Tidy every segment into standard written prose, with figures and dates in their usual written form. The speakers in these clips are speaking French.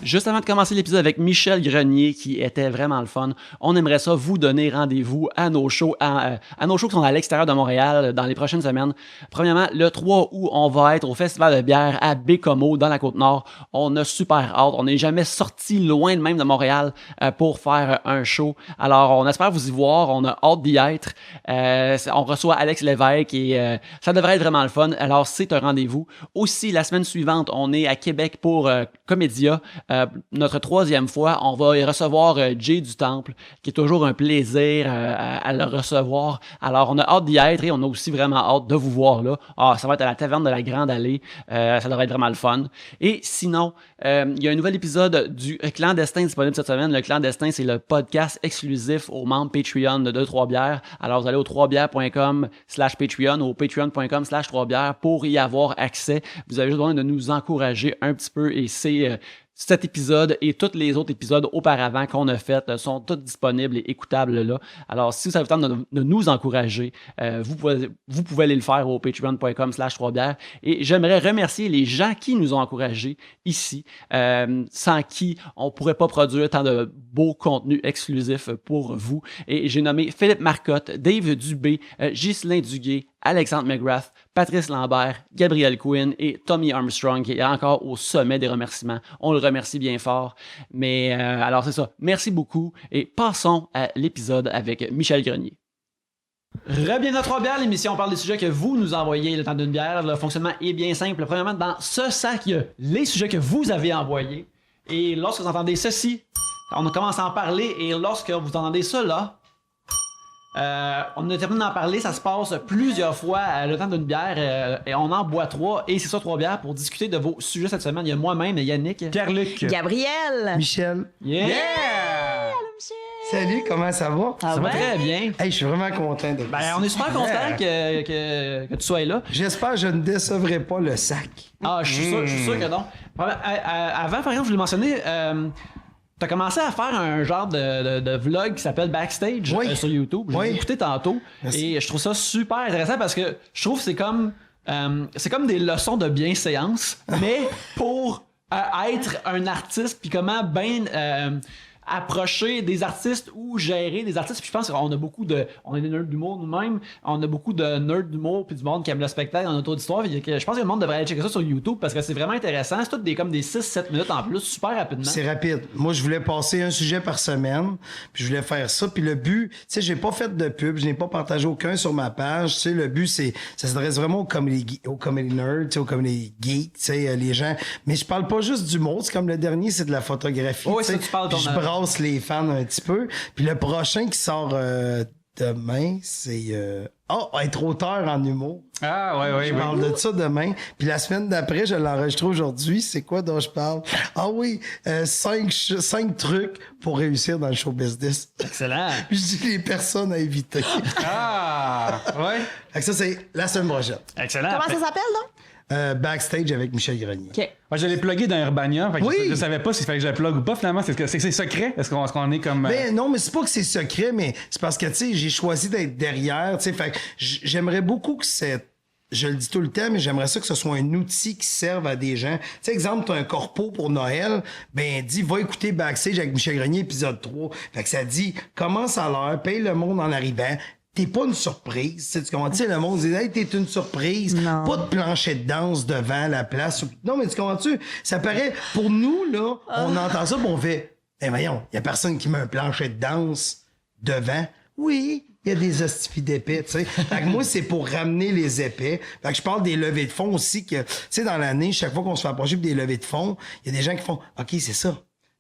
Juste avant de commencer l'épisode avec Michel Grenier, qui était vraiment le fun, on aimerait ça vous donner rendez-vous à nos shows, à nos shows qui sont à l'extérieur de Montréal dans les prochaines semaines. Premièrement, le 3 août, on va être au Festival de bière à Bécomo, dans la Côte-Nord. On a super hâte. On n'est jamais sorti loin de même de Montréal pour faire un show. Alors, on espère vous y voir. On a hâte d'y être. On reçoit Alex Lévesque et ça devrait être vraiment le fun. Alors, c'est un rendez-vous. Aussi, la semaine suivante, on est à Québec pour Comédia. Notre 3e fois, on va y recevoir Jay du Temple, qui est toujours un plaisir à le recevoir. Alors, on a hâte d'y être et on a aussi vraiment hâte de vous voir là. Ça va être à la Taverne de la Grande Allée. Ça devrait être vraiment le fun. Et sinon, il y a un nouvel épisode du Clandestin disponible cette semaine. Le Clandestin, c'est le podcast exclusif aux membres Patreon de 2-3 bières. Alors, vous allez au 3bières.com/Patreon ou au patreon.com/3bières pour y avoir accès. Vous avez juste besoin de nous encourager un petit peu et c'est... cet épisode et tous les autres épisodes auparavant qu'on a fait sont tous disponibles et écoutables là. Alors, si ça vous tente de nous encourager, vous pouvez aller le faire au patreon.com/3bières. Et j'aimerais remercier les gens qui nous ont encouragés ici, sans qui on pourrait pas produire tant de beaux contenus exclusifs pour vous. Et j'ai nommé Philippe Marcotte, Dave Dubé, Ghislain Duguay, Alexandre McGrath, Patrice Lambert, Gabriel Quinn et Tommy Armstrong, qui est encore au sommet des remerciements. On le remercie bien fort. Mais alors c'est ça. Merci beaucoup et passons à l'épisode avec Michel Grenier. Re-bienvenue à 3 bières, l'émission. On parle des sujets que vous nous envoyez le temps d'une bière. Le fonctionnement est bien simple. Premièrement, dans ce sac, il y a les sujets que vous avez envoyés. Et lorsque vous entendez ceci, on commence à en parler. Et lorsque vous entendez ça là, on a terminé d'en parler, ça se passe plusieurs fois le temps d'une bière et on en boit 3 et c'est ça 3 bières pour discuter de vos sujets cette semaine. Il y a moi-même, Yannick, Pierre-Luc, Gabriel, Michel. Yeah! Allô, Michel. Salut, comment ça va? Ça va très bien. Hey, je suis vraiment content de On est super content que tu sois là. J'espère que je ne décevrai pas le sac. Je suis sûr que non. Avant, par exemple, je voulais mentionner, t'as commencé à faire un genre de vlog qui s'appelle Backstage sur YouTube. J'ai écouté tantôt. Merci. Et je trouve ça super intéressant parce que je trouve que c'est comme des leçons de bienséance, mais pour être un artiste, puis comment approcher des artistes ou gérer des artistes. Puis je pense qu'on a on est des nerds d'humour nous-mêmes, on a beaucoup de nerds d'humour puis du monde qui aime le spectacle en auto-d'histoire. Je pense que le monde devrait aller checker ça sur YouTube parce que c'est vraiment intéressant. C'est tout comme des 6-7 minutes en plus, super rapidement. C'est rapide. Moi, je voulais passer un sujet par semaine, puis je voulais faire ça. Puis le but, tu sais, j'ai pas fait de pub, je n'ai pas partagé aucun sur ma page. Tu sais, le but, ça s'adresse vraiment aux comedy nerds, tu sais, aux comedy geeks, tu sais, les gens. Mais je parle pas juste du mot. C'est comme le dernier, c'est de la photographie. Oui, ça, tu parles je brasse les fans un petit peu. Puis le prochain qui sort demain, c'est être auteur en humour. Je parle de ça demain. Puis la semaine d'après, je l'enregistre aujourd'hui. C'est quoi dont je parle? 5 trucs pour réussir dans le show business. Excellent. Puis je dis les personnes à éviter. Fait que ça, c'est la semaine prochaine. Excellent. Comment ça s'appelle, donc? Backstage avec Michel Grenier. OK. Moi, je l'ai plugué dans Urbania. Fait que je savais pas s'il fallait que je le plug ou pas, finalement. C'est secret? Est-ce qu'on est comme. Ben, non, mais c'est pas que c'est secret, mais c'est parce que, tu sais, j'ai choisi d'être derrière, tu sais. Fait que j'aimerais beaucoup que je le dis tout le temps, mais j'aimerais ça que ce soit un outil qui serve à des gens. Tu sais, exemple, t'as un corpo pour Noël, ben, va écouter Backstage avec Michel Grenier, épisode 3. Fait que ça dit, commence à l'heure, paye le monde en arrivant. T'es pas une surprise. Tu comprends? Tu sais, le monde dit, hey, t'es une surprise. Non. Pas de plancher de danse devant la place. Non, mais tu comprends-tu? Ça paraît, pour nous, là, on entend ça, pis on fait, voyons, y a personne qui met un plancher de danse devant. Oui, il y a des hosties d'épais, tu sais. Fait que moi, c'est pour ramener les épais. Fait que je parle des levées de fonds aussi que, tu sais, dans l'année, chaque fois qu'on se fait approcher des levées de fonds, il y a des gens qui font, OK, c'est ça.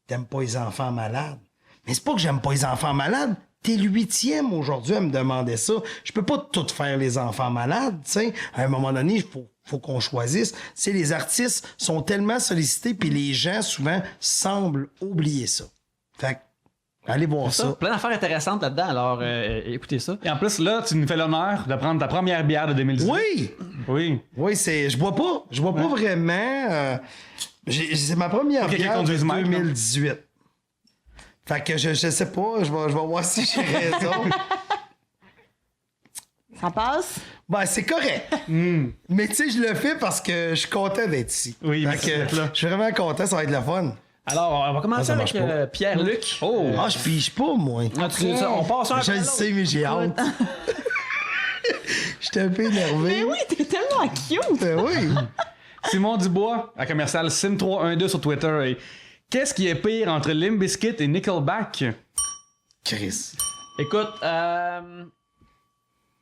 T'aimes pas les enfants malades. Mais c'est pas que j'aime pas les enfants malades. T'es le 8e aujourd'hui à me demander ça. Je peux pas tout faire les enfants malades, tu sais. À un moment donné, il faut qu'on choisisse. Tu sais, les artistes sont tellement sollicités puis les gens, souvent, semblent oublier ça. Fait que, allez voir ça. Plein d'affaires intéressantes là-dedans, alors écoutez ça. Et en plus, là, tu nous fais l'honneur de prendre ta première bière de 2018. Oui! Oui, je bois pas vraiment. C'est ma première bière de 2018. Fait que je sais pas, je vais voir si j'ai raison. Ça passe? Ben, c'est correct. Mais tu sais, je le fais parce que je suis content d'être ici. Oui, fait que je suis vraiment content, ça va être le fun. Alors, on va commencer ça avec marche pas. Pierre-Luc. Oh! Ah, je pige pas, moi. On passe un Je le sais, mais j'ai hâte. J'étais un peu énervé. Mais oui, t'es tellement cute! Ben oui. Simon Dubois, à commercial Sim312 sur Twitter. Et qu'est-ce qui est pire entre Limp Bizkit et Nickelback? Chris. Écoute,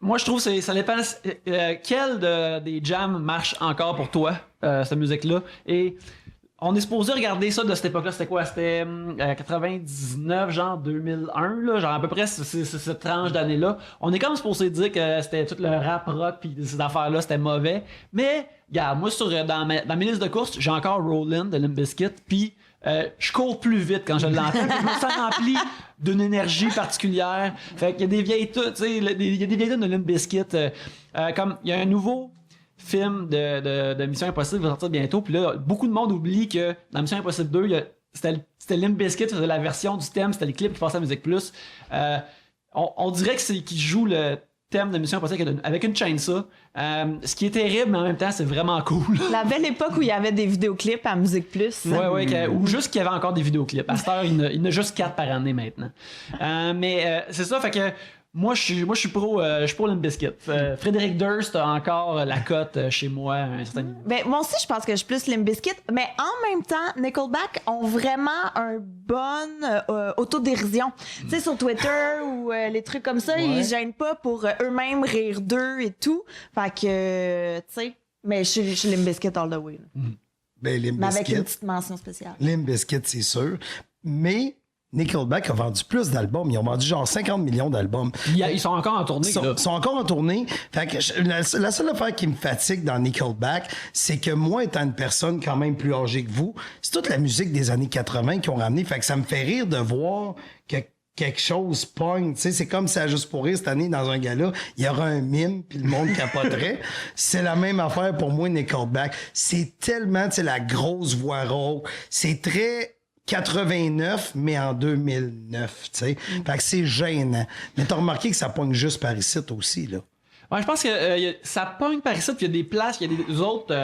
moi je trouve que ça dépend quel des jams marche encore pour toi, cette musique-là. Et on est supposé regarder ça de cette époque-là. C'était quoi? C'était 99, genre 2001, là, genre à peu près cette tranche d'année-là. On est comme supposé dire que c'était tout le rap rock puis ces affaires-là, c'était mauvais. Mais, regarde, moi dans mes listes de courses, j'ai encore Rollin' de Limp Bizkit, puis je cours plus vite quand je l'entends. Je me sens rempli d'une énergie particulière. Fait qu'il y a des vieilles tunes, tu sais, il y a des vieilles tunes de Limp Bizkit. Comme il y a un nouveau film de Mission Impossible qui va sortir bientôt, puis là, beaucoup de monde oublie que dans Mission Impossible 2, c'était Limp Bizkit, c'était la version du thème, c'était les clips qui passaient à Musique Plus. On dirait que c'est qui joue le thème de Mission Impossible avec une chainsaw. Ce qui est terrible, mais en même temps, c'est vraiment cool. La belle époque où il y avait des vidéoclips à Musique Plus. Ouais, ou juste qu'il y avait encore des vidéoclips. À cette heure, il y en a juste 4 par année maintenant. Mais c'est ça, fait que moi, je suis pro Limp Bizkit. Frédéric Durst a encore la cote chez moi à un certain niveau. Ben, moi aussi, je pense que je suis plus Limp Bizkit, mais en même temps, Nickelback ont vraiment un bon autodérision. Tu sais, sur Twitter ou les trucs comme ça, ils gênent pas pour eux-mêmes rire d'eux et tout. Fait que, tu sais, mais je suis Limp Bizkit all the way. Là. Ben, Limp Mais avec Bizkit. une petite mention spéciale. Limp Bizkit, c'est sûr. Mais Nickelback a vendu plus d'albums. Ils ont vendu genre 50 millions d'albums. Ils sont encore en tournée, là. Ils sont encore en tournée. Fait que la seule affaire qui me fatigue dans Nickelback, c'est que moi, étant une personne quand même plus âgée que vous, c'est toute la musique des années 80 qui ont ramené. Fait que ça me fait rire de voir que quelque chose pogne. Tu sais, c'est comme si à Juste pour rire cette année, dans un gala, il y aura un mime puis le monde capoterait. C'est la même affaire pour moi, Nickelback. C'est tellement, tu sais, la grosse voix rauque. C'est très 89, mais en 2009, tu sais. Fait que c'est gênant. Mais t'as remarqué que ça pogne juste par ici aussi, là. Ouais, je pense que ça pogne par ici, puis il y a des places, il y a des autres... tu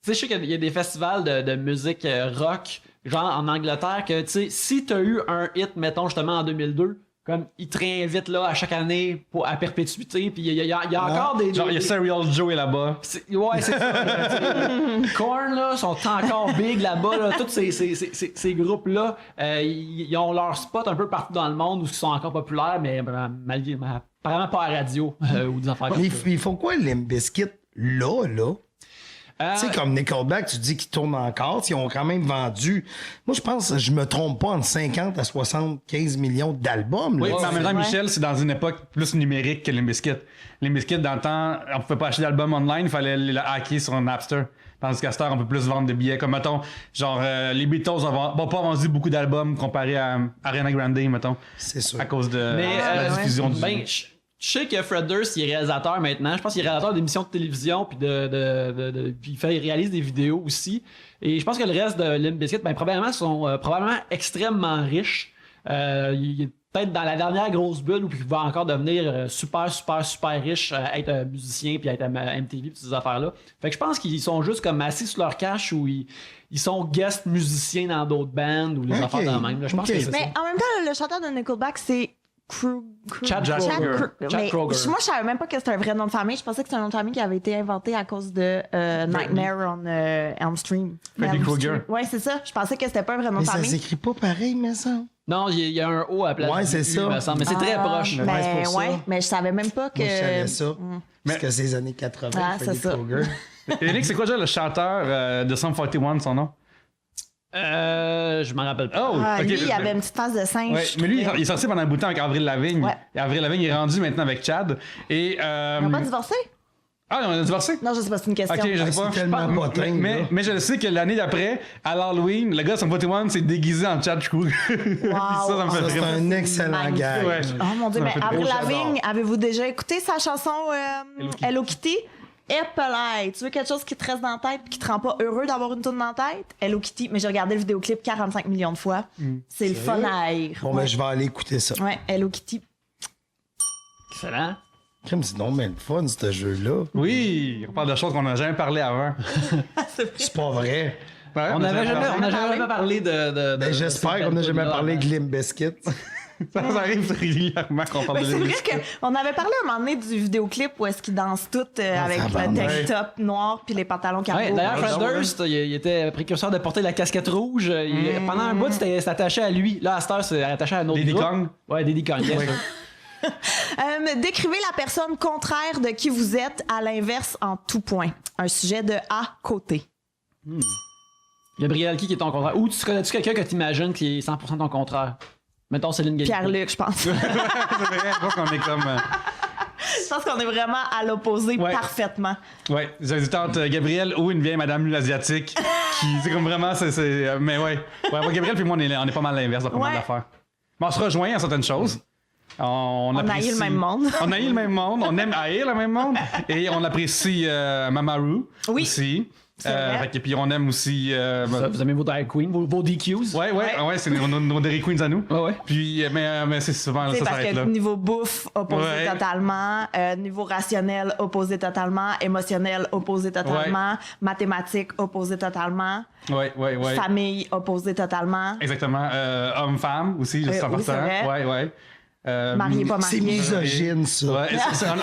sais, je sais qu'il y a des festivals de musique rock, genre en Angleterre, que, tu sais, si t'as eu un hit, mettons, justement, en 2002, comme, ils te réinvitent, là, à chaque année, à perpétuité, puis il y a encore des... Genre, il y a Serial Joe là-bas. Ouais, c'est ça. Korn, là, sont encore big là-bas, là. Tous ces groupes-là, ils ont leur spot un peu partout dans le monde où ils sont encore populaires, mais apparemment pas à la radio ou des affaires comme Mais ça. il faut quoi, Limp Bizkit, là? Tu sais, comme Nickelback, tu dis qu'ils tournent encore, ils ont quand même vendu. Moi, je pense, je me trompe pas, entre 50 à 75 millions d'albums. Oui, là. mais en même temps, Ouais. Michel, c'est dans une époque plus numérique que Limp Bizkit. Limp Bizkit, dans le temps, on pouvait pas acheter d'albums online, il fallait le hacker sur un Napster. Tandis qu'à cette heure, on peut plus vendre des billets. Comme, mettons, genre, les Beatles ont pas vendu beaucoup d'albums comparé à Ariana Grande, mettons. C'est sûr. À cause de Mais, la diffusion du... Ben, je sais que Fred Durst, il est réalisateur maintenant. Je pense qu'il est réalisateur d'émissions de télévision, puis puis il réalise des vidéos aussi. Et je pense que le reste de Limp Bizkit, ben, probablement, sont probablement extrêmement riches. Il est peut-être dans la dernière grosse bulle où il va encore devenir super riche, être musicien, puis être à MTV, puis ces affaires-là. Fait que je pense qu'ils sont juste comme assis sur leur cash ou ils sont guest musiciens dans d'autres bands ou les Ok. affaires dans le même. Là, je pense Ok. que c'est ça. Mais en même temps, le chanteur de Nickelback, c'est Chad Kroeger. Moi, je savais même pas que c'était un vrai nom de famille. Je pensais que c'était un nom de famille qui avait été inventé à cause de Nightmare on Elm Street. Freddy Krueger. Ouais, c'est ça. Je pensais que c'était pas un vrai nom Mais de ça famille. s'écrit pas pareil, mais ça. Non, il y a un O à la place. Ouais, du c'est U, ça. me semble. Mais c'est très proche. Ouais, c'est Mais pour ça. ouais, mais je savais même pas que. Moi, je savais ça. Parce Mais- que c'est les années 80, Ah, Freddy c'est ça. Krueger. Eric, c'est quoi déjà le chanteur de Sum 41, son nom? Je m'en rappelle pas. Oh, Ah, ok. lui, il avait une petite face de singe. Ouais, je mais lui, trouvais. il est sorti pendant un bout de temps avec Avril Lavigne. Ouais. Et Avril Lavigne est rendu maintenant avec Chad. Et, Ils n'ont pas divorcé? Ah, on a divorcé? Non, je sais pas, c'est une question. Ok, je sais c'est pas. tellement Mais- potin, mais, là. mais je sais que l'année d'après, à l'Halloween, le gars de Sum 41 s'est déguisé en Chad Krueger. Puis ça me fait Ça, c'est vraiment... un excellent Magnifique. gag. Ouais. Oh mon dieu, Ça mais m'a fait Avril drôle, Lavigne, j'adore. avez-vous déjà écouté sa chanson Hello Kitty? Épelay, tu veux quelque chose qui te reste dans la tête et qui te rend pas heureux d'avoir une tourne dans la tête? Hello Kitty, mais j'ai regardé le vidéoclip 45 millions de fois. C'est le fun à haïr. Bon, ben, je vais aller écouter ça. Ouais, Hello Kitty. Excellent. Crème, c'est non, mais le fun, ce jeu-là. Oui, on parle de choses qu'on n'a jamais parlé avant. C'est pas vrai. Ouais, On n'a jamais parlé de Ben, j'espère qu'on n'a jamais parlé de Limp Bizkit. Ça arrive régulièrement qu'on parle Ben, de c'est Limp vrai Bizkit. qu'on avait parlé un moment donné du vidéoclip où est-ce qu'ils dansent toutes avec le tabarnak. tank top noir puis les pantalons cargo. Ouais, d'ailleurs, Fred Ouais. Durst, il était précurseur de porter la casquette rouge. Pendant un bout, c'était attaché à lui. Là, à cette heure, c'est attaché à un autre Diddy groupe. Kong? Ouais, Diddy Kong, yes, Ouais. sir. Décrivez la personne contraire de qui vous êtes à l'inverse en tout point. Un sujet de à côté. Gabriel, qui est ton contraire? Ou tu connais-tu quelqu'un que tu imagines qui est 100% ton contraire? Mettons Céline Galipo. Pierre-Luc, je pense. C'est vrai, je pense qu'on est comme. Je pense qu'on est vraiment à l'opposé Ouais. parfaitement. Ouais, j'hésite entre Gabriel ou une vieille madame asiatique qui, c'est comme vraiment, mais ouais. Ouais, Gabriel puis moi, on est pas mal l'inverse de pas mal Ouais. d'affaires. Mais on se rejoint en certaines choses. On haït le même monde. On haït le même monde. On aime haïr le même monde. Et on apprécie Mamaru Oui. aussi. C'est vrai. Fait que, puis on aime aussi. Vous aimez vos drag queens, vos DQs? Ouais, c'est nos Dairy Queens à nous. Ouais. Puis, mais c'est souvent C'est ça parce s'arrête que là. niveau bouffe, opposé Ouais. totalement. Niveau rationnel, opposé totalement. Émotionnel, opposé totalement. Mathématiques, opposé totalement. Ouais. Famille, opposé totalement. Exactement. Homme-femme aussi, juste en oui, c'est partant. vrai. Ouais. Marié, pas C'est marié. misogyne, ça. Ouais,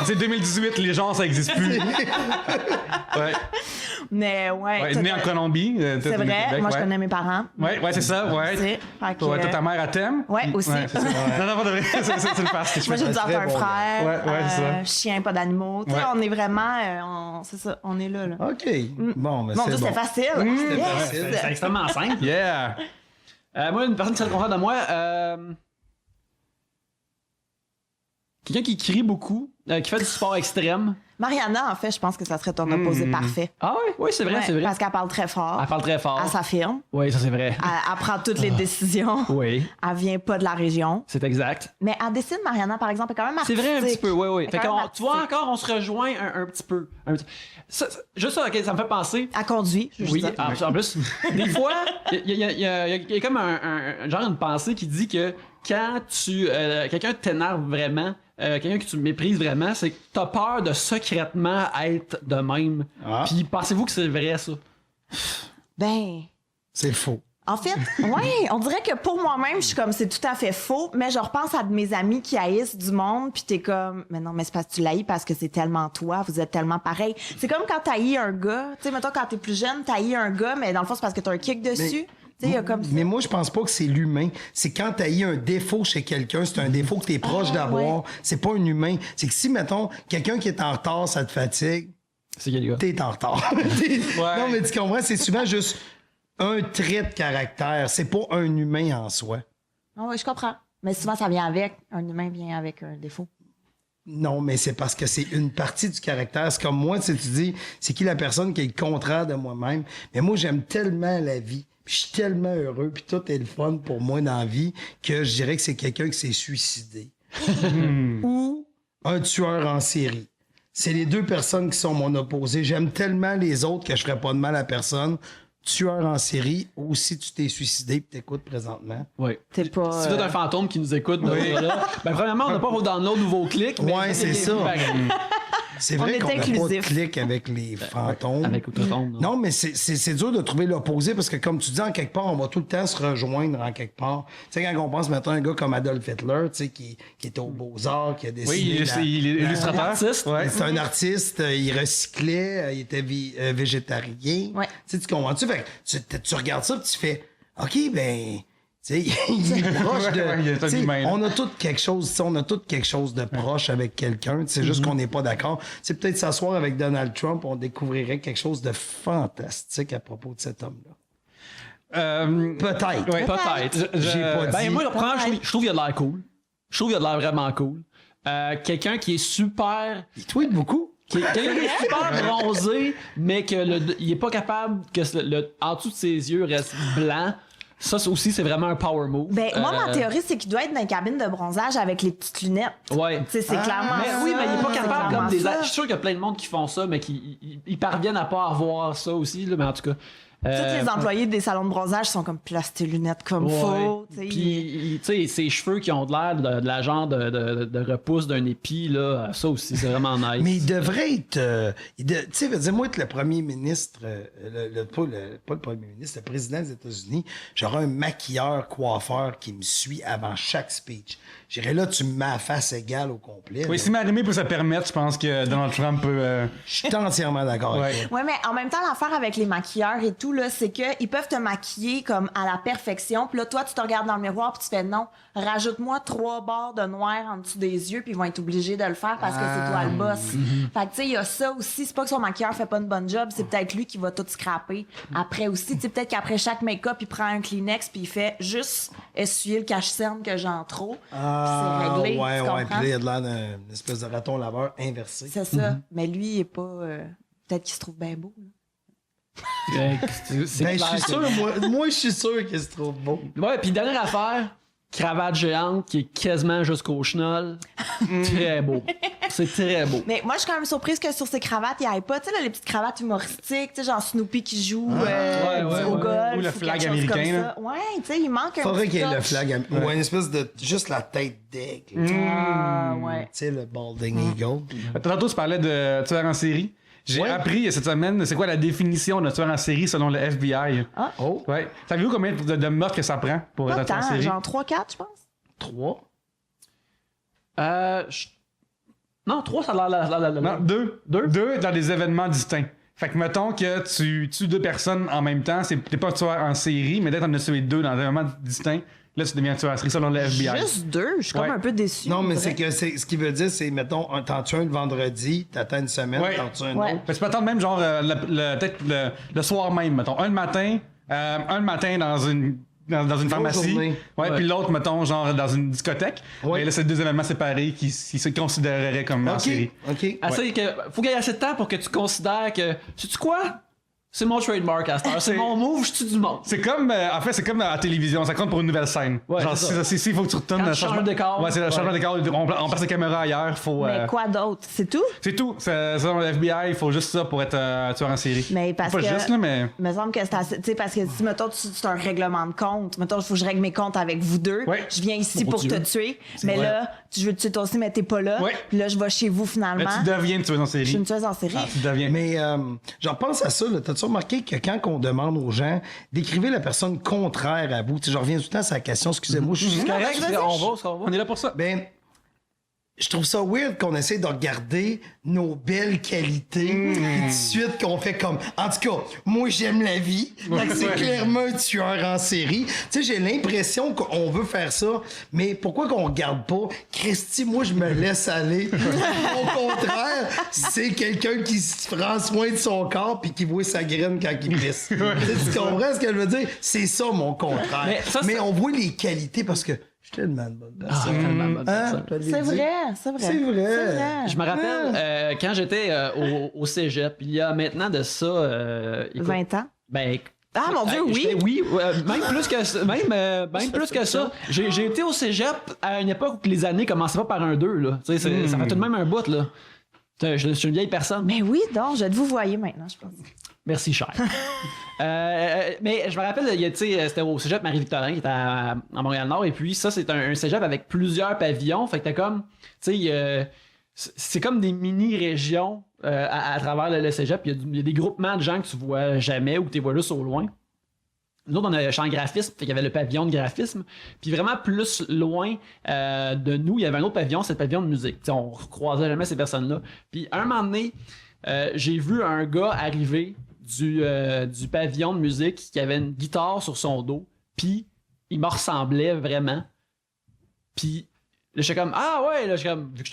c'est 2018, les genres, ça n'existe plus. Ouais. Mais ouais. Né en Colombie. C'est vrai. Moi, je connais mes parents. Ouais, c'est ça, ouais. C'est- fait que, Ouais, toi, ta mère, elle t'aime? Ouais, aussi. c'est ça. Non, pas de vrai. C'est le farce que je Moi, j'ai fais. dit très un bon frère, Ouais, c'est ça. chien, pas d'animaux. Tu sais, Ouais. on est vraiment, c'est ça, on est là. OK. Bon, mais Mon c'est Dieu, bon. c'est facile. C'était Yes. facile. C'est extrêmement simple. Yeah! Moi, une personne qui est le contraire de moi, quelqu'un qui crie beaucoup, qui fait du sport extrême. Mariana, en fait, je pense que ça serait ton opposé parfait. Ah oui, c'est vrai, Ouais, c'est vrai. Parce qu'elle parle très fort. Elle parle très fort. Elle s'affirme. Oui, ça c'est vrai. Elle prend toutes les décisions. Oui, Elle vient pas de la région. c'est exact. Mais elle décide, Mariana, par exemple, est quand même C'est artistique. vrai un petit peu, oui. Elle est Fait quand qu'on- même tu vois, artistique. encore, on se rejoint un petit peu. Juste ça, ok, ça me fait penser. Elle conduit, je veux Oui, dire. en plus, des fois, il y a comme un genre une pensée qui dit que quand quelqu'un t'énerve vraiment, quelqu'un que tu méprises vraiment, c'est que t'as peur de secrètement être de même. Ah. Puis pensez-vous que c'est vrai, ça? Ben, C'est faux. en fait, ouais, on dirait que pour moi-même, je suis comme, c'est tout à fait faux, mais je repense à de mes amis qui haïssent du monde, puis t'es comme, mais non, mais c'est parce que tu l'haïs parce que c'est tellement toi, vous êtes tellement pareil. C'est comme quand t'haïs un gars, tu sais, mettons, quand t'es plus jeune, t'haïs un gars, mais dans le fond, c'est parce que t'as un kick dessus. Tu sais, il y a comme ça. Mais moi, je pense pas que c'est l'humain. C'est quand t'as eu un défaut chez quelqu'un, c'est un défaut que t'es proche d'avoir. ouais. C'est pas un humain. C'est que si, mettons, quelqu'un qui est en retard, ça te fatigue, C'est quel gars? t'es en retard. Non, mais tu comprends, c'est souvent juste un trait de caractère. C'est pas un humain en soi. Ah ouais, je comprends. Mais souvent, ça vient avec. Un humain vient avec un défaut. Non, mais c'est parce que c'est une partie du caractère. C'est comme moi, tu sais, tu dis, c'est qui la personne qui est le contraire de moi-même. Mais moi, j'aime tellement la vie. Puis je suis tellement heureux, puis tout est le fun pour moi dans la vie, que je dirais que c'est quelqu'un qui s'est suicidé. Ou un tueur en série. C'est les deux personnes qui sont mon opposé. J'aime tellement les autres que je ferais pas de mal à personne. Tueur en série, ou si tu t'es suicidé et t'écoutes présentement. Oui. T'es pas. Si vous êtes un fantôme qui nous écoute, là, ben premièrement, on n'a pas vos downloads ou vos clics. Mais Ouais, c'est ça. C'est On vrai est qu'on n'a pas de inclusif. clic avec les fantômes. Avec Outre-Tombe. Non, mais c'est dur de trouver l'opposé parce que, comme tu dis, en quelque part, on va tout le temps se rejoindre en quelque part. Tu sais, quand on pense maintenant à un gars comme Adolf Hitler, tu sais, qui était aux Beaux-Arts, qui a décidé. Oui, il est illustrateur. artiste. Ouais. C'est un artiste, il recyclait, il était végétarien. Ouais. Tu sais, tu comprends-tu? Fait que tu regardes ça puis tu fais, OK, ben, tu sais, il est proche de. Ouais, il est un tu sais, humain, là. on a tout quelque chose, tu sais, on a tout quelque chose de proche avec quelqu'un. C'est juste qu'on n'est pas d'accord. C'est peut-être s'asseoir avec Donald Trump, on découvrirait quelque chose de fantastique à propos de cet homme-là. Peut-être. Ouais. Peut-être. J'ai pas Ben, dit. moi, premièrement, Peut-être. je trouve qu'il a de l'air cool. Je trouve qu'il a de l'air vraiment cool. Quelqu'un qui est super. Il tweet beaucoup. Quelqu'un qui est super bronzé, mais il est pas capable que en dessous de ses yeux reste blanc. Ça aussi, c'est vraiment un power move. Ben, moi, ma théorie, c'est qu'il doit être dans une cabine de bronzage avec les petites lunettes. Ouais. Tu sais, c'est clairement Mais ça. oui, mais il est pas C'est capable clairement comme des. ça. Je suis sûr qu'il y a plein de monde qui font ça, mais qui ils parviennent à pas avoir ça aussi, là, mais en tout cas. Tous les employés des salons de bronzage sont comme place tes lunettes comme faut. T'sais. Puis, tu sais, ses cheveux qui ont de l'air de la genre de repousse d'un épi, là, ça aussi, c'est vraiment nice. Mais il devrait être. Tu sais, dis-moi être le premier ministre, pas le premier ministre, le président des États-Unis, j'aurais un maquilleur, coiffeur qui me suit avant chaque speech. J'irais là, tu me mets la face égale au complet. Oui, là. si Marimé peut se permettre, je pense que Donald Trump peut. Je suis entièrement d'accord avec toi. Ouais, mais en même temps, l'affaire avec les maquilleurs et tout, là, c'est qu'ils peuvent te maquiller comme à la perfection. Puis là, toi, tu te regardes dans le miroir puis tu fais non, rajoute-moi 3 barres de noir en dessous des yeux puis ils vont être obligés de le faire parce que c'est toi le boss. Fait que, tu sais, il y a ça aussi. C'est pas que son maquilleur fait pas une bonne job, c'est peut-être lui qui va tout scraper. Après aussi, tu sais, peut-être qu'après chaque make-up, il prend un Kleenex puis il fait juste essuyer le cache-cerne que j'ai en trop. Puis c'est réglé. Ouais, tu ouais. comprends? Puis là, il y a de l'air d'une espèce de raton laveur inversé. C'est ça. Mais lui, il est pas. Peut-être qu'il se trouve bien beau. Là. C'est Ben, je clair suis que- sûr, moi, je suis sûr qu'il se trouve beau. Ouais, puis dernière affaire, cravate géante qui est quasiment jusqu'au chenol. Très beau. C'est très beau. Mais moi, je suis quand même surprise que sur ces cravates, il n'y ait pas, tu sais, là, les petites cravates humoristiques, tu sais, genre Snoopy qui joue ouais, au ouais. golf. Ou le quelque flag chose américain, comme là. ça. Ouais, tu sais, il manque un Faudrait petit qu'il y ait le touch. flag ou une espèce de juste la tête d'aigle. Ah, ouais. Tu sais, le balding eagle. Tantôt, tu parlais de tueur en série. J'ai Ouais. appris cette semaine, c'est quoi la définition de tueur en série selon le FBI. Ah. Oh, Ouais. Savez-vous combien de meurtres que ça prend pour être Pas un tueur en tant, série? genre 3-4, je pense. 3. Non, 3, ça a l'air. Non, 2. Deux? 2 dans des événements distincts. Fait que mettons que tu tues 2 personnes en même temps, t'es pas un tueur en série, mais d'être en as tué 2 dans des événements distincts, là tu deviens un tueur en série selon le FBI. Juste 2, je suis comme Ouais. un peu déçu. Non, mais on dirait. c'est que ce qu'il veut dire, c'est, mettons, t'en tues un le vendredi, t'attends une semaine, Ouais. t'en tues un Ouais. autre. Fait que tu peux attendre même genre peut-être le soir même, mettons. Un le matin dans une pharmacie. journée. Ouais, puis l'autre, mettons, genre dans une discothèque. Ouais. Mais là, c'est 2 événements séparés qui se considéreraient comme en OK, série. OK. Assez que, faut qu'il y ait assez de temps pour que tu considères que. Sais-tu quoi? C'est mon trademark à cette heure. C'est mon move, je tue du monde. C'est comme, en fait, c'est comme à la télévision, ça compte pour une nouvelle scène. Ouais, genre, c'est ça. si il faut que tu retournes Quand le tu changes changement le décor. Ouais, c'est le changement Ouais. de décor, on passe la caméra ailleurs, faut. Mais quoi d'autre? C'est tout? C'est tout. C'est dans le FBI, il faut juste ça pour être tueur en série. Mais parce pas que- juste, là, mais. Il me semble que c'est assez. Tu sais, parce que si, mettons, c'est un règlement de compte, mettons, il faut que je règle mes comptes avec vous deux. Ouais. Je viens ici Mon pour Dieu. te tuer. Mais vrai. là, tu veux te tuer toi aussi, mais t'es pas là. Ouais. Puis là, je vais chez vous finalement. Mais tu deviens une tueuse en Je suis série. une tueuse en série. Tu deviens. Mais j'en pense à ça. Là. T'as-tu remarqué que quand on demande aux gens d'écrire la personne contraire à vous, tu sais, je reviens tout le temps sur la question, excusez-moi, je suis C'est correct, vas-y. on va, ça va. On est là pour ça. Ben, je trouve ça weird qu'on essaie de regarder nos belles qualités, puis tout de suite qu'on fait comme... En tout cas, moi, j'aime la vie. Fait que c'est clairement un tueur en série. Tu sais, j'ai l'impression qu'on veut faire ça, mais pourquoi qu'on regarde pas? Christy, moi, je me laisse aller. Au contraire, c'est quelqu'un qui se prend soin de son corps puis qui voit sa graine quand il pisse. Tu sais, tu comprends ce qu'elle veut dire? C'est ça, mon contraire. Mais ça, Mais c'est- on voit les qualités parce que je suis tellement une bonne Ah, personne. tellement bonne Hein? personne. Je te l'ai C'est dit. vrai, c'est vrai. C'est vrai. C'est vrai. Je me rappelle quand j'étais au cégep, il y a maintenant de ça. Écoute, 20 ans. Ben, Ah, mon Dieu, oui. Oui, même plus que ça. Même plus que ça. J'ai été au cégep à une époque où les années commençaient pas par un 2. Là. Tu sais, ça fait tout de même un bout. Là. Je suis une vieille personne. Mais oui, donc, je vais vous voyer maintenant, je pense. Merci, cher. Mais je me rappelle, tu sais, c'était au cégep Marie-Victorin qui était à Montréal-Nord. Et puis, ça, c'est un cégep avec plusieurs pavillons. Fait que t'as comme. Tu sais, c'est comme des mini-régions à travers le cégep. Il y a des groupements de gens que tu vois jamais ou que tu vois juste au loin. Nous autres, on a le champ graphisme, fait qu'il y avait le pavillon de graphisme. Puis vraiment plus loin de nous, il y avait un autre pavillon, c'est le pavillon de musique. T'sais, on croisait jamais ces personnes-là. Puis un moment donné, j'ai vu un gars arriver du pavillon de musique qui avait une guitare sur son dos. Puis il me ressemblait vraiment. Puis là, j'étais comme, ah ouais, là, j'étais comme, vu que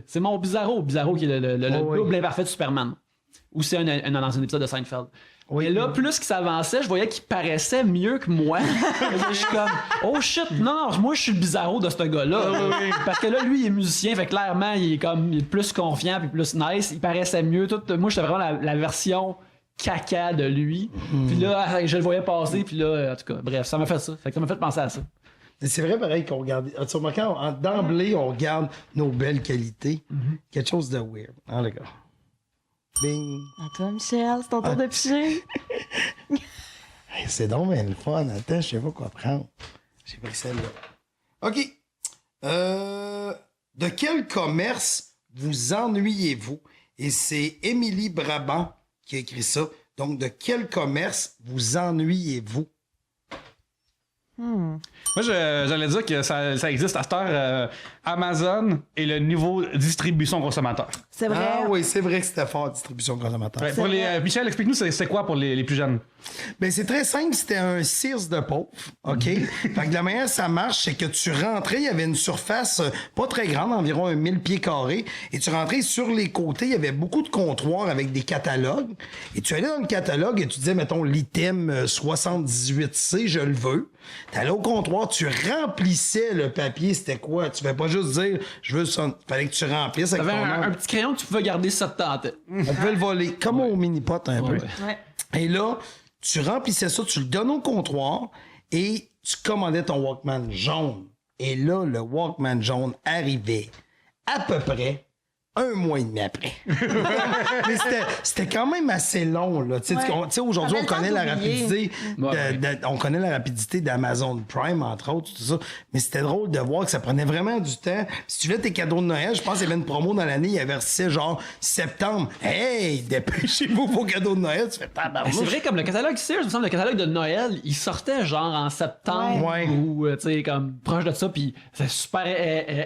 c'est mon Bizarro qui est le oui. double imparfait de Superman. Ou c'est dans un épisode de Seinfeld. Oui. Et là, plus qu'il s'avançait, je voyais qu'il paraissait mieux que moi. Je suis comme, oh shit, non, moi je suis le Bizarro de ce gars-là. Parce que là, lui, il est musicien, fait que clairement, il est plus confiant puis plus nice. Il paraissait mieux. Moi, j'étais vraiment la version caca de lui. Puis là, je le voyais passer, puis là, en tout cas, bref, ça m'a fait ça. Fait que ça m'a fait penser à ça. Mais c'est vrai, pareil, qu'on regarde. Tu remarques, d'emblée, on regarde nos belles qualités. Quelque chose de weird. Hein, les gars? Bing. À toi, Michel, c'est ton tour de piger. Hey, c'est donc bien le fun. Attends, je sais pas quoi prendre. J'ai pris celle-là. OK. De quel commerce vous ennuyez-vous? Et c'est Émilie Brabant qui a écrit ça. Donc, de quel commerce vous ennuyez-vous? Moi, j'allais dire que ça existe à cette heure. Amazon et le niveau distribution consommateur. C'est vrai. Ah oui, c'est vrai que c'était fort, distribution consommateur. Ouais, pour Michel, explique-nous, c'est quoi pour les plus jeunes? Ben, c'est très simple, c'était un Sears de pauvre, OK? Fait que la manière ça marche, c'est que tu rentrais, il y avait une surface pas très grande, environ 1000 pieds carrés, et tu rentrais sur les côtés, il y avait beaucoup de comptoirs avec des catalogues, et tu allais dans le catalogue et tu disais, mettons, l'item 78C, je le veux. T'allais au comptoir, tu remplissais le papier, c'était quoi? Tu fais pas juste dire, je veux ça. Fallait que tu remplisses avec T'avais ton nom. un petit crayon que tu pouvais garder ça de tente. On pouvait le voler, comme au mini-pot un peu. Ouais. Et là, tu remplissais ça, tu le donnes au comptoir et tu commandais ton Walkman jaune. Et là, le Walkman jaune arrivait à peu près 1 mois et demi après. Mais c'était quand même assez long, là. Tu sais, aujourd'hui, Ça on fait connaît le temps la d'oublier. rapidité. On connaît la rapidité d'Amazon Prime, entre autres, tout ça. Mais c'était drôle de voir que ça prenait vraiment du temps. Si tu voulais tes cadeaux de Noël, je pense qu'il y avait une promo dans l'année, il avertissait genre septembre. Hey, dépêchez-vous vos cadeaux de Noël. Tu fais tabarnouche. C'est vrai, comme le catalogue Sears, il me semble, le catalogue de Noël, il sortait genre en septembre Ouais. ou, tu sais, comme proche de ça, puis c'est super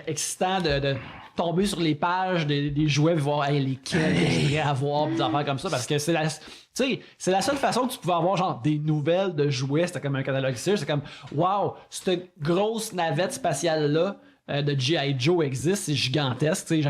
excitant de tomber sur les pages des jouets et voir hey, lesquels que je voudrais avoir, des affaires comme ça, parce que c'est c'est la seule façon que tu pouvais avoir genre des nouvelles de jouets, c'était comme un catalogue Sears, c'est comme wow, cette grosse navette spatiale-là de G.I. Joe existe, c'est gigantesque, tu sais,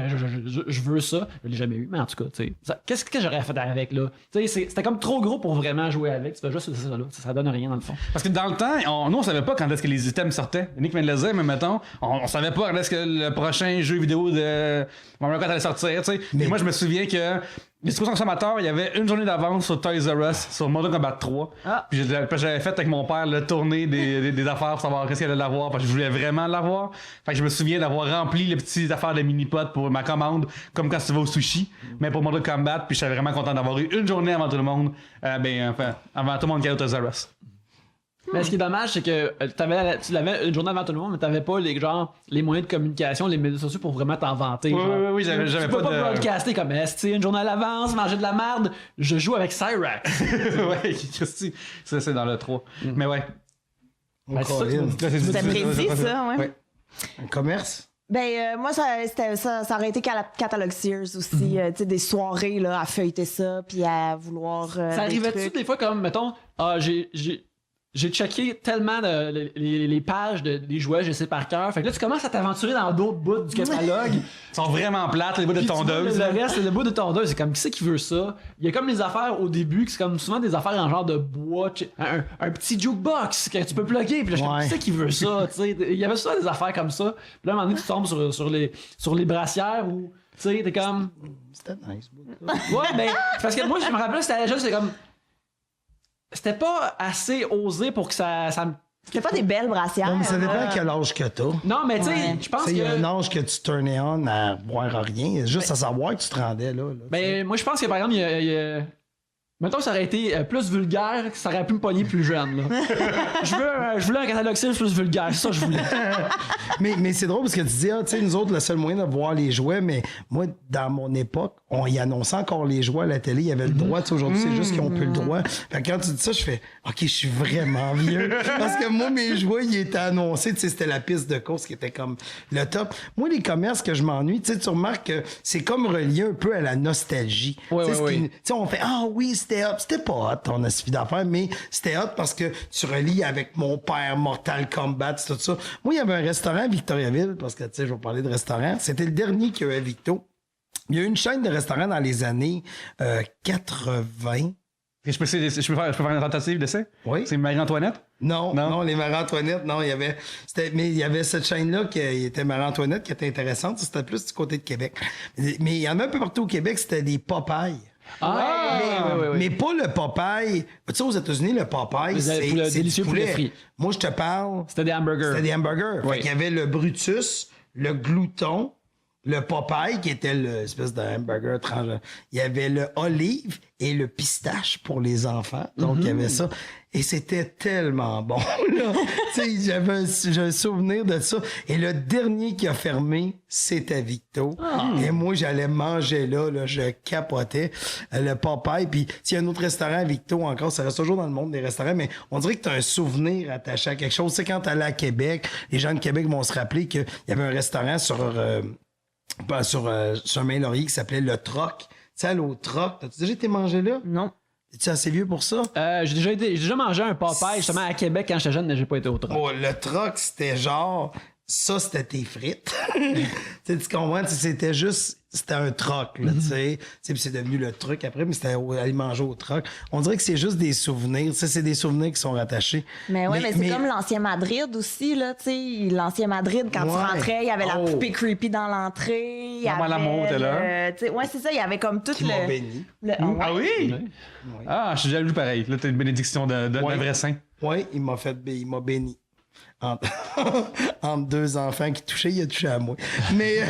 je veux ça, je l'ai jamais eu, mais en tout cas, tu sais, qu'est-ce que j'aurais fait avec là? Tu sais, c'était comme trop gros pour vraiment jouer avec, tu fais juste ça là, ça donne rien dans le fond. Parce que dans le temps, nous, on savait pas quand est-ce que les items sortaient. Nick vient de le dire, mais mettons, on savait pas quand est-ce que le prochain jeu vidéo de Mario Kart allait sortir, tu sais. Mais moi, je me souviens que les distributions consommateurs, il y avait une journée d'avance sur Toys R Us, sur Mortal Kombat 3. Ah. Puis j'avais fait avec mon père le tournée des affaires pour savoir qu'est-ce qu'il allait l'avoir, parce que je voulais vraiment l'avoir. Fait que je me souviens d'avoir rempli les petites affaires de mini-pot pour ma commande, comme quand tu vas au sushi, mais pour Mortal Kombat. Puis j'étais vraiment content d'avoir eu une journée avant tout le monde, avant tout le monde qui allait au Toys R Us. Mais ce qui est dommage, c'est que tu l'avais une journée avant tout le monde, mais t'avais pas les moyens de communication, les médias sociaux pour vraiment t'en vanter. Oui, j'avais tu peux pas de... broadcaster comme une journée à l'avance, manger de la merde, je joue avec Cyrax. Ouais, Christy, ça c'est dans le 3. Mais ouais. Ben, c'est ça que tu Colin. me dis. C'était précis, ça, ouais. Un commerce? Ben, moi, ça aurait été catalogue Sears aussi. Tu sais, des soirées, là, à feuilleter ça, puis à vouloir. Ça arrivait-tu des fois comme, mettons, j'ai checké tellement les pages des jouets, je sais par cœur. Fait que là, tu commences à t'aventurer dans d'autres bouts du catalogue. Ils sont vraiment plates, les bouts de Puis tu vois, tondeuse. Le reste, le bout de tondeuse, c'est comme qui c'est qui veut ça? Il y a comme les affaires au début, qui c'est comme souvent des affaires en genre de bois, un petit jukebox que tu peux plugger. Puis là, je suis comme, qui c'est qui veut ça? Tu sais, il y avait souvent des affaires comme ça. Puis là, à un moment donné, tu tombes sur les brassières où, tu sais, t'es comme. C'était nice. Ouais, mais parce que moi, je me rappelle, c'était juste, c'est comme. C'était pas assez osé pour que ça me. C'était pas des belles brassières. Non, mais ça dépend là. à quel âge que t'as. Non, mais tu sais, Ouais. je pense Il y a un que. âge que tu turnais on à voir à rien. Juste à savoir que tu te rendais là. Ben, moi, je pense que par exemple, il y a. Mettons que ça aurait été plus vulgaire, ça aurait pu me pogner plus jeune. Là. je voulais un catalogue Sears plus vulgaire, c'est ça que je voulais. Mais c'est drôle parce que tu dis, tu sais, nous autres, le seul moyen de voir les jouets, mais moi, dans mon époque, on y annonçait encore les jouets à la télé, il y avait le droit. Tu sais, aujourd'hui, c'est juste qu'ils ont plus le droit. Fait que quand tu dis ça, je fais, OK, je suis vraiment vieux. Parce que moi, mes jouets, ils étaient annoncés, tu sais, c'était la piste de course qui était comme le top. Moi, les commerces que je m'ennuie, tu sais, tu remarques que c'est comme relié un peu à la nostalgie. Ouais, Tu sais, ouais, tu sais, on fait, ah oui, c'était hot. C'était pas hot, on a suffi d'affaires, mais c'était hot parce que tu relis avec mon père, Mortal Kombat, tout ça. Moi, il y avait un restaurant à Victoriaville, parce que, tu sais, je vais parler de restaurant. C'était le dernier qu'il y a eu à Victo. Il y a eu une chaîne de restaurants dans les années 80. Je peux faire une tentative d'essai? Oui. C'est Marie-Antoinette? Non, les Marie-Antoinette, non, il y avait cette chaîne-là qui était Marie-Antoinette qui était intéressante. C'était plus du côté de Québec. Mais il y en a un peu partout au Québec, c'était des Popeyes. Mais pas le Popeye. Tu sais, aux États-Unis, le Popeye, c'est le du délicieux poulet frit. Moi, je te parle. C'était des hamburgers. C'était des hamburgers. Oui. Fait qu'il y avait le Brutus, le Glouton, Le Popeye, qui était l'espèce de hamburger tranche. Il y avait le olive et le pistache pour les enfants. Donc, il y avait ça. Et c'était tellement bon, là. Tu sais, j'ai un souvenir de ça. Et le dernier qui a fermé, c'était Victo. Et moi, j'allais manger là, je capotais. Le Popeye. Puis, s'il y a un autre restaurant à Victo encore, ça reste toujours dans le monde des restaurants, mais on dirait que tu as un souvenir attaché à quelque chose. Tu sais, quand tu allais à Québec, les gens de Québec vont se rappeler qu'il y avait un restaurant sur Chemin-Laurier qui s'appelait Le Troc. Tu sais, aller au Troc. T'as-tu déjà été manger là? Non. Es-tu assez vieux pour ça? J'ai déjà mangé un Popeye justement à Québec quand j'étais jeune, mais j'ai pas été au Troc. Oh, le Troc, c'était genre... Ça, c'était tes frites. Tu comprends? C'était juste... C'était un troc, là, tu sais. Puis c'est devenu le truc après, mais c'était aller manger au troc. On dirait que c'est juste des souvenirs. Tu sais, c'est des souvenirs qui sont rattachés. Mais c'est comme l'ancien Madrid aussi, là, tu sais. L'ancien Madrid, quand tu rentrais, il y avait la poupée creepy dans l'entrée. Il y avait l'amour était là. Ouais, c'est ça, il y avait comme tout Qui m'ont béni. Ah oui? Oui. Ah, je suis déjà vu pareil. Là, t'as une bénédiction d'un vrai saint. Oui, il m'a béni. Entre deux enfants qui touchaient, il a touché à moi. Mais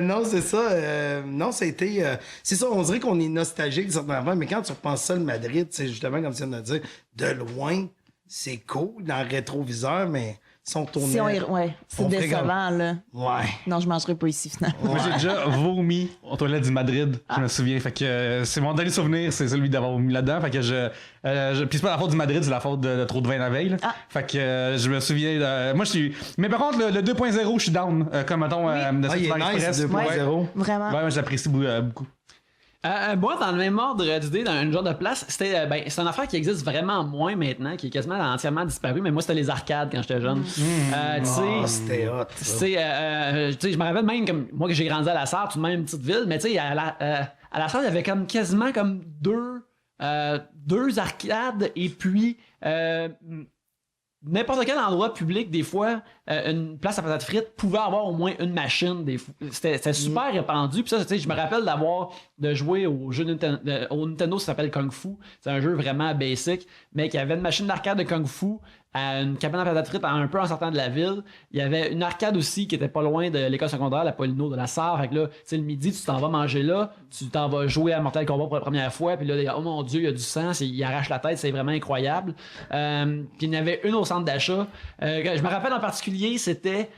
non, c'est ça. Non, ça a été... c'est ça, on dirait qu'on est nostalgique de certains enfants, mais quand tu repenses ça, le Madrid, c'est justement, comme tu viens de le dire, de loin, c'est cool dans le rétroviseur, mais si on tournait... c'est décevant, là. Ouais. Non, je mangerai pas ici, finalement. Moi, j'ai déjà vomi aux toilettes du Madrid, je me souviens. Fait que c'est mon dernier souvenir, c'est celui d'avoir vomi là-dedans. Fait que puis c'est pas la faute du Madrid, c'est la faute de trop de vin la veille. Là. Fait que je me souviens... moi, je suis... Mais par contre, le 2.0, je suis down. Comme, mettons, de il est nice, 2.0. Vraiment. Ouais, moi, j'apprécie beaucoup. Moi, dans le même ordre d'idée, dans un genre de place, c'est une affaire qui existe vraiment moins maintenant, qui est quasiment entièrement disparu, mais moi, c'était les arcades quand j'étais jeune. C'était hot. Tu sais, je me rappelle même, comme moi, que j'ai grandi à La Sarre, tout de même une petite ville, mais tu sais, à La Sarre, il y avait comme quasiment comme deux arcades et puis n'importe quel endroit public, des fois, une place à patates frites pouvait avoir au moins une machine. C'était super répandu. Puis ça, tu sais, je me rappelle de jouer au jeu au Nintendo, ça s'appelle Kung Fu. C'est un jeu vraiment basic, mais qui avait une machine d'arcade de Kung Fu à une cabane à patates frites un peu en sortant de la ville. Il y avait une arcade aussi qui était pas loin de l'école secondaire, la Paulino de La Sarre. Fait que là, tu sais, le midi, tu t'en vas manger là, tu t'en vas jouer à Mortal Kombat pour la première fois, puis là, oh mon Dieu, il y a du sang, il arrache la tête, c'est vraiment incroyable. Puis il y en avait une au centre d'achat. Je me rappelle en particulier, c'était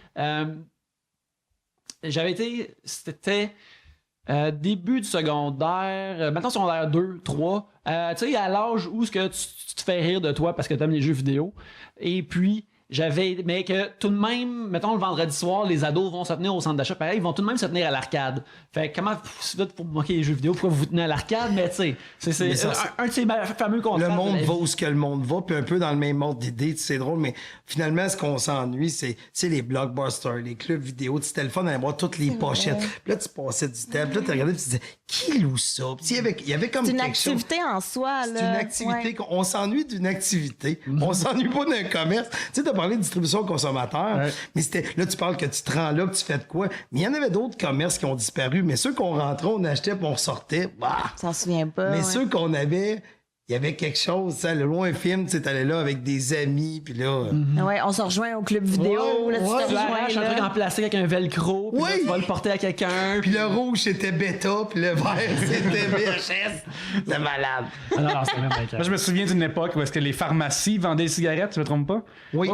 début du secondaire, maintenant secondaire 2, 3, tu sais, à l'âge où tu te fais rire de toi parce que t'aimes les jeux vidéo. Et puis, mais que tout de même, mettons le vendredi soir, les ados vont se tenir au centre d'achat, pareil, ils vont tout de même se tenir à l'arcade. Fait que comment vous faites pour moquer les jeux vidéo, pourquoi vous vous tenez à l'arcade? Mais tu sais, c'est un de ces fameux contrastes. Le monde va où ce que le monde va, puis un peu dans le même ordre d'idée, c'est drôle, mais finalement, ce qu'on s'ennuie, c'est, tu sais, les blockbusters, les clubs vidéo, c'était le fun d'aller voir toutes les pochettes. Puis là, tu passais du temps, puis là, tu regardais, puis tu disais, qui loue ça? Puis il y avait comme c'est une quelque chose. activité en soi, là. C'est une activité, on s'ennuie d'une activité. On s'ennuie pas d'un commerce. Tu sais, t'as parlé de distribution aux consommateurs, mais c'était, là, tu parles que tu te rends là, que tu fais de quoi. Mais il y en avait d'autres commerces qui ont disparu, mais ceux qu'on rentrait, on achetait, puis on ressortait, bah. Ça se souvient pas. Mais ceux qu'on avait, il y avait quelque chose, ça, le loin film, tu sais, t'allais là avec des amis, puis là... Ouais, on se rejoint au club vidéo, là, tu te Tu rejoins, arraches un truc en plastique avec un velcro, puis là, tu vas le porter à quelqu'un. Puis le rouge, c'était bêta, puis le vert, c'était VHS. C'était malade. Non, c'est même Moi, je me souviens d'une époque où est-ce que les pharmacies vendaient des cigarettes, tu me trompes pas? Oui.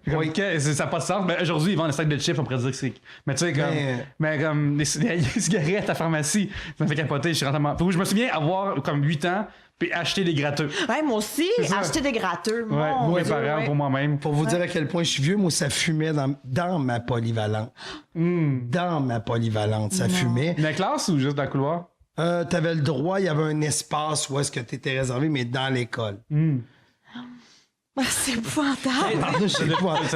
Oui. Ça n'a pas de sens. Mais aujourd'hui, ils vendent des sacs de chips, on pourrait dire que c'est... Mais tu sais, comme les cigarettes à la pharmacie, ça me fait capoter, je suis rentré... Je me souviens avoir comme 8 ans, puis acheter des gratteux. Ouais, moi aussi, acheter des gratteux. Ouais, mes parents, pour moi-même. Pour vous dire à quel point je suis vieux, moi, ça fumait dans ma polyvalente. Dans ma polyvalente, ça fumait. Dans la classe ou juste dans le couloir? T'avais le droit, il y avait un espace où est-ce que t'étais réservé, mais dans l'école. C'est épouvantable.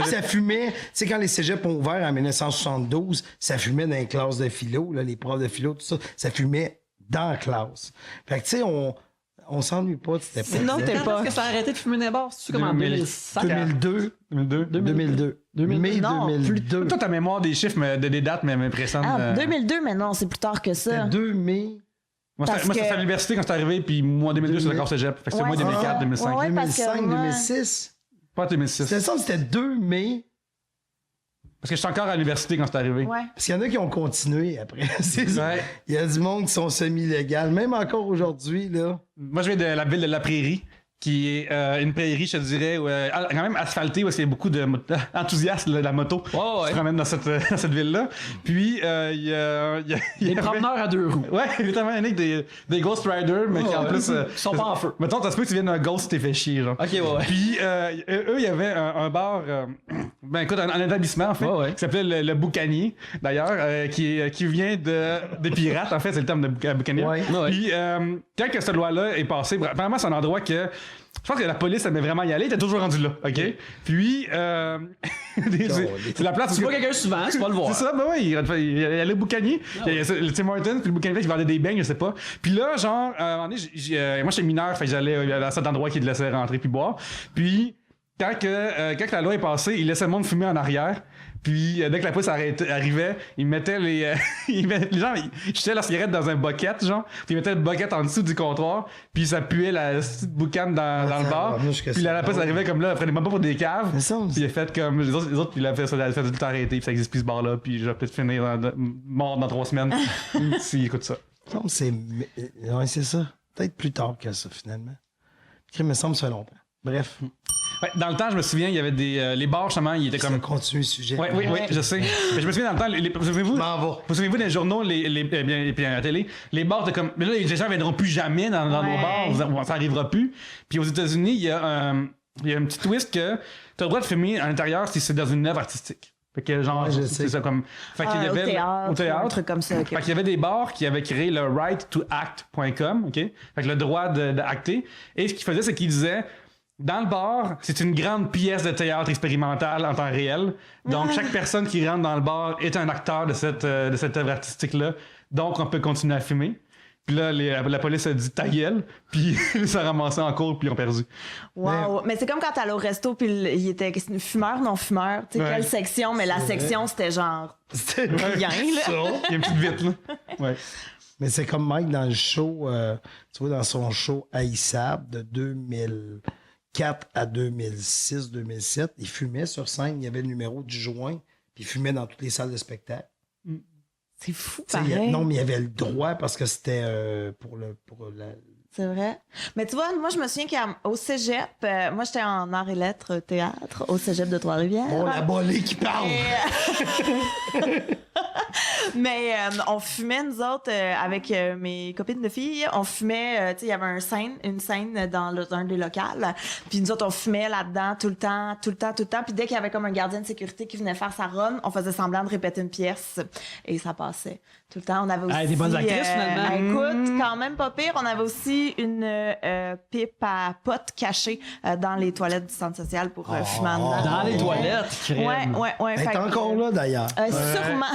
Ça fumait, tu sais, quand les cégeps ont ouvert en 1972, ça fumait dans les classes de philo, là, les profs de philo, tout ça, ça fumait dans la classe. Fait que, tu sais, on s'ennuie pas de cette époque. Non, t'es pas. Est-ce que ça a arrêté de fumer des bars? C'est-tu comme en 2005? 2002. 2002. Mai Non, 2002. Toi, ta mémoire des chiffres, des dates m'impressionne. 2002, mais non, c'est plus tard que ça. 2 mai. Moi, c'était à l'université quand c'est arrivé, puis moi, en 2002, c'était encore cégep. Fait que c'est moi, 2004, 2005. Ouais, parce que 2005, moi- 2006. Pas 2006. C'était 2 mai. Parce que j'étais encore à l'université quand c'est arrivé. Ouais. Parce qu'il y en a qui ont continué après. C'est ça. Ouais. Il y a du monde qui sont semi-légal, même encore aujourd'hui, là. Moi, je viens de la ville de La Prairie, qui est une prairie, je te dirais, quand même asphaltée, où il y a beaucoup d'enthousiastes de la moto qui se promènent dans cette ville-là. Puis, il y a Des promeneurs à 2 roues. Ouais, évidemment, il y en a des Ghost Riders, mais qui en plus. Ils sont pas en feu. Mettons, ça se peut que tu viennes d'un Ghost, t'es fait chier, genre. Ok, ouais. Puis, eux, il y avait un bar, ben écoute, un établissement, en fait, Ouais. qui s'appelait le Boucanier, d'ailleurs, qui vient des pirates, en fait, c'est le terme de Boucanier. Ouais. Ouais. Puis, quand que cette loi-là est passée, vraiment, c'est un endroit que. Je pense que la police aimait vraiment y aller, t'es toujours rendu là, OK? Puis, c'est la place Tu où... vois quelqu'un souvent, tu vas le voir. C'est ça, ben oui, il y a le boucanier, il y a le Tim Hortons, puis le boucanier qui vendait des beignes, je sais pas. Puis là, genre, à un moment donné, moi j'étais mineur, fait que j'allais à cet endroit qui te laissait rentrer puis boire. Puis, quand la loi est passée, il laissait le monde fumer en arrière. Puis, dès que la police arrivait, ils mettaient les gens, ils jetaient leur cigarette dans un bucket, genre. Puis, ils mettaient le bucket en dessous du comptoir. Puis, ça puait la petite boucane dans le bar. Puis, la police arrivait comme là, prenait même pas pour des caves. Puis, il a fait comme les autres, puis il a fait tout arrêter. Puis, ça existe plus ce bar-là. Puis, je vais peut-être finir mort dans 3 semaines s'il écoute ça. Non, ouais, c'est ça. Peut-être plus tard que ça, finalement. Il me semble que ça fait longtemps. Bref. Ouais, dans le temps, je me souviens, il y avait les bars, justement, ils étaient Ça comme. continue le sujet. Oui, je sais. Mais je me souviens dans le temps, vous souvenez-vous dans les journaux, et puis à la télé, les bars étaient comme. Mais là, les gens ne viendront plus jamais dans nos bars, ça n'arrivera plus. Puis aux États-Unis, il y a un petit twist que tu as le droit de filmer à l'intérieur si c'est dans une œuvre artistique. Fait que genre, je c'est sais. ça comme. Fait qu'il y avait au théâtre, un truc comme ça. Fait qu'il y avait des bars qui avaient créé le righttoact.com, OK? Fait que le droit d'acter. Et ce qu'ils faisaient, c'est qu'ils disaient. Dans le bar, c'est une grande pièce de théâtre expérimentale en temps réel. Donc, chaque personne qui rentre dans le bar est un acteur de cette œuvre artistique-là. Donc, on peut continuer à filmer. Puis là, la police a dit « ta gueule », puis ils s'est ramassé en cours, puis ils ont perdu. Wow. Mais c'est comme quand t'allais au resto, puis il était fumeur, non-fumeur. Tu sais, quelle section? Mais la section, c'était genre C'était rien, là. Il y a une petite vitre, là. Ouais. Mais c'est comme Mike dans le show, tu vois, dans son show Haïssable de 2004 à 2006-2007, il fumait sur scène, il y avait le numéro du joint, puis il fumait dans toutes les salles de spectacle. C'est fou, Tu sais, pareil. non, mais il y avait le droit parce que c'était pour la... C'est vrai. Mais tu vois, moi, je me souviens qu'au cégep, moi, j'étais en arts et lettres théâtre au cégep de Trois-Rivières. Bon, la bolée qui parle! Mais on fumait, nous autres, avec mes copines de filles, on fumait, tu sais, il y avait une scène dans un des locales, puis nous autres, on fumait là-dedans tout le temps, puis dès qu'il y avait comme un gardien de sécurité qui venait faire sa run, on faisait semblant de répéter une pièce, et ça passait tout le temps. On avait aussi... des bonnes actrices, finalement. Écoute, quand même pas pire, on avait aussi une pipe à potes cachée dans les toilettes du centre social pour fumer en dedans. Dans les toilettes, crème. Ouais. Elle fait est que, encore là, d'ailleurs. Sûrement.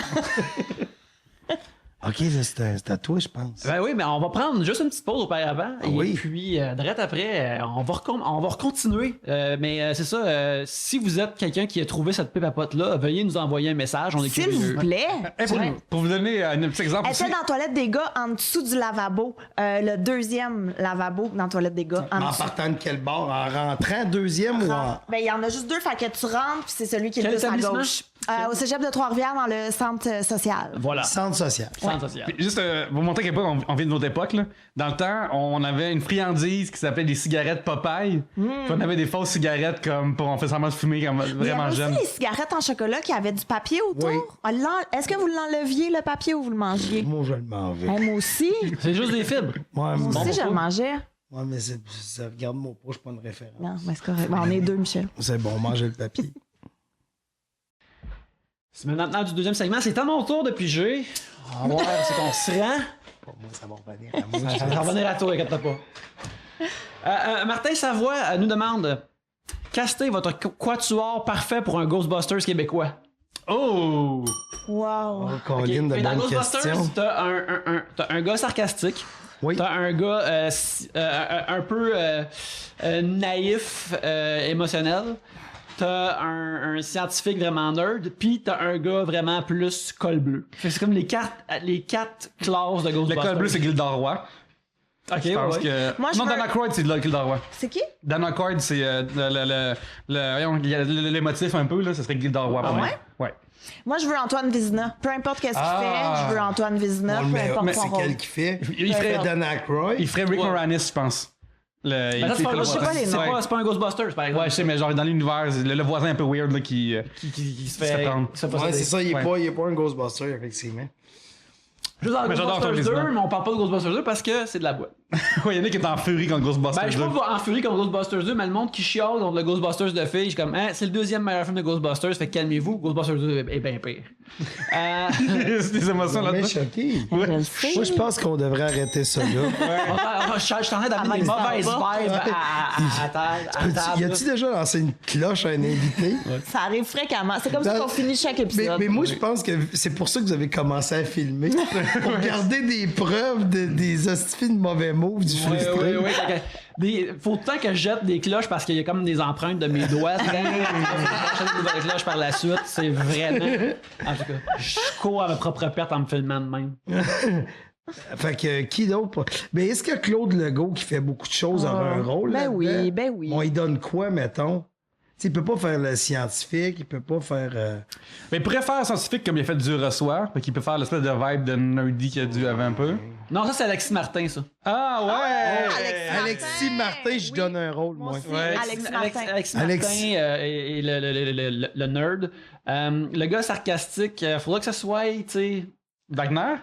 OK, là, c'est à toi, je pense. Ben oui, mais on va prendre juste une petite pause auparavant. Et oui. puis, direct après, on va recontinuer. Mais c'est ça, si vous êtes quelqu'un qui a trouvé cette pipe à pote-là, veuillez nous envoyer un message. On est S'il curieux. vous plaît. Pour vous donner un petit exemple Elle aussi. était dans la toilette des gars en dessous du lavabo. Le deuxième lavabo dans la toilette des gars. En En dessous. partant de quel bord? En rentrant deuxième ou en... Ben, il y en a juste deux, fait que tu rentres, puis c'est celui qui est Quel le plus à établissement? gauche. Au cégep de Trois-Rivières, dans le centre social. Voilà. Centre social. Centre social. Puis juste pour vous montrer à quel point on vient de notre époque, là. Dans le temps, on avait une friandise qui s'appelait des cigarettes Popeye. Puis on avait des fausses cigarettes comme on fait semblant de fumer comme Il y vraiment avait jeune. aussi les cigarettes en chocolat qui avaient du papier autour. Oui. Est-ce que vous l'enleviez, le papier, ou vous le mangiez? Moi, je le mangeais. Moi aussi. C'est juste des fibres. Ouais, Moi aussi, je le mangeais. mais regarde-moi pas, je suis pas une référence. Non, mais c'est correct. Bon, on est deux, Michel. C'est bon, manger le papier. C'est maintenant du deuxième segment. C'est à mon tour de piger. On va voir, c'est qu'on se rend. Pour moi, ça va revenir à moi. Ça va revenir à toi, inquiète pas. Martin Savoie nous demande: castez votre quatuor parfait pour un Ghostbusters québécois. Oh! Wow. Oh, Colin, de Mais dans bonnes Ghostbusters, questions. t'as un gars sarcastique. Oui. T'as un gars un peu naïf, émotionnel. T'as un scientifique vraiment nerd, puis t'as un gars vraiment plus col bleu. Fait que c'est comme les quatre classes de Le Ghostbusters. col bleu, c'est Gildor Roy. Ok, Je pense ouais. que. Moi, je non, veux- Dan Aykroyd, c'est le Gilderoy. C'est qui? Dan Aykroyd, c'est l'émotif un peu, là, ce serait Gilderoy pour moi. ouais? Ouais. Moi, je veux Antoine Vézina. Peu importe qu'est-ce qu'il Ah. fait, je veux Antoine Vézina, On le peu met- importe mais son c'est rôle. quel qui fait? Il ferait, Dan Aykroyd. il ferait Rick Ouais. Moranis, je pense. Mais là, c'est pas, je sais pas les c'est noms. pas, c'est pas un Ghostbusters, par exemple. Ouais, je sais, mais genre dans l'univers, le voisin un peu weird là, qui Qui se se fait prendre. qui se fait Ouais, posséder. c'est ça, il est Ouais. pas un Ghostbuster, effectivement. Juste dans Mais j'adore Ghostbusters Antoine 2, Vézina. mais on parle pas de Ghostbusters 2 parce que c'est de la boîte. Ouais, il y en a qui est en furie contre Ghostbusters. Ben, je suis pas en furie comme Ghostbusters 2, mais le monde qui chiale contre le Ghostbusters de filles, je suis comme, hein, c'est le deuxième meilleur film de Ghostbusters, fait que calmez-vous, Ghostbusters 2 est bien pire. C'est des émotions Mais là-dedans. choqué. Je le sais. Moi, je pense qu'on devrait arrêter ça là. Je suis en train d'amener Avant des que ça mauvaises va. vibes à table. Y a-tu déjà lancé une cloche à un invité? Ça arrive fréquemment. C'est comme ça qu'on finit chaque épisode. Mais moi, je pense que c'est pour ça que vous avez commencé à filmer. Pour garder des preuves des hosties de mauvais mots du frustré. Faut tout le temps que je jette des cloches parce qu'il y a comme des empreintes de mes doigts. J'achète des nouvelles cloches par la suite. C'est vraiment. En tout cas, je cours à ma propre perte en me filmant de même. Fait que qui d'autre? Mais est-ce que Claude Legault, qui fait beaucoup de choses, aurait un rôle? Ben là-dedans? oui, ben oui. On lui donne quoi, mettons? T'sais, il peut pas faire le scientifique, il peut pas faire. Mais il pourrait faire un scientifique comme il a fait du reçoit, fait qu'il peut faire l'espèce de vibe de nerdy qu'il a dû avoir un peu. Non, ça, c'est Alexis Martin, ça. Ah ouais! Alexis Martin, je Oui. donne un rôle, Moi moi. aussi, Ouais. Alexis Martin. Alexis Alexis. Martin et le nerd. Le gars sarcastique, faudrait que ça soit, tu sais. Wagner?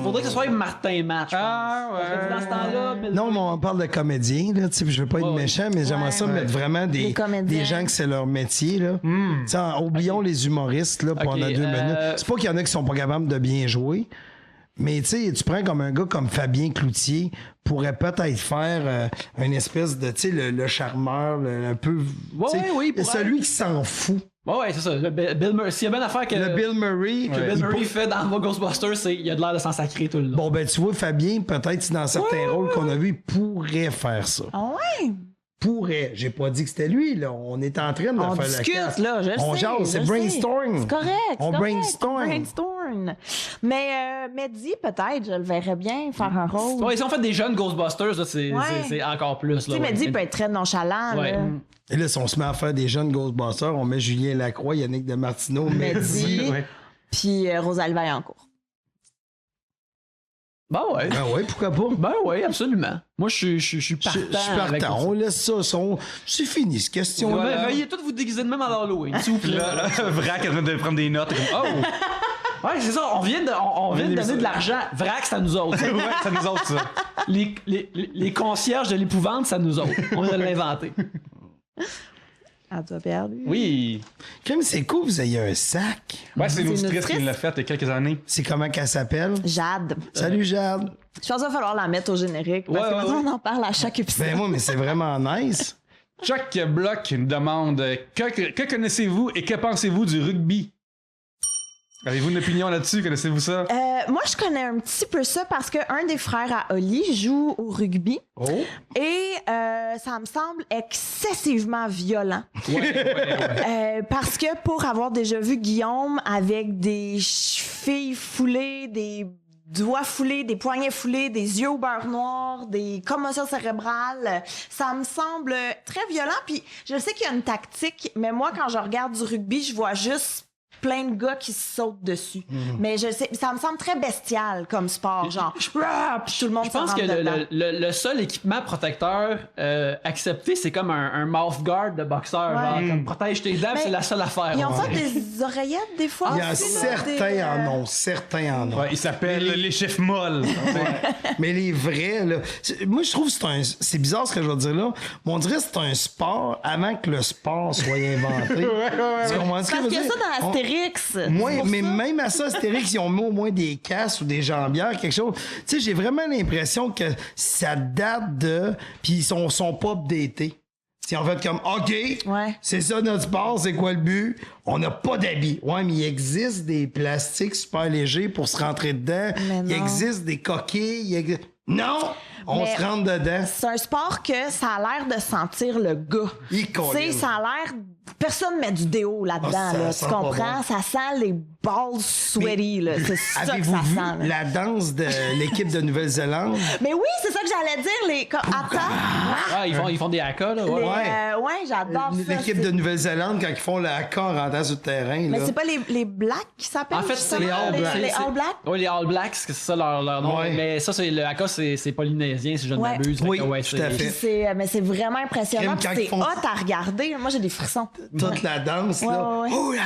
Faudrait que ce soit Martin Match. je pense. Ah, ouais. Parce que dans ce temps-là. Non, mais on parle de comédiens, là. Tu sais, je veux pas être Ouais, ouais. méchant, mais j'aimerais ça mettre vraiment Les comédiens. des gens que c'est leur métier, là. Tu sais, oublions les humoristes, là, pendant Ok, 2 minutes. C'est pas qu'il y en a qui sont pas capables de bien jouer. Mais tu sais, tu prends comme un gars comme Fabien Cloutier pourrait peut-être faire une espèce de, tu sais, le charmeur, un peu... Ouais, tu sais, oui, il pourrait. celui qui s'en fout. Ouais, c'est ça. Bill Murray. S'il y a bien une affaire que. Le Bill Murray. que Bill il Murray pour- fait dans Ghostbusters, c'est il a de l'air de s'en sacrer tout le long. Bon, ben tu vois, Fabien, peut-être dans certains rôles qu'on a vus, il pourrait faire ça. Ah ouais? Pourrait. J'ai pas dit que c'était lui, là. On est en train de On faire discute, la casse. là, je le On sais. jase, je c'est le sais. brainstorm. C'est correct. On c'est correct, brainstorm. on brainstorm. Mais Mehdi, peut-être, je le verrais bien faire un rôle. Ouais, si on fait des jeunes Ghostbusters, là, c'est Ouais. c'est encore plus. Tu Là, sais, ouais. Mehdi peut être très nonchalant. Ouais. Là. Et là, si on se met à faire des jeunes Ghostbusters, on met Julien Lacroix, Yannick Demartino, Mehdi, Ouais. puis Rosalie Vaillancourt. Ben ouais. Ben oui, pourquoi pas? Ben ouais, absolument. Moi, je suis partant. Je suis avec partant. tout On laisse ça. C'est fini, cette ça. question-là. Ouais, veuillez tous vous déguiser de même à l'Halloween, s'il vous plaît. Là, Vrac est en train de prendre des notes, comme oh! Ouais, c'est ça. On vient de donner de l'argent. Vrac, c'est à nous autres. Ouais, ça nous autres, ça. Les concierges de l'épouvante, c'est à nous autres. On vient de l'inventer. À toi, perdu. Oui. Crème, c'est cool, vous ayez un sac. Ouais, c'est une une auditrice qui auditrice? l'a fait il y a quelques années. C'est comment qu'elle s'appelle? Jade. Salut, Jade. Je pense qu'il va falloir la mettre au générique. Parce Ouais, que ouais, maintenant, ouais. on en parle à chaque épisode. Ben moi, mais c'est vraiment nice. Chuck Block nous demande que connaissez-vous et que pensez-vous du rugby? Avez-vous une opinion là-dessus? Connaissez-vous ça? Moi, je connais un petit peu ça parce qu'un des frères à Oli joue au rugby Oh. et ça me semble excessivement violent. Parce que pour avoir déjà vu Guillaume avec des chevilles foulées, des doigts foulés, des poignets foulés, des yeux au beurre noir, des commotions cérébrales, ça me semble très violent. Puis je sais qu'il y a une tactique, mais moi, quand je regarde du rugby, je vois juste plein de gars qui se sautent dessus. Mais je sais, ça me semble très bestial comme sport, genre. Puis tout le monde Je pense s'en que rentre dedans. le seul équipement protecteur accepté, c'est comme un mouth guard de boxeur. Ouais. Genre, comme protège tes dents, Mais c'est la seule affaire. Ils ont Ouais. pas des oreillettes des fois? Il y a aussi, là, certains des, en ont, certains en ont. Ouais, il s'appelle les chiffres molles. Mais les vrais, là. Moi, je trouve que c'est bizarre ce que je vais dire là. Mais on dirait que c'est un sport avant que le sport soit inventé. Tu comprends ce que je Parce veux qu'il y a dire? ça dans Astérix. Moi, C'est pour mais ça. même à ça, Astérix, ils ont mis au moins des casques ou des jambières, quelque chose. Tu sais, j'ai vraiment l'impression que ça date de. Puis ils sont pas updatés. C'est en fait comme, OK, Ouais. c'est ça notre sport, c'est quoi le but? On n'a pas d'habits. Ouais, mais il existe des plastiques super légers pour se rentrer dedans. Mais Il non. existe des coquilles. Non! On Mais- se rentre dedans. C'est un sport que ça a l'air de sentir le gars. Il Tu colline. sais, ça a l'air personne met du déo là-dedans, Ah, ça là, sent tu pas comprends? bon. Ça sent les balls sweaty, là. C'est ça que Avez-vous ça vu sent. Là. la danse de l'équipe de Nouvelle-Zélande? Mais oui, c'est ça que j'allais dire. Attends. Ouais, ils font des haka, là. Les, Ouais. ouais, j'adore ça. L'équipe c'est- de Nouvelle-Zélande, quand ils font le haka en rentrant sur le terrain. Mais là. c'est pas les Blacks qui s'appellent? En fait, c'est justement, les All Blacks. Les All Blacks? Oui, les All Blacks, c'est ça leur nom. Ouais. Mais ça, c'est le haka, c'est polynésien, si je ne Ouais. m'abuse. Oui, Fait que, ouais, tout à Puis fait. mais c'est vraiment impressionnant. Crème, puis quand C'est ils font- hot à regarder. Moi, j'ai des frissons. Toute la danse, là. Ouais, ouais. Oh là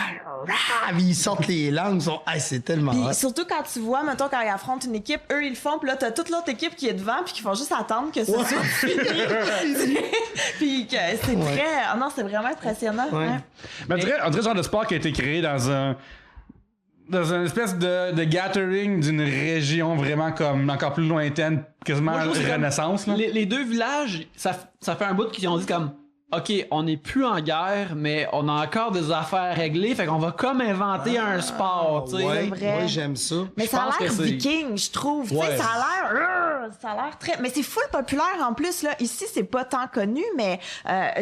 là! Puis ils sortent les langues. Ils sont... Hey, c'est tellement hot. Puis surtout quand tu vois, mettons, quand ils affrontent une équipe, eux, ils le font, puis là, t'as toute l'autre équipe qui est devant, puis qui font juste attendre que ça soit fini. Puis que c'est très... Ah non, c'est vraiment impressionnant. Ouais. Ouais. Mais on dirait genre de sport qui a été créé dans une espèce de gathering d'une région vraiment comme encore plus lointaine, quasiment Moi, je trouve que c'est Renaissance. Là. Les deux villages, ça fait un bout qu'ils ont dit comme OK, on n'est plus en guerre, mais on a encore des affaires réglées, fait qu'on va comme inventer un sport, tu sais. Ouais, vrai. ouais, j'aime ça. Mais Je ça pense a l'air que c'est- viking, je trouve. Tu sais, Ouais. ça a l'air très... Mais c'est full populaire en plus, là. Ici, c'est pas tant connu, mais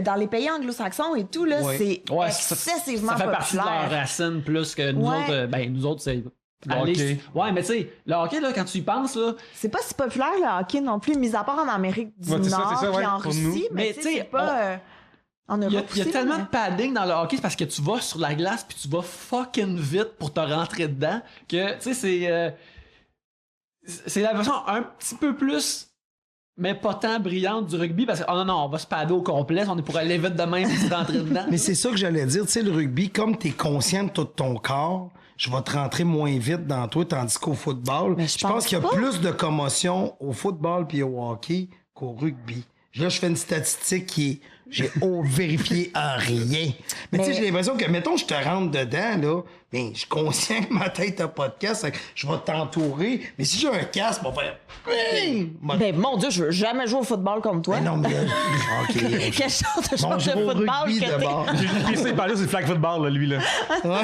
dans les pays anglo-saxons et tout, là, Ouais. c'est Ouais, excessivement ça fait partie de populaire. leur racine plus que nous Ouais. autres. Nous autres, c'est. Le hockey. Ouais, mais tu sais, le hockey, là, quand tu y penses, là, C'est pas si populaire, le hockey non plus, mis à part en Amérique du Ouais, c'est ça, Nord c'est ça, puis ouais, en pour Russie, nous. mais Mais tu tu sais, sais, c'est pas... en il Europe y a aussi, tellement mais- de padding dans le hockey, c'est parce que tu vas sur la glace puis tu vas fucking vite pour te rentrer dedans, que, tu sais, c'est la version un petit peu plus, mais pas tant brillante du rugby, parce que, oh non, on va se padder au complet, on est pour aller vite de même et se rentrer dedans. Mais c'est ça que j'allais dire. Tu sais, le rugby, comme t'es conscient de tout ton corps, je vais te rentrer moins vite dans toi, tandis qu'au football, Mais je je pense pense qu'il y a pas. plus de commotion au football puis au hockey qu'au rugby. Là, je fais une statistique qui est... J'ai vérifié en rien. Mais tu sais, j'ai l'impression que, mettons, je te rentre dedans, là, ben, je suis conscient que ma tête n'a pas de casque, fait que je vais t'entourer. Mais si j'ai un casque, on va faire... Ben, mon Dieu, je veux jamais jouer au football comme toi. Mais non, mais... OK. Quel genre de Bon, joueur je de vais au football rugby que t'es? d'abord. Puis il parlait sur le flag football, là, lui. Là. Ouais,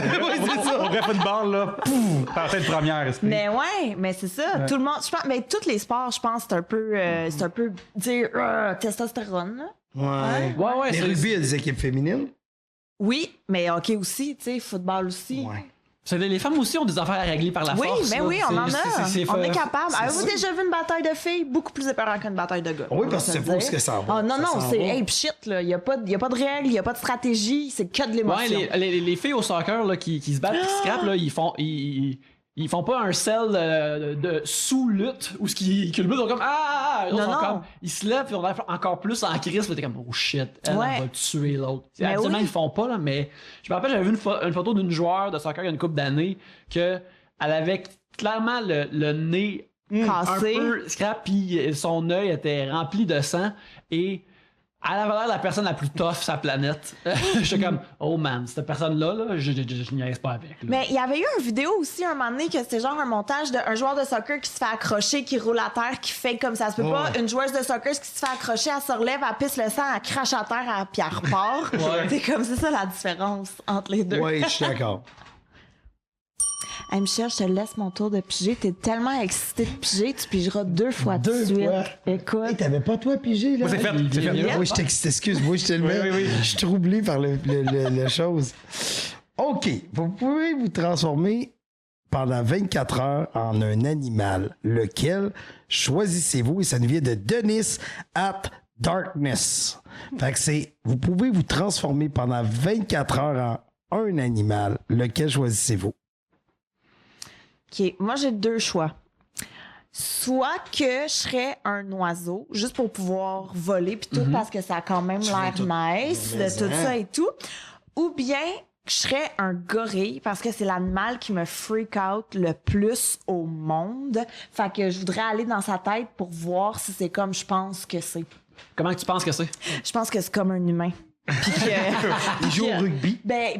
c'est ça. Au vrai football, là, pouf, par tête première. esprit. Mais ouais, mais c'est ça. Tout le monde, je pense, mais tous les sports, je pense, c'est un peu dire testostérone. Là. Ouais. Ouais, Les c'est- rugby, il y a des équipes féminines. Oui, mais hockey aussi, tu sais, football aussi. Ouais. Les femmes aussi ont des affaires à régler par la Oui, force. mais là. oui, on en a. On est capable. Avez-vous ça. déjà vu une bataille de filles beaucoup plus épeurante qu'une bataille de gars? Oui, on parce va que se c'est pas où dire. ce que ça va. Ah, non, Ça non, s'en c'est va. hey, pis shit, là. Il n'y a pas de règles, il n'y a pas de stratégie, c'est que de l'émotion. Ouais, les filles au soccer là, qui se battent, qui se scrapent, là, ils font pas un sel de sous-lutte où ce qui culbute, ils sont comme Non, ils sont non. comme, ils se lèvent et on a encore plus en crise, là, t'es comme oh shit, elle Ouais. va tuer l'autre. Mais Habituellement oui. ils le font pas là, mais je me rappelle j'avais vu une photo d'une joueur de soccer il y a une couple d'années que elle avait clairement le nez Cassé. un peu scrap puis son œil était rempli de sang et elle avait l'air de la personne la plus tough sur la planète. J'étais comme, oh man, cette personne-là, là, je n'y reste pas avec. là. Mais il y avait eu une vidéo aussi un moment donné que c'était genre un montage d'un joueur de soccer qui se fait accrocher, qui roule à terre, qui fait comme ça se peut pas. Ouais. Une joueuse de soccer qui se fait accrocher, elle se relève, elle pisse le sang, elle crache à terre, puis elle repart. Ouais. C'est comme c'est ça la différence entre les deux. Oui, je suis d'accord. Hey Michel, je te laisse mon tour de piger. T'es tellement excité de piger, tu pigeras 2 fois de Deux suite. fois. Écoute. Hey, t'avais pas toi pigé, là? Moi, c'est fait. C'est fait. Yeah. Oui, je t'excite. Excuse-moi, je te le mets. Oui, oui, oui. Je suis troublé par la chose. OK. Vous pouvez vous transformer pendant 24 heures en un animal. Lequel choisissez-vous? Et ça nous vient de Denis at Darkness. Fait que c'est... Vous pouvez vous transformer pendant 24 heures en un animal. Lequel choisissez-vous? OK, moi j'ai 2 choix. Soit que je serais un oiseau, juste pour pouvoir voler, puis tout, parce que ça a quand même l'air tout. nice, Mais de tout hein. ça et tout. Ou bien que je serais un gorille, parce que c'est l'animal qui me freak out le plus au monde. Fait que je voudrais aller dans sa tête pour voir si c'est comme je pense que c'est. Comment tu penses que c'est? Je pense que c'est comme un humain. Puis que- Il joue au rugby. mais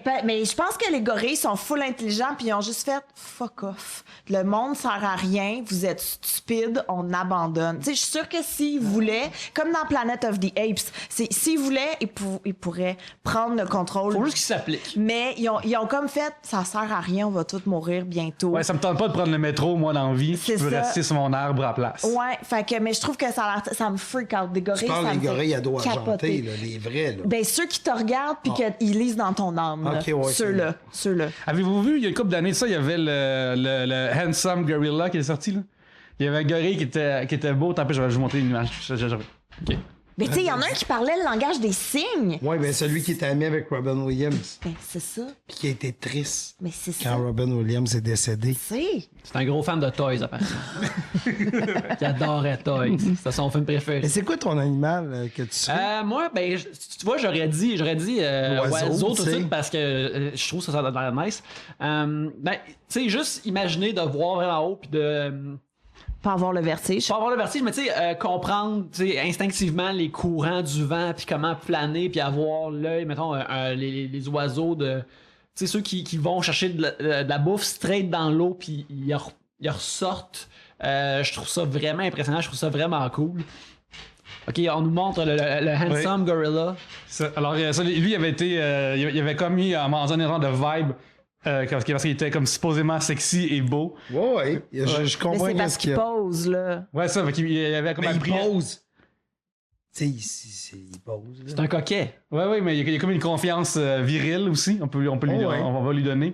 je pense que les gorilles sont full intelligents puis ils ont juste fait fuck off. Le monde sert à rien, vous êtes stupides, on abandonne. Tu sais, je suis sûre que s'ils voulaient, comme dans Planet of the Apes, s'ils voulaient, ils pourraient prendre le contrôle. Faut juste qu'il s'applique. Mais ils ont comme fait, ça sert à rien, on va tous mourir bientôt. Ouais, ça me tente pas de prendre le métro, moi, dans la vie. C'est Je peux ça. rester sur mon arbre à place. Ouais, fait que, mais je trouve que ça me freak out. Des gorilles, Tu parles ça des me fait gorilles à dos argentés, capoter. là, les vrais. Là. Ben ceux qui te regardent puis qu'ils lisent dans ton âme. Là. Ok, ouais, Ceux-là. Avez-vous vu, il y a une couple d'années, ça, il y avait le Handsome Gorilla qui est sorti, là. Il y avait un gorille qui était beau. Tant pis, je vais vous montrer une image. OK. Mais tu sais, il y en a un qui parlait le langage des signes. Ouais, ben celui qui était ami avec Robin Williams. Ben, c'est ça. Puis qui a été triste Mais c'est ça. quand Robin Williams est décédé. C'est. C'est un gros fan de Toys, apparemment. Qui adorait Toys. C'est son film préféré. Mais c'est quoi ton animal que tu serais? Moi, ben, tu vois, j'aurais dit oiseau tout de tu sais. suite parce que je trouve que ça a l'air nice. Ben, tu sais, juste imaginer de voir vraiment haut puis de Pas avoir le vertige. pas avoir le vertige, mais tu sais, comprendre, tu sais, instinctivement les courants du vent puis comment planer puis avoir l'œil, mettons, les oiseaux de, tu sais, ceux qui vont chercher de la bouffe straight dans l'eau puis ils ressortent. Je trouve ça vraiment impressionnant, je trouve ça vraiment cool. Ok, on nous montre le Handsome Gorilla. Alors, ça, lui, il avait été. Il avait comme mis en un genre de vibe. Parce qu'il était comme supposément sexy et beau. Ouais. Je Mais comprends c'est parce ce qu'il qu'il y a. pose, là. Ouais, ça, fait qu'il avait comme Mais il appris. pose. Tu sais, il pose. là. C'est un coquet. Ouais, mais il y a comme une confiance virile aussi. On va lui donner.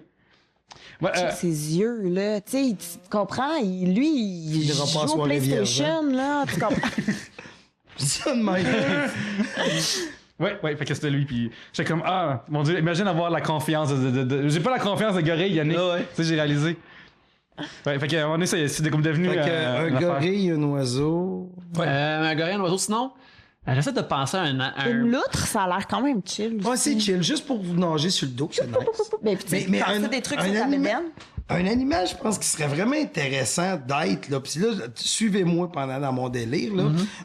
Ouais, Check ses yeux, là. Tu sais, tu comprends? Lui, il ira pas à joue au soirée PlayStation, là. Tu comprends? Ça de même. Ouais, fait que c'était lui, puis j'étais comme, ah, mon Dieu, imagine avoir la confiance j'ai pas la confiance de gorille, Yannick. Tu sais, j'ai réalisé. Ouais, fait qu'à un moment donné, c'est comme devenu. Fait que, une un affaire. gorille, un oiseau. Un gorille, un oiseau. Sinon, j'essaie de penser à un Une loutre, ça a l'air quand même chill. Ouais, c'est chill, juste pour vous nager sur le dos, c'est nice. Ben, puis tu sais, penser des trucs sur ta bédaine. Un animal, je pense qu'il serait vraiment intéressant d'être, là. Puis là, suivez-moi pendant dans mon délire, là.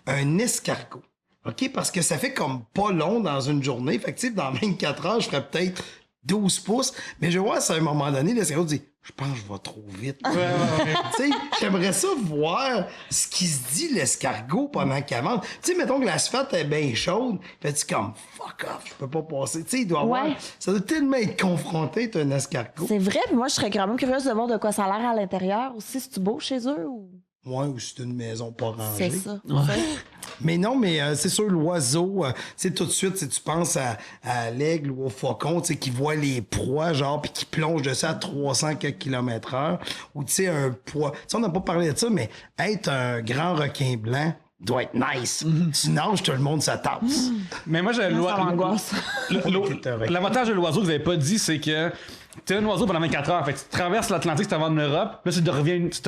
Un escargot. OK? Parce que ça fait comme pas long dans une journée. Fait que, tu sais, dans 24 heures, je ferais peut-être 12 pouces. Mais je vois, à un moment donné, l'escargot dit, je pense que je vais trop vite. Tu sais, j'aimerais ça voir ce qui se dit l'escargot pendant qu'il avance. Tu sais, mettons que l'asphalte est bien chaude. Fais-tu comme, fuck off, je peux pas passer. Tu sais, il doit avoir, ça doit tellement être confronté, t'as un escargot. C'est vrai, puis moi, je serais quand même curieuse de voir de quoi ça a l'air à l'intérieur aussi. C'est-tu beau chez eux ou. Ouais, ou c'est une maison pas C'est rangée. ça. Mais non, mais c'est sûr, l'oiseau, c'est tout de suite, si tu penses à l'aigle ou au faucon, tu sais, qui voit les proies, genre, puis qui plonge de ça à 300 km/h, ou tu sais, un poids. Tu sais, on n'a pas parlé de ça, mais être un grand requin blanc doit être nice. Tu nages, tout le monde se tasse. Mais moi, j'ai Ça m'angoisse. L'avantage de l'oiseau que vous avez pas dit, c'est que t'es un oiseau pendant 24 heures. Fait que tu traverses l'Atlantique, tu t'en vas en Europe. Là, tu te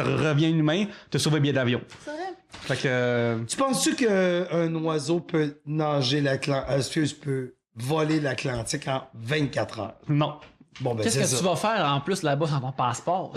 reviens humain, tu sauves un billet d'avion. C'est vrai. Fait que. Tu penses-tu qu'un oiseau peut nager peut voler l'Atlantique en 24 heures? Non. Bon, ben, Qu'est-ce c'est que ça. tu vas faire en plus là-bas dans ton passeport?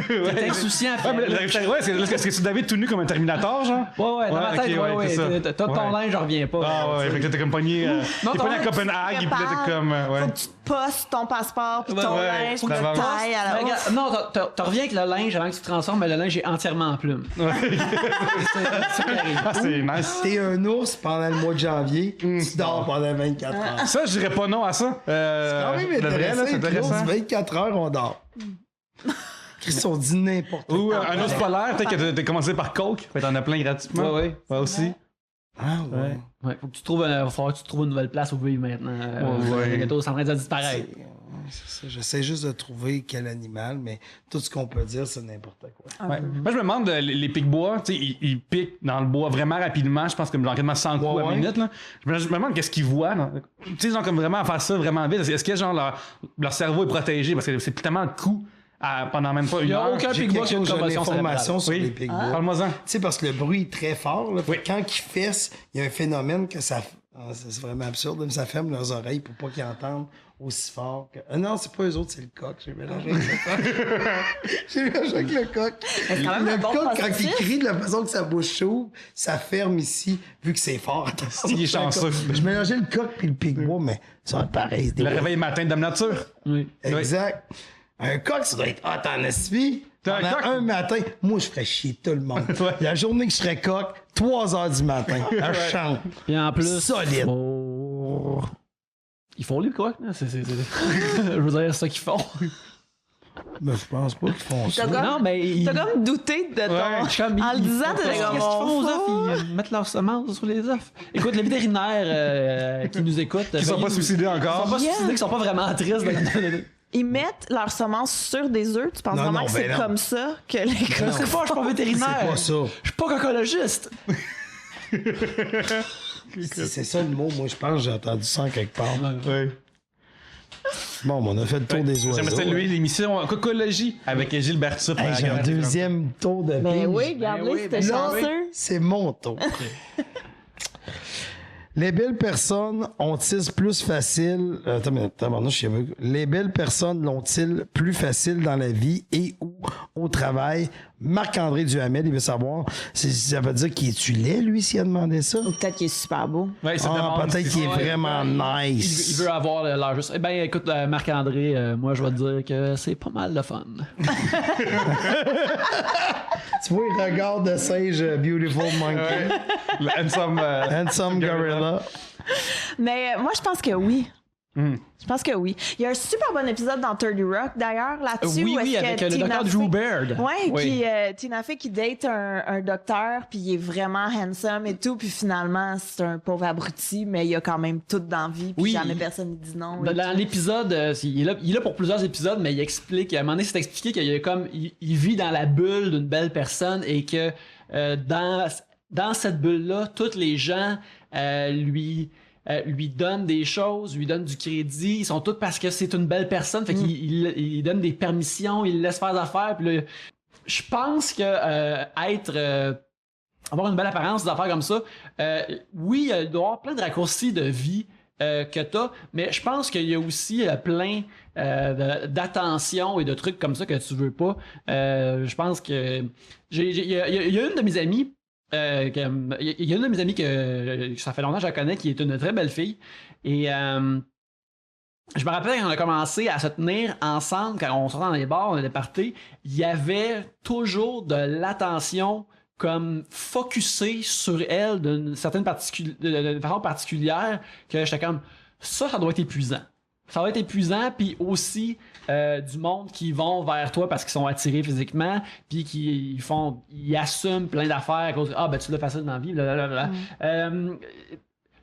T'es insouciant. Ouais, mais est-ce que tu David tout nu comme un Terminator, genre? Ouais, dans ma tête, ok, ouais. c'est ça. T'as ton linge, je reviens pas. Ah ouais, fait que t'es comme pogné. Non, T'es pogné à ton Copenhague, et puis là, t'es comme. Faut Ouais. que tu te postes ton passeport puis Ouais, ton ouais, linge, puis d'avance. le taille à Mais la regarde, non, t'as reviens avec le linge avant que tu te transformes, mais le linge est entièrement en plume. C'est ça qui arrive. Ah, c'est nice. T'es un ours pendant le mois de janvier, tu dors pendant 24 heures. Ça, je dirais pas non à ça. Quand même de vrai, là, intéressant, c'est puis l'ours, intéressant. 24 heures, on dort. Chris, on dit n'importe quoi. Ou un ours polaire, peut-être que t'as commencé par Coke. Fait que t'en as plein gratuitement. Ouais. Ouais, aussi. Ah ouais. Ouais, faut que tu trouves, va falloir que tu trouves une nouvelle place où vivre maintenant. Ouais. Le gâteau est en train de disparaître. C'est ça. J'essaie juste de trouver quel animal, mais tout ce qu'on peut dire, c'est n'importe quoi. Ouais. Moi, je me demande, les pics-bois, tu sais, ils piquent dans le bois vraiment rapidement. Je pense que genre quasiment 100 coups à Ouais. minute. Là. Je me demande qu'est-ce qu'ils voient. Tu sais, genre comme vraiment faire ça vraiment vite. Est-ce que genre leur cerveau est protégé? Parce que c'est tellement de coups pendant même pas une Il y a heure. aucun J'ai pic-bois quelque qui a une chose, j'ai commotion l'information sur Oui. les pigbois. Parle-moi-en. Tu sais, parce que le bruit est très fort. Là, Oui. Quand ils fessent, il y a un phénomène que ça... c'est vraiment absurde, mais ça ferme leurs oreilles pour pas qu'ils entendent aussi fort que... non, c'est pas eux autres, c'est le coq. J'ai mélangé avec le coq. J'ai mélangé avec le coq. c'est quand même Le un bon coq, quand il processus. crie de la façon que sa bouche s'ouvre, ça ferme ici, vu que c'est fort. Il est chanceux. Je mélangeais le coq puis le pigbois, mais ça va être pareil. Le réveil matin de Dame Nature. Oui. Exact. Un coq, ça doit être hot en esti. T'as un Pendant coq? un matin, moi, je ferais chier tout le monde. Ouais. La journée que je serais coq, 3 heures du matin, elle chante. Puis en plus. Solide. Ils font les quoi? Je veux dire, c'est ça qu'ils font. Mais je pense pas qu'ils font ça. T'as comme, Non, mais t'as comme douté de ton... Ouais, je suis comme, en le disant, t'étais qu'est-ce comme, qu'ils font on aux fout. œufs? Ils mettent leurs semences sur les œufs. Écoute, les vétérinaires qui nous écoutent... Qui sont pas suicidés encore. Ils sont pas Yeah. suicidés, qui sont pas vraiment tristes. Ils mettent leurs semences sur des œufs. Tu penses Non, vraiment non, que ben c'est non. comme ça que les Je sais pas, je suis pas vétérinaire. C'est pas ça. Je suis pas coccologiste. C'est ça le mot, moi je pense, j'ai entendu ça en quelque part. Ouais. Bon, on a fait le tour des oiseaux. J'aimerais saluer l'émission Cocologie avec Gilbert Soupe. Hey, j'ai un deuxième tour de Ben pige. oui, regarde-les, oui, c'était ben chanceux. C'est mon tour. Les belles personnes ont-ils plus facile... Attends, mais tabarnouche, je sais pas. Les belles personnes l'ont-ils plus facile dans la vie et ou au travail? Marc-André Duhamel, il veut savoir. Ça veut dire qu'il est-tu laid, lui, s'il a demandé ça? Ou peut-être qu'il est super beau. Ouais, ça demande Peut-être si- qu'il est Ouais, vraiment Il nice. veut avoir l'âge juste. Eh ben, écoute, Marc-André, moi, je vais te dire que c'est pas mal de fun. Tu vois, il regarde de singe Beautiful Monkey. Le handsome. Handsome Gorilla. Mais moi, je pense que oui. Hmm. Je pense que oui. Il y a un super bon épisode dans 30 Rock, d'ailleurs, là-dessus. Oui, où est-ce oui, que avec le Tina docteur Fey- Drew Baird. Ouais, Oui. Tina Fey qui date un docteur, puis il est vraiment handsome et tout, puis finalement, c'est un pauvre abruti, mais il a quand même tout dans la vie, puis Oui, jamais il- personne ne dit non. Dans l'épisode, il est là pour plusieurs épisodes, mais il explique, à un moment donné, c'est expliqué qu'il y a comme, il vit dans la bulle d'une belle personne et que dans cette bulle-là, tous les gens lui donnent des choses, lui donnent du crédit, ils sont tous parce que c'est une belle personne, fait qu'il il donne des permissions, il laisse faire des affaires, puis là, je pense que avoir une belle apparence, des affaires comme ça, oui, il doit y avoir plein de raccourcis de vie que t'as, mais je pense qu'il y a aussi plein d'attention et de trucs comme ça que tu veux pas. Je pense que il y a une de mes amies il y a une de mes amies que ça fait longtemps que je la connais qui est une très belle fille et je me rappelle quand on a commencé à se tenir ensemble quand on sortait dans les bars, on allait partir, il y avait toujours de l'attention comme focusée sur elle d'une certaine de façon particulière que j'étais comme ça doit être épuisant. Ça va être épuisant, puis aussi du monde qui vont vers toi parce qu'ils sont attirés physiquement, puis qui ils assument plein d'affaires à cause de ben tu l'as facile dans la vie, blablabla.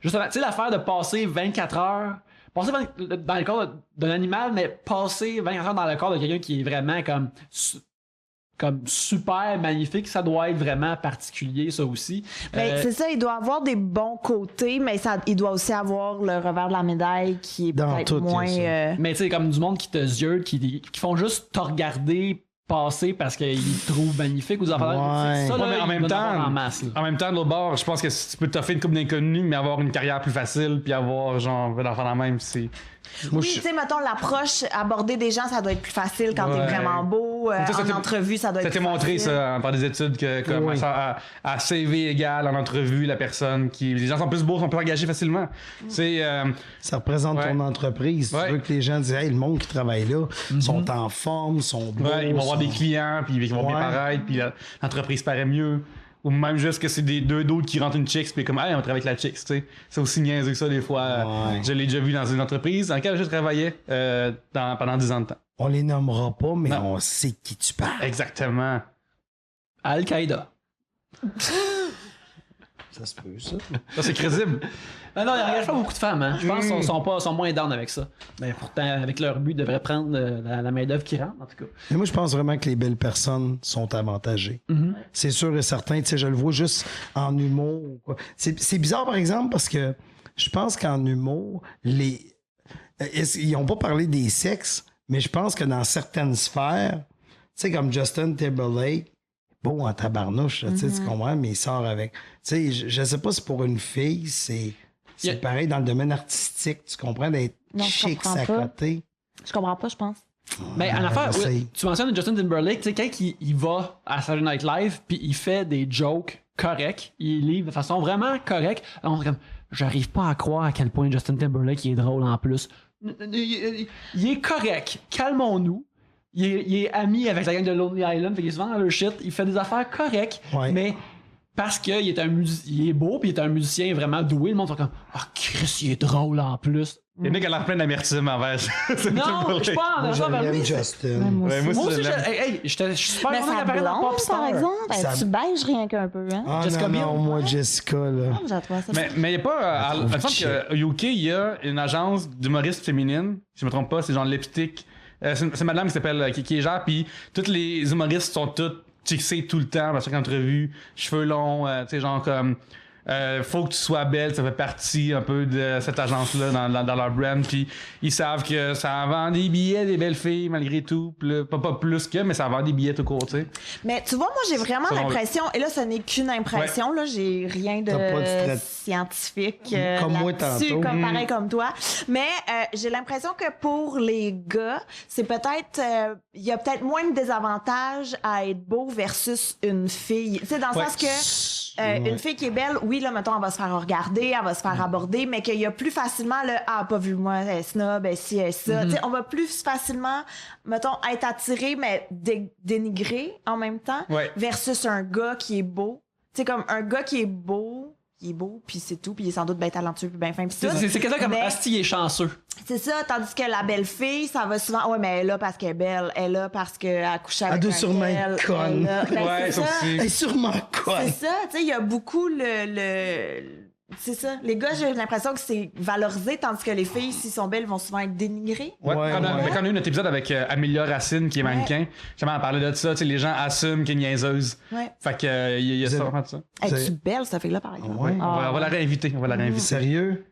Justement, tu sais l'affaire de passer 24 heures, passer dans le corps d'un animal, mais passer 24 heures dans le corps de quelqu'un qui est vraiment comme super magnifique, ça doit être vraiment particulier, ça aussi. Ben, c'est ça, il doit avoir des bons côtés, mais il doit aussi avoir le revers de la médaille qui est Dans peut-être tout, il y a moins... ça. Mais tu sais, comme du monde qui te zieute, qui font juste te regarder passer parce qu'ils te trouvent magnifique ou des affaires. Ouais. Ça, là, Ouais, mais en il même doit en temps, avoir en masse, là. En même temps, de l'autre bord, je pense que si tu peux t'offrir une couple d'inconnus, mais avoir une carrière plus facile, puis avoir genre d'enfants la même, c'est. Moi, Oui, tu sais, mettons, l'approche, aborder des gens, ça doit être plus facile quand Ouais. t'es vraiment beau. Ça, En t'es- entrevue, ça doit Ça être t'est plus montré, facile. ça, par des études, que comme Oui. à CV égal en entrevue, la personne qui. Les gens sont plus beaux, sont plus engagés facilement. C'est. ça représente Ouais. ton entreprise. Ouais. Tu veux que les gens disent, hey, le monde qui travaille là sont en forme, sont beaux. Ouais, ils vont avoir sont- des clients, puis ils vont bien Ouais. paraître, puis l'entreprise paraît mieux. Ou même juste que c'est des deux d'autres qui rentrent une chicks, puis comme, hey, on travaille avec la chicks, tu sais. C'est aussi niaiseux que ça, des fois. Ouais. Je l'ai déjà vu dans une entreprise dans laquelle je travaillais pendant 10 ans de temps. On les nommera pas, mais Non. on sait qui tu parles. Exactement. Al-Qaïda. Ça se peut, ça. Ça, c'est crédible. Non, il n'engage pas beaucoup de femmes. Hein. Je pense qu'ils sont moins down avec ça. Mais pourtant, avec leur but, ils devraient prendre la main-d'œuvre qui rentre, en tout cas. Mais moi, je pense vraiment que les belles personnes sont avantagées. C'est sûr et certain. Tu sais, je le vois juste en humour. Ou quoi. C'est bizarre, par exemple, parce que je pense qu'en humour, ils n'ont pas parlé des sexes, mais je pense que dans certaines sphères, tu sais, comme Justin Timberlake, beau en tabarnouche, là, tu sais, tu comprends, mais il sort avec. Tu sais, je sais pas si pour une fille, c'est Yeah. pareil dans le domaine artistique, tu comprends, d'être Non, je chic comprends à pas. côté. Je comprends pas, je pense. Ben, en affaire, j'essaye. oui, tu mentionnes Justin Timberlake, tu sais, quand il va à Saturday Night Live, puis il fait des jokes corrects, il livre de façon vraiment correcte, on est comme, j'arrive pas à croire à quel point Justin Timberlake il est drôle en plus. Il est correct, calmons-nous. Il est ami avec la gang de Lonely Island, fait qu'il est souvent dans le shit, il fait des affaires correctes, Ouais. mais parce qu'il est il est beau, puis il est un musicien vraiment doué, le monde fait comme, ah, Chris, il est drôle en plus. Il y en a qui ont l'air plein d'amertume envers ça. Non, je suis pas en Moi, genre vers lui. j'aime Justin. Ouais, moi Moi aussi, aussi, je l'aime. hey, je suis super Mais content sa d'apparaître dans blonde, Popstar. par exemple, Ça- tu beiges rien qu'un peu, hein? Ah Jessica non, non, Biel. moi, Jessica, là. J'ai trouvé ça. Mais il n'y a pas. Il me semble shit. qu'au UK, il y a une agence d'humoristes féminines. Si je me trompe pas, c'est genre Lipstick. C'est madame qui s'appelle qui est gère, puis tous les humoristes sont tous fixés tout le temps à chaque entrevue, cheveux longs, tu sais, genre comme. Faut que tu sois belle, ça fait partie un peu de cette agence-là dans leur brand. Puis ils savent que ça vend des billets, des belles filles malgré tout. Puis là, pas plus que, mais ça vend des billets tout court, tu sais. Mais tu vois, moi, j'ai vraiment Selon l'impression, et là, ce n'est qu'une impression, là, j'ai rien de T'as pas de scientifique Comme moi là-dessus, tantôt. pareil comme toi. Mais j'ai l'impression que pour les gars, c'est peut-être, il y a peut-être moins de désavantages à être beau versus une fille. Tu sais, dans le Ouais. sens que une fille qui est belle, oui, là, mettons, elle va se faire regarder, elle va se faire aborder, mais qu'il y a plus facilement le ah, pas vu moi, elle est snob, elle ci, elle est ça. Tu sais, on va plus facilement, mettons, être attiré, mais dénigré en même temps, Ouais. versus un gars qui est beau. Tu sais, comme un gars qui est beau, puis c'est tout, puis il est sans doute bien talentueux, puis bien fin, puis ça. C'est quelqu'un comme Mais- Asti, il est chanceux. C'est ça, tandis que la belle fille, ça va souvent, ouais, mais elle est là parce qu'elle est belle, elle est là parce qu'elle a couché avec Elle doit un sûrement tel, être conne. elle est là. Ben, Ouais, c'est ça ça. aussi. Elle est sûrement quoi? C'est ça, tu sais, il y a beaucoup c'est ça. Les gars, j'ai l'impression que c'est valorisé, tandis que les filles, s'ils sont belles, vont souvent être dénigrées. Ouais, Ouais, quand, ouais. mais quand on a eu notre épisode avec Amelia Racine qui est mannequin, justement, on parlait de ça, tu sais, les gens assument qu'elle est niaiseuse. Ouais. Fait que il y a Vous ça, avez- vraiment de ça. Es-tu belle, cette fille-là, par exemple? Ouais. Ah. On va la réinviter, on va la réinviter. Sérieux?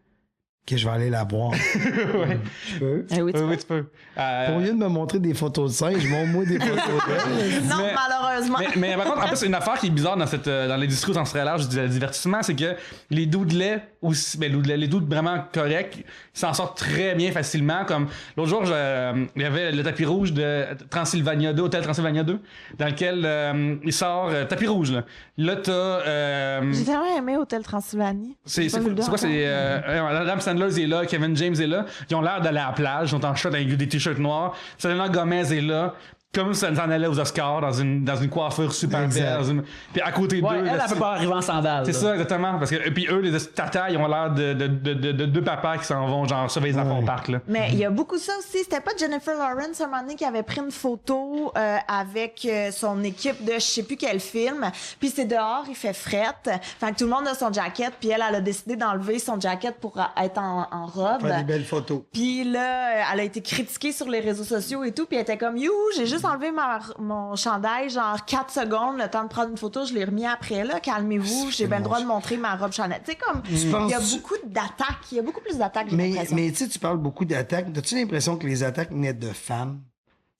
Ok, je vais aller la voir. Ouais. Je peux? Eh oui, tu Oui, tu peux. Au lieu de me montrer des photos de singes, montre-moi des photos d'elle. Non, Mais- malheureusement. mais par contre, en plus, une affaire qui est bizarre dans l'industrie au sens très large du divertissement, c'est que les dudes laids aussi, les dudes vraiment corrects, ils s'en sortent très bien facilement. Comme l'autre jour, il y avait le tapis rouge de Transylvania 2, Hôtel Transylvania 2, dans lequel il sort tapis rouge. Là t'as. J'ai tellement aimé Hôtel Transylvanie. C'est J'ai pas vu le deux quoi? encore. C'est Adam Sandler est là, Kevin James est là. Ils ont l'air d'aller à la plage, ils sont en short avec des t-shirts noirs. Selena Gomez est là. Comme ça s'en allait aux Oscars dans une coiffure super Exact. belle. Puis à côté Ouais, d'eux. elle là, peut pas arriver en sandales. c'est là. ça, exactement. Parce que, et puis eux, les tatas, ils ont l'air de deux papas qui s'en vont, genre, surveiller les enfants au parc, là. Mais il y a beaucoup ça aussi. C'était pas Jennifer Lawrence un moment donné qui avait pris une photo avec son équipe de je sais plus quel film. Puis c'est dehors, il fait frette. Fait que tout le monde a son jacket. Puis elle a décidé d'enlever son jacket pour être en robe. Faire des belles photos. Puis là, elle a été critiquée sur les réseaux sociaux et tout. Puis elle était comme, youhou, j'ai juste enlevé mon chandail, genre 4 secondes, le temps de prendre une photo, je l'ai remis après, là. Calmez-vous, j'ai bien le droit de montrer ma robe Chanel. Tu sais, comme, il y a penses- beaucoup d'attaques. Il y a beaucoup plus d'attaques, j'ai l'impression. Mais tu sais, tu parles beaucoup d'attaques. As-tu l'impression que les attaques naissent de femmes?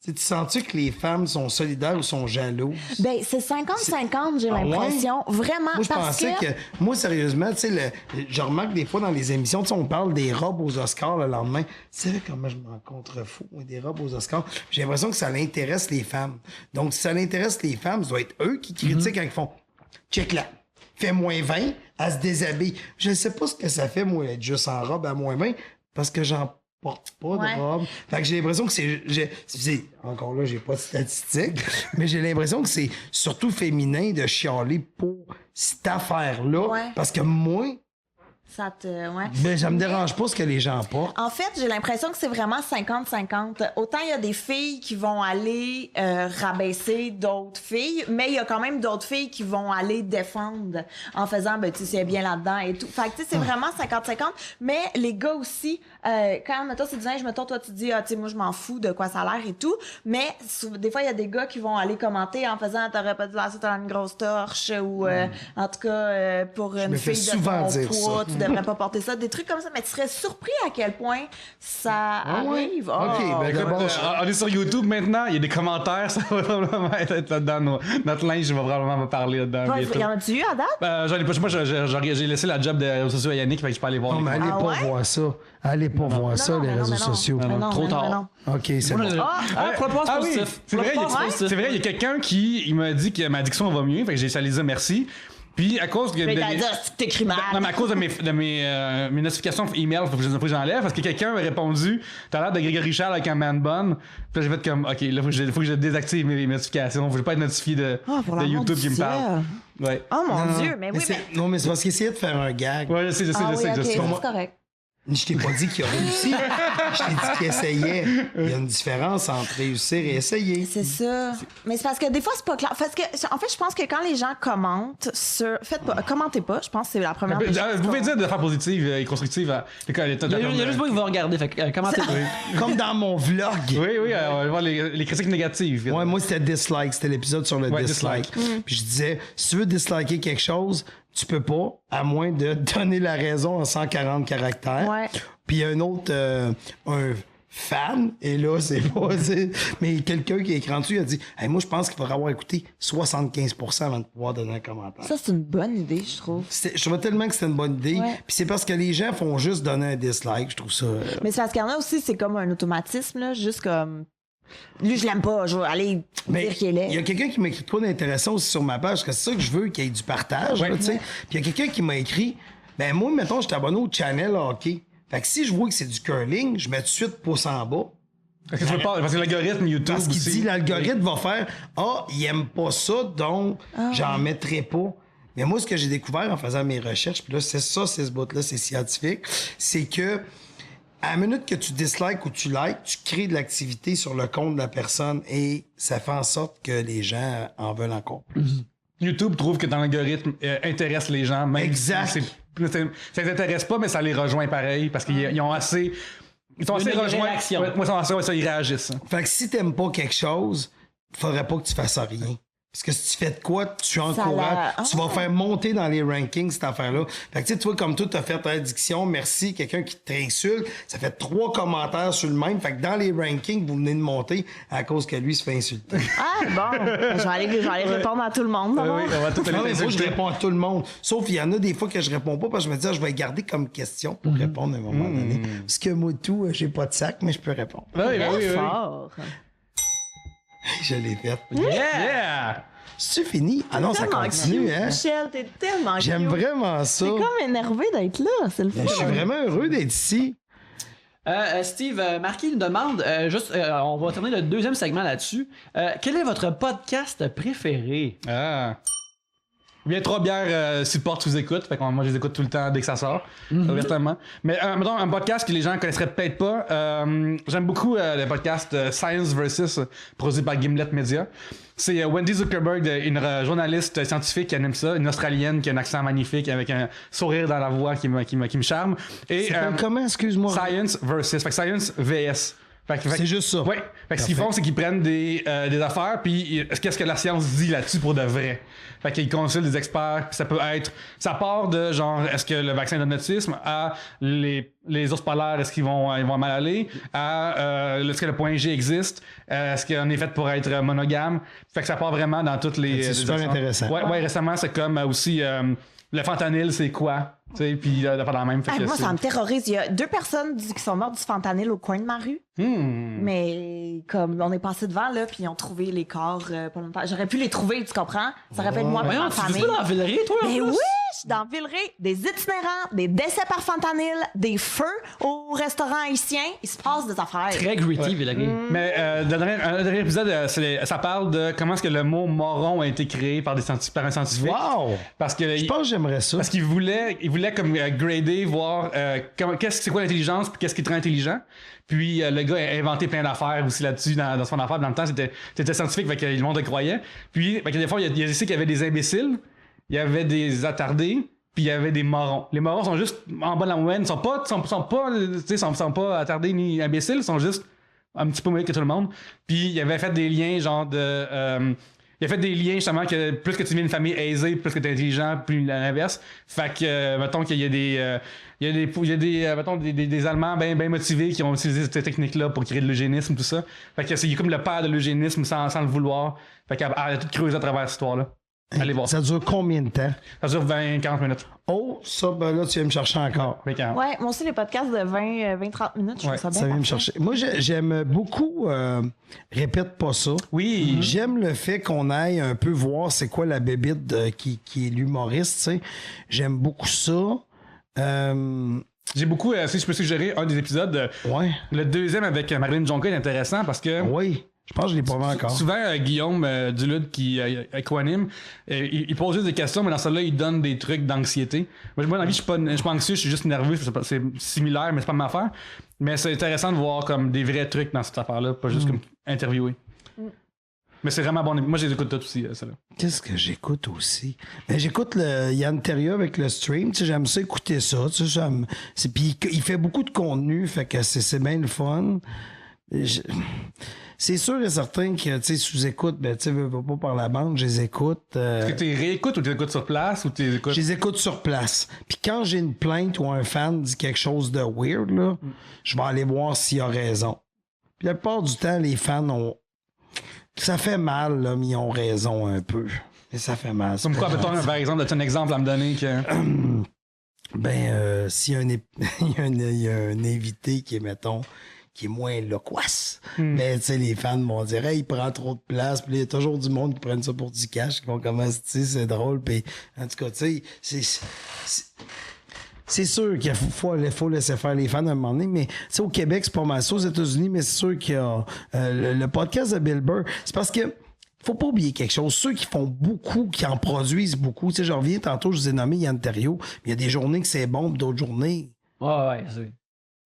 Tu sais, tu sens-tu que les femmes sont solidaires ou sont jalouses? Ben, c'est 50-50, j'ai Ah ouais? l'impression. Vraiment, Moi, je parce pensais que... Moi, sérieusement, tu sais, je remarque des fois dans les émissions, tu sais, on parle des robes aux Oscars le lendemain. Tu sais comment je m'en contrefous, moi, des robes aux Oscars? J'ai l'impression que ça l'intéresse les femmes. Donc, si ça l'intéresse les femmes, ça doit être eux qui critiquent quand ils font « Check là, fait moins 20, elle se déshabille. » Je ne sais pas ce que ça fait, moi, être juste en robe à moins 20, parce que j'en porte pas Ouais. de robe. Fait que j'ai l'impression que encore là, j'ai pas de statistiques, mais j'ai l'impression que c'est surtout féminin de chialer pour cette affaire-là. Ouais. Parce que moi, ça te. Ouais. ben, ça me dérange pas ce que les gens portent. En fait, j'ai l'impression que c'est vraiment 50-50. Autant il y a des filles qui vont aller rabaisser d'autres filles, mais il y a quand même d'autres filles qui vont aller défendre en faisant, ben, tu sais, c'est bien là-dedans et tout. Fait que, tu sais, c'est vraiment 50-50. Mais les gars aussi, quand, mettons, c'est du linge, mettons, toi, tu dis, ah, tu sais, moi, je m'en fous de quoi ça a l'air et tout. Mais des fois, il y a des gars qui vont aller commenter en faisant, t'aurais pas dû lancer une grosse torche ou, en tout cas, pour une me fais fille de souvent ton dire poids, ça. tu devrais pas porter ça, des trucs comme ça, mais tu serais surpris à quel point ça Ah ouais? arrive. Ok, Ah, ben, Écoute, bon, on est sur YouTube maintenant, il y a des commentaires, ça va probablement être là-dedans. Notre linge va probablement parler là-dedans. ouais, bientôt. y en a-tu eu à date? J'en ai pas. Moi, j'ai laissé la job de réseaux sociaux à Yannick, fait que je peux aller voir non, les mais allez Ah pas ouais? voir ça. Allez pas voir ça, les réseaux sociaux. Trop tard. OK, c'est bon. Propose Ah oui, positif. c'est vrai, Propose positif. c'est vrai, il y a quelqu'un qui il m'a dit que ma diction va mieux, fait que j'ai salé dire merci. Puis à cause de, Mais de- t'as dit, c'est que t'écris mal. non, mais à cause de mes notifications email, faut que j'enlève parce que quelqu'un m'a répondu t'as l'air de Grégory Charles avec un man bun. Puis là, j'ai fait comme ok, là faut que je désactive mes notifications, faut que je pas être notifié de pour de l'amour YouTube du qui me ciel. parle. Ouais. Oh mon Non, Dieu, mais oui, mais. Non, mais c'est parce qu'il essayait de faire un gag. Ouais, je sais, Ah oui, ok, je sais. ça, c'est correct. Je t'ai pas dit qu'il a réussi. Je t'ai dit qu'il essayait. Il y a une différence entre réussir et essayer. C'est ça. Mais c'est parce que des fois, c'est pas clair. Parce que, en fait, je pense que quand les gens commentent commentez pas. Je pense que c'est la première des choses Vous pouvez dire des affaires positives et constructives. Il y a juste moi qui va regarder. Fait que, commentez. Comme dans mon vlog. Oui, on va voir les critiques négatives. Ouais, moi, c'était dislike. C'était l'épisode sur le dislike. Puis je disais, si tu veux disliker quelque chose, tu peux pas, à moins de donner la raison en 140 caractères. Ouais. Puis il y a un autre, un fan, et là, c'est pas... Mais quelqu'un qui a écrit en dessous, il a dit hey, « Moi, je pense qu'il faudrait avoir écouté 75% avant de pouvoir donner un commentaire. » Ça, c'est une bonne idée, je trouve. Je trouvais tellement que c'était une bonne idée. Ouais. Puis c'est parce que les gens font juste donner un dislike. Je trouve ça... Mais c'est parce qu'il y en a aussi, c'est comme un automatisme, là, juste comme... Lui, je l'aime pas, je vais aller dire qu'il est il y a quelqu'un qui m'a écrit quoi d'intéressant aussi sur ma page, parce que c'est ça que je veux, qu'il y ait du partage. Ouais. Là, tu sais. Puis il y a quelqu'un qui m'a écrit ben moi, mettons, je suis abonné au channel hockey. Fait que si je vois que c'est du curling, je mets tout de suite pouce en bas. Parce que l'algorithme YouTube Parce qu'il aussi. dit l'algorithme va faire il aime pas ça, donc j'en mettrai pas. Mais moi, ce que j'ai découvert en faisant mes recherches, puis là, c'est ce bout-là, c'est scientifique, c'est que à la minute que tu dislikes ou tu likes, tu crées de l'activité sur le compte de la personne et ça fait en sorte que les gens en veulent encore plus. YouTube trouve que ton algorithme intéresse les gens. Même Exact. Si ça les intéresse pas, mais ça les rejoint pareil parce qu'ils ont assez... Ils sont assez rejoints. réaction. Moi, ils réagissent. Fait que si t'aimes pas quelque chose, faudrait pas que tu fasses rien. Parce que si tu fais de quoi, tu encourages, tu vas faire monter dans les rankings cette affaire-là. Fait que tu vois, comme toi, t'as fait ta addiction, merci, quelqu'un qui t'insulte, ça fait 3 commentaires sur le même. Fait que dans les rankings, vous venez de monter à cause que lui se fait insulter. Ah, bon. Je vais aller répondre à tout le monde. Oui, on va tout Non, mais aller moi, je réponds à tout le monde. Sauf il y en a des fois que je réponds pas parce que je me dis, je vais garder comme question pour répondre à un moment donné. Parce que moi, tout, j'ai pas de sac, mais je peux répondre. Oui. Fort. Je l'ai fait. Yeah! C'est fini? Ah non, ça Tellement continue, cute, hein? Michel, t'es tellement J'aime cute. vraiment ça. T'es comme énervé d'être là, c'est le fun. Je suis vraiment heureux d'être ici. Steve, Marquis nous demande, on va terminer le deuxième segment là-dessus. Quel est votre podcast préféré? Ah. Bien, 3 bières support sous-écoute. Fait que moi, je les écoute tout le temps dès que ça sort. Ouvertement. Mais, mettons, un podcast que les gens connaisseraient peut-être pas. J'aime beaucoup le podcast Science Versus, produit par Gimlet Media. C'est Wendy Zuckerberg, une journaliste scientifique qui anime ça, une Australienne qui a un accent magnifique avec un sourire dans la voix qui me charme. Et, Comment, excuse-moi? Science Versus. Fait que Science VS. C'est juste ça. Oui. Fait que ce qu'ils font, c'est qu'ils prennent des affaires, puis qu'est-ce que la science dit là-dessus pour de vrai. Fait qu'ils consultent des experts, puis ça peut être... Ça part de genre, est-ce que le vaccin donne l'autisme, à les ours polaires, est-ce qu'ils vont mal aller, à est-ce que le point G existe, est-ce qu'on est fait pour être monogame. Fait que ça part vraiment dans toutes les... C'est super intéressant. Ouais, récemment, c'est comme aussi... le fentanyl, c'est quoi? Tu sais, puis de faire la même. Fait que Moi, ça me terrorise. Il y a 2 personnes qui sont mortes du fentanyl au coin de ma rue. Mais comme on est passé devant, là, puis ils ont trouvé les corps pas longtemps. J'aurais pu les trouver, tu comprends? Ça aurait pu être moi Voyons, ma tu vis famille. pas dans la Villeray, toi? en Mais plus? oui, je suis dans Villeray. Des itinérants, des décès par fentanyl, des feux au restaurant haïtien. Il se passe des affaires. Très gritty, Villeray. Mais le dernier épisode, ça parle de comment est-ce que le mot moron a été créé par un scientifique. Wow! Parce que Je pense que j'aimerais ça. Parce qu'il voulait comme grader, voir c'est quoi l'intelligence puis qu'est-ce qui est très intelligent. Puis le gars a inventé plein d'affaires aussi là-dessus dans son affaire. Dans le temps, c'était scientifique, fait que le monde le croyait. Puis fait que des fois, il y a ici qu'il y avait des imbéciles, il y avait des attardés, puis il y avait des morons. Les morons sont juste en bas de la moyenne, ils sont pas attardés ni imbéciles, ils sont juste un petit peu meilleurs que tout le monde. Puis il avait fait des liens genre de il a fait des liens justement que plus que tu viens d'une famille aisée, plus que tu es intelligent, plus l'inverse. Fait que mettons qu'il y a des Allemands bien motivés qui ont utilisé cette technique-là pour créer de l'eugénisme, tout ça. Fait que c'est comme le père de l'eugénisme sans le vouloir. Fait qu'elle a tout creusé à travers cette histoire-là. Allez voir. Ça dure combien de temps? Ça dure 20-40 minutes. Oh, ça, ben là, tu viens me chercher encore. Fait que, Ouais, moi aussi, les podcasts de 20-30 minutes, je trouve ça bien. Ça vient me parfait. chercher. Moi, j'aime beaucoup, répète pas ça. Oui. J'aime le fait qu'on aille un peu voir c'est quoi la bébite qui est l'humoriste, tu sais. J'aime beaucoup ça. J'ai beaucoup, si je peux suggérer un des épisodes, Ouais. le deuxième avec Marilyn Jonka est intéressant parce que Oui. Je pense que je l'ai pas vu encore. Souvent, Guillaume Duluth, qui co-anime, il pose juste des questions, mais dans celle-là, il donne des trucs d'anxiété. Moi, dans la vie, je suis pas anxieux, je suis juste nerveux. C'est similaire, mais c'est pas ma affaire. Mais c'est intéressant de voir comme des vrais trucs dans cette affaire-là, pas juste comme interviewer. Mais c'est vraiment bon. Moi, je les écoute toutes aussi, celle-là. Qu'est-ce que j'écoute aussi? Ben, j'écoute le Yann Terriot avec le stream. Tu sais, j'aime ça écouter ça. Tu sais, puis il fait beaucoup de contenu, fait que c'est bien le fun. C'est sûr et certain que, tu sais, sous-écoute, ben, tu sais, pas par la bande, je les écoute. Est-ce que tu les réécoutes ou tu les écoutes sur place ou tu les écoutes? Je les écoute sur place. Puis quand j'ai une plainte ou un fan dit quelque chose de weird, là, je vais aller voir s'il a raison. Puis la plupart du temps, les fans ont... Ça fait mal, là, mais ils ont raison un peu. Et ça fait mal. Comme quoi, par exemple, as-tu un exemple à me donner que... S'il y a il y a un invité qui est, mettons, qui est moins loquace, mais tu sais, les fans vont dire, hey, il prend trop de place, puis il y a toujours du monde qui prennent ça pour du cash, qui vont commencer, tu sais, c'est drôle, puis en tout cas, tu sais, c'est sûr qu'il faut laisser faire les fans à un moment donné, mais tu sais, au Québec, c'est pas mal ça. Aux États-Unis, mais c'est sûr qu'il y a le podcast de Bill Burr. C'est parce que faut pas oublier quelque chose. Ceux qui font beaucoup, qui en produisent beaucoup, tu sais, j'en reviens tantôt, je vous ai nommé Yann Terriot, mais il y a des journées que c'est bon, puis d'autres journées. Ouais, c'est...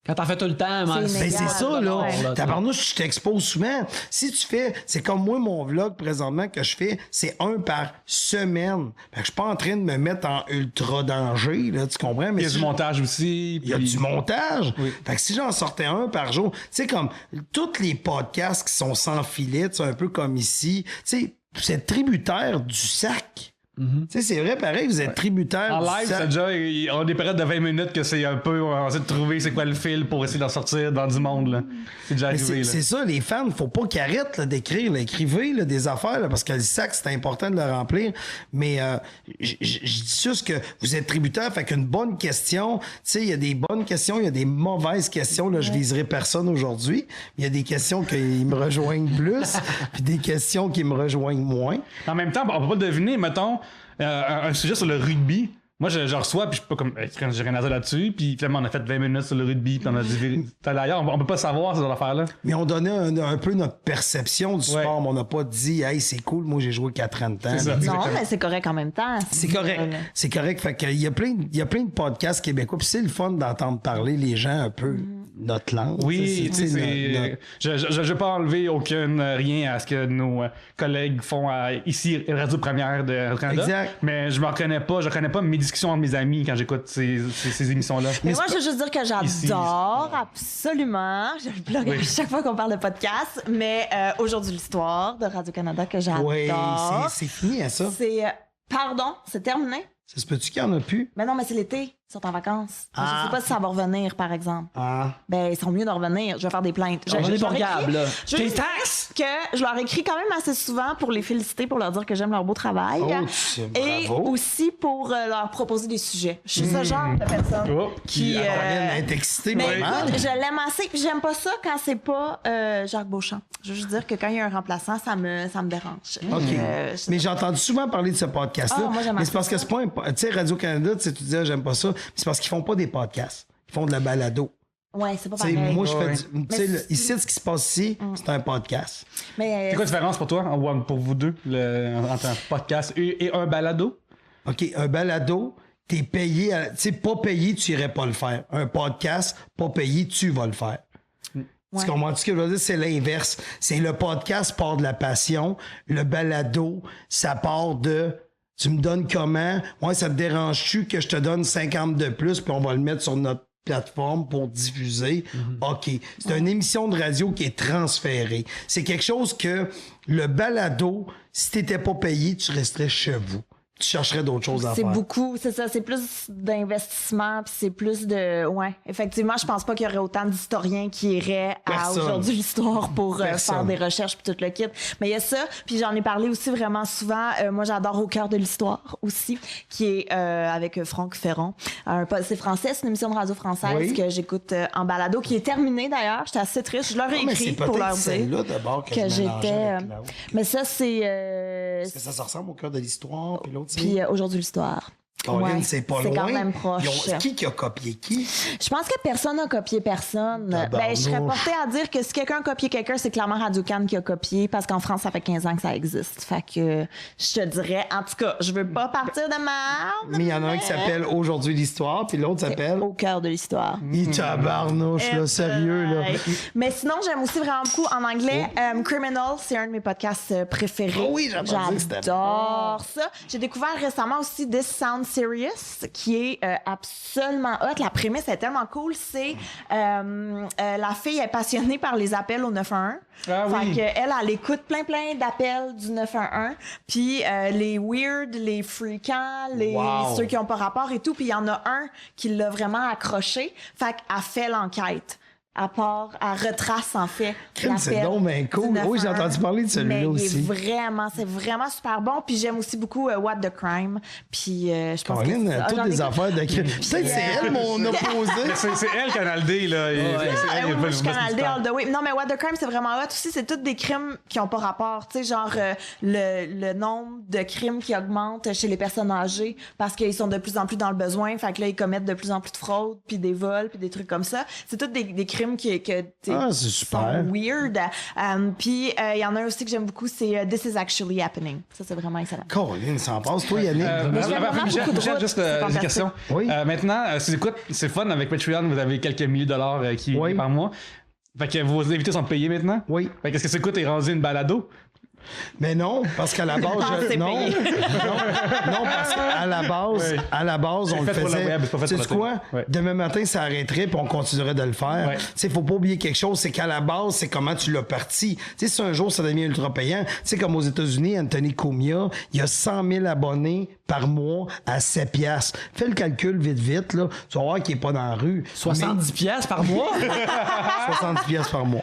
Quand t'en fais tout le temps, C'est ça, là. Ouais. Tabarnouche, je t'expose souvent. Si tu fais, c'est comme moi, mon vlog présentement que je fais, c'est 1 par semaine. Fait que je suis pas en train de me mettre en ultra danger, là, tu comprends? Mais il y a du montage aussi. Il y a du montage. Oui. Fait que si j'en sortais 1 par jour, tu sais, comme tous les podcasts qui sont sans filet, un peu comme ici, tu sais, vous êtes tributaire du sac. Tu sais, c'est vrai, pareil, vous êtes tributaire En du live, sac. c'est déjà, on a des périodes de 20 minutes que c'est un peu, on essaie de trouver c'est quoi le fil pour essayer d'en sortir dans du monde, là. C'est déjà Mais arrivé, là. c'est ça, les fans, faut pas qu'ils arrêtent là, d'écrire. Là. Écrivez là, des affaires, là, parce que le sac, c'est important de le remplir. Mais je dis juste que vous êtes tributaire, fait qu'une bonne question, tu sais, il y a des bonnes questions, il y a des mauvaises questions. Là, je viserai personne aujourd'hui. Il y a des questions qui me rejoignent plus, puis des questions qui me rejoignent moins. En même temps, on peut pas deviner, mettons, un sujet sur le rugby. Moi, je reçois, puis je suis pas comme, j'ai rien à dire là-dessus, puis finalement, on a fait 20 minutes sur le rugby, puis on a dit, d'ailleurs, on peut pas savoir ces affaires-là. Mais on donnait un peu notre perception du sport, mais on n'a pas dit, hey, c'est cool, moi j'ai joué 40 ans. C'est ça. Non, mais c'est correct en même temps. C'est correct. C'est correct. Fait qu'il y a plein de podcasts québécois. Puis c'est le fun d'entendre parler les gens un peu notre langue. Oui, tu sais, je vais pas enlever rien à ce que nos collègues font ici, Radio Première de Canada. Exact. Mais je reconnais pas mes discussions entre mes amis quand j'écoute ces émissions-là. Mais moi, je veux juste dire que j'adore absolument. Je le blogue à chaque fois qu'on parle de podcast. Mais Aujourd'hui l'histoire de Radio-Canada que j'adore. Oui, c'est fini à ça. C'est... pardon, c'est terminé? Ça se peut-tu qu'il n'y en a plus? Mais non, mais c'est l'été. Ils sont en vacances. Je sais pas si ça va revenir, par exemple. Ben, ils sont mieux de revenir. Je vais faire des plaintes. On est pas câble, là. Tes taxes? Que je leur écris quand même assez souvent pour les féliciter, pour leur dire que j'aime leur beau travail. Et bravo. aussi pour leur proposer des sujets. Je suis ce genre de personne qui... Caroline est excitée, mais vraiment. écoute, je l'aime assez. Puis j'aime pas ça quand c'est pas Jacques Beauchamp. Je veux juste dire que quand il y a un remplaçant, ça me dérange. OK. Mais j'ai entendu souvent parler de ce podcast-là. Ah, moi, j'aime mais c'est parce ça. que c'est pas un... Tu sais, Radio-Canada, tu disais, j'aime pas ça. C'est parce qu'ils font pas des podcasts. Ils font de la balado. Ouais, c'est pas T'sais, pareil. moi, je fais Mais du... Ici, ce qui se passe ici, c'est un podcast. Mais, C'est quoi la différence pour toi, pour vous deux, entre un podcast et un balado? OK, un balado, t'es payé... Tu sais, pas payé, tu irais pas le faire. Un podcast, pas payé, tu vas le faire. Ouais. Tu comprends ce que je veux dire? C'est l'inverse. C'est le podcast part de la passion. Le balado, ça part de... Tu me donnes comment? Ouais, ça te dérange-tu que je te donne 50 de plus puis on va le mettre sur notre plateforme pour diffuser? OK. C'est une émission de radio qui est transférée. C'est quelque chose que le balado, si t'étais pas payé, tu resterais chez vous. Tu chercherais d'autres choses à c'est faire. beaucoup, c'est ça, c'est plus d'investissement, puis c'est plus de... Ouais, effectivement, je pense pas qu'il y aurait autant d'historiens qui iraient à Personne. Aujourd'hui l'histoire pour faire Personne. des recherches puis tout le kit. Mais il y a ça, puis j'en ai parlé aussi vraiment souvent. Moi, j'adore Au cœur de l'histoire aussi, qui est avec Franck Ferron. C'est français, c'est une émission de radio française Oui. que j'écoute en balado, qui est terminée d'ailleurs. J'étais assez triste. Je leur ai Ah, mais c'est écrit pour peut-être leur dire celle-là d'abord que je mélangeais j'étais... avec l'autre. mais ça, c'est... Est-ce que ça se ressemble au cœur de l'histoire puis l'autre, c'est... Puis Aujourd'hui l'histoire. Caroline, Ouais, c'est pas c'est loin. quand même proche. Qui a copié qui? Je pense que personne n'a copié personne. Tabarnouche. Je serais portée à dire que si quelqu'un a copié quelqu'un, c'est clairement Radio-Can qui a copié, parce qu'en France, ça fait 15 ans que ça existe. Fait que je te dirais, en tout cas, je veux pas partir de merde. Mais il y en a un qui s'appelle Aujourd'hui l'Histoire, puis l'autre s'appelle... Au cœur de l'histoire. Tabarnouche, là, sérieux, là. Mais sinon, j'aime aussi vraiment beaucoup en anglais. Criminal, c'est un de mes podcasts préférés. Oh oui, j'ai entendu que c'était J'adore ça. J'ai découvert récemment aussi This Sounds Serious, qui est absolument hot. La prémisse est tellement cool. C'est la fille est passionnée par les appels au 911. Ah oui. Fait elle écoute plein d'appels du 911. Puis les weird, les freakants, Wow. ceux qui ont pas rapport et tout. Puis il y en a un qui l'a vraiment accroché. Fait qu'elle fait l'enquête. Elle retrace en fait. C'est l'appel donc bien cool. du Oui, j'ai 911. entendu parler de celui-là Mais aussi. C'est vraiment super bon. Puis j'aime aussi beaucoup What the Crime. Puis je pense Caroline, que toutes des affaires de... Peut-être c'est elle, mon opposé. C'est elle, Canal D, là. C'est elle, il y a pas moi, le je suis Canal D all the way. Non, mais What the Crime, c'est vraiment hot aussi. C'est tous des crimes qui ont pas rapport. Tu sais, genre le nombre de crimes qui augmente chez les personnes âgées parce qu'ils sont de plus en plus dans le besoin. Fait que là, ils commettent de plus en plus de fraudes, puis des vols, puis des trucs comme ça. C'est tous des crimes Ah, c'est super. sont weird. Puis il y en a un aussi que j'aime beaucoup, c'est This is Actually Happening. Ça, c'est vraiment excellent. Caroline, s'en passe, toi, Yannick. Mais j'aime vraiment beaucoup de Michel, routes, juste c'est une fantastique. question. Oui. Maintenant, si tu écoutes, c'est fun avec Patreon, vous avez quelques milliers de dollars qui Oui. par mois. Fait que vos invités sont payés maintenant? Oui. Fait que est-ce que c'est quoi, t'es rendu une balado? Mais non, parce qu'à la base, c'est non, payé. non, parce qu'à la base, Oui. à la base, on C'est le fait pour le faisait. web, c'est pas fait Tu pour sais la quoi? télé. Ouais. Demain matin, ça arrêterait, puis on continuerait de le faire. Ouais. Tu sais, faut pas oublier quelque chose, c'est qu'à la base, c'est comment tu l'as parti. Tu sais, si un jour ça devient ultra payant, tu sais, comme aux États-Unis, Anthony Cumia, il y a 100 000 abonnés par mois à 7 piastres. Fais le calcul vite, là. Tu vas voir qu'il est pas dans la rue. 70 pièces par mois? 70 piastres par mois.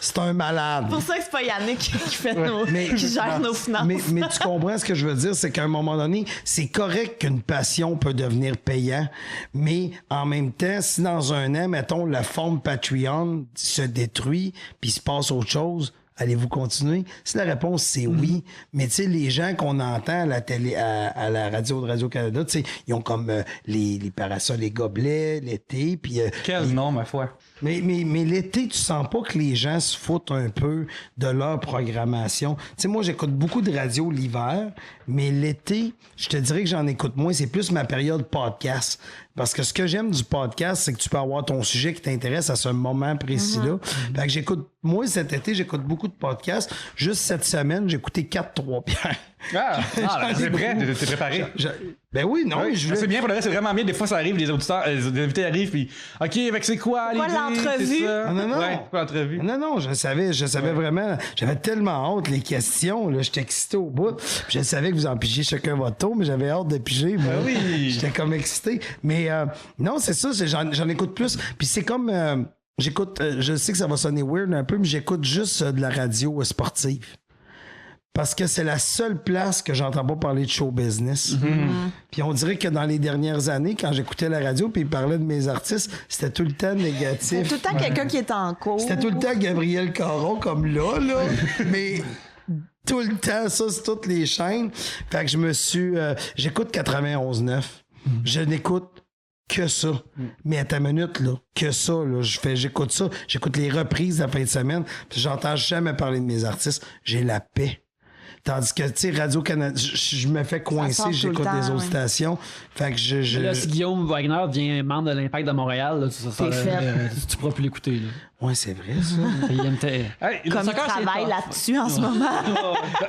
C'est un malade. C'est pour ça que c'est pas Yannick qui fait Mais- qui gère nos finances. Mais tu comprends ce que je veux dire, c'est qu'à un moment donné, c'est correct qu'une passion peut devenir payant, mais en même temps, si dans un an, mettons, la forme Patreon se détruit, puis il se passe autre chose, allez-vous continuer? Si la réponse c'est oui, mais tu sais, les gens qu'on entend à la télé, à la radio de Radio-Canada, tu sais, ils ont comme les parasols, les gobelets, l'été, puis... Quel nom, ma foi. Mais l'été, tu sens pas que les gens se foutent un peu de leur programmation. Tu sais, moi, j'écoute beaucoup de radio l'hiver, mais l'été, je te dirais que j'en écoute moins. C'est plus ma période podcast. Parce que ce que j'aime du podcast, c'est que tu peux avoir ton sujet qui t'intéresse à ce moment précis-là. Fait que j'écoute, moi, cet été, j'écoute beaucoup de podcasts. Juste cette semaine, j'ai écouté 4-3 pierres. Ah, J'en ai c'est prêt, beaucoup. t'es préparé. Ben oui, non, Oui, mais je voulais... c'est bien, pour le reste, c'est vraiment bien. Des fois, ça arrive, les auditeurs, les invités arrivent, puis OK, fait que c'est quoi l'idée? l'entrevue? C'est ça? Non. Ouais, c'est quoi l'entrevue? Non, je savais vraiment. J'avais tellement hâte, les questions, là. J'étais excité au bout. Puis je savais que vous en pigez chacun votre tour, mais j'avais hâte de piger, moi. Ah oui. J'étais comme excité. Mais non, c'est ça, j'en écoute plus. Puis c'est comme. J'écoute, je sais que ça va sonner weird un peu, mais j'écoute juste de la radio sportive. Parce que c'est la seule place que j'entends pas parler de show business. Puis on dirait que dans les dernières années, quand j'écoutais la radio puis ils parlaient de mes artistes, c'était tout le temps Il y a négatif. tout le temps quelqu'un qui est en cours. C'était tout le temps Gabriel Caron comme là. Mais tout le temps, ça, c'est toutes les chaînes. Fait que je me suis... j'écoute 91.9. Je n'écoute que ça. Mais à ta minute, là, que ça, là, j'écoute ça. J'écoute les reprises de la fin de semaine. Puis j'entends jamais parler de mes artistes. J'ai la paix. Tandis que, tu sais, Radio-Canada, je me fais coincer, sort tout j'écoute le temps, les autres ouais. stations. Fait que je... Là, si Guillaume Wagner devient membre de l'Impact de Montréal, là, T'es fait. tu pourras plus l'écouter. là. Ouais, c'est vrai, ça. Il aime Hey, le Comme il soccer, c'est travaille tough. là-dessus en ce moment.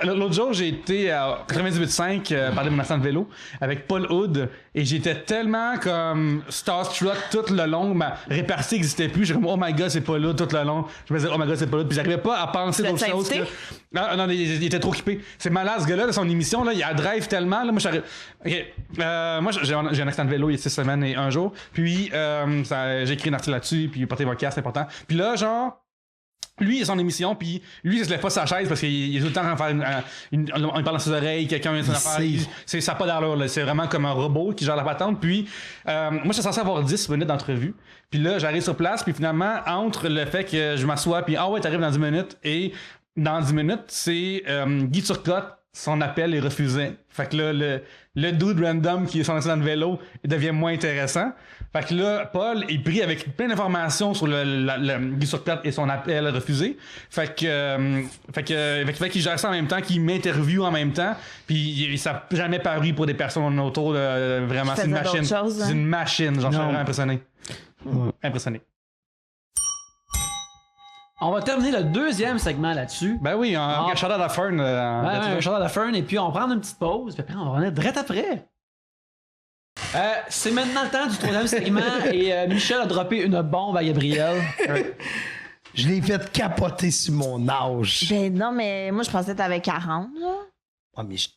L'autre jour, j'ai été à 98.5 parler de mon accident de vélo avec Paul Hood et j'étais tellement comme starstruck tout le long. Ma répartie n'existait plus. J'ai comme, oh my god, c'est Paul Hood tout le long. Je me disais, oh my god, c'est Paul Hood. Puis j'arrivais pas à penser Tu d'autres l'as choses. invité? Non, il était trop occupé. C'est malade, ce gars-là, de son émission. Là, il a drive tellement. Là, moi, moi, j'ai un accident de vélo il y a 6 semaines et un jour. Puis, j'ai écrit un article là-dessus. Puis, porter vos casques, c'est important. Puis là, genre. Lui, il a son émission, puis lui, il se lève pas de sa chaise parce qu'il est tout le temps en train de faire on parle dans ses oreilles, quelqu'un vient de son affaire. Ça n'a pas d'allure, là. C'est vraiment comme un robot qui gère la patente. Puis, moi, j'étais censé avoir 10 minutes d'entrevue. Puis là, j'arrive sur place, puis finalement, entre le fait que je m'assois, puis ah ouais, t'arrives dans 10 minutes, et dans 10 minutes, c'est Guy Turcotte son appel est refusé. Fait que là, le dude random qui est sur dans le vélo, il devient moins intéressant. Fait que là, Paul est pris avec plein d'informations sur le Guy sur Plate et son appel refusé. Fait qu'il gère ça en même temps, qu'il m'interviewe en même temps. Puis ça n'a jamais paru pour des personnes autour de vraiment. C'est une machine. C'est une machine. Genre, je suis vraiment impressionné. Impressionné. On va terminer le deuxième segment là-dessus. Ben oui, un shout-out à Fern. Un shout-out à Fern, et puis on va prendre une petite pause, puis après on va revenir direct après. C'est maintenant le temps du troisième segment, et Michel a droppé une bombe à Gabriel. Je l'ai fait capoter sur mon âge. Ben non, mais moi, je pensais que t'avais 40, là. Ah, mais tu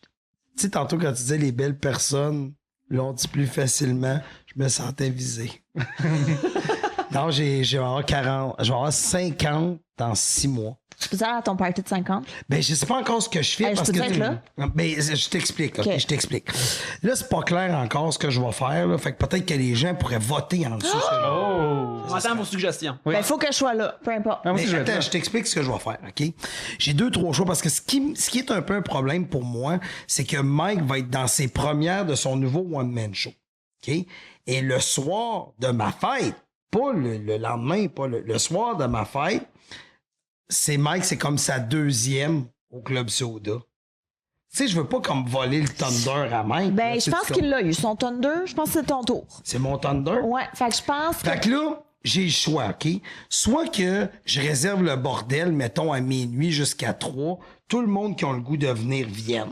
sais, tantôt, quand tu disais les belles personnes l'ont dit plus facilement, je me sentais visé. Non, je vais avoir 40. Je vais avoir 50 dans 6 mois. Tu peux dire à ton party de 50? Ben, je sais pas encore ce que je fais. Hey, parce je peux que être là? Ben, je t'explique, OK? Ok. Je t'explique. Là, c'est pas clair encore ce que je vais faire, là. Fait que peut-être que les gens pourraient voter en dessous. On attend vos suggestions. Oui. Ben, faut que je sois là, peu importe. Ah, moi aussi, Mais je vais être attends, là. je t'explique ce que je vais faire, OK? J'ai 2-3 choix parce que ce qui est un peu un problème pour moi, c'est que Mike va être dans ses premières de son nouveau one-man show, OK? Et le soir de ma fête, pas le lendemain, pas le soir de ma fête, c'est Mike, c'est comme sa deuxième au Club Soda. Tu sais, je veux pas comme voler le Thunder à Mike. Ben, là, je pense qu'il l'a eu. Son Thunder, je pense que c'est ton tour. C'est mon Thunder? Ouais, fait que je pense que... Fait que là, j'ai le choix, OK? Soit que je réserve le bordel, mettons, à minuit jusqu'à 3, tout le monde qui a le goût de venir vienne.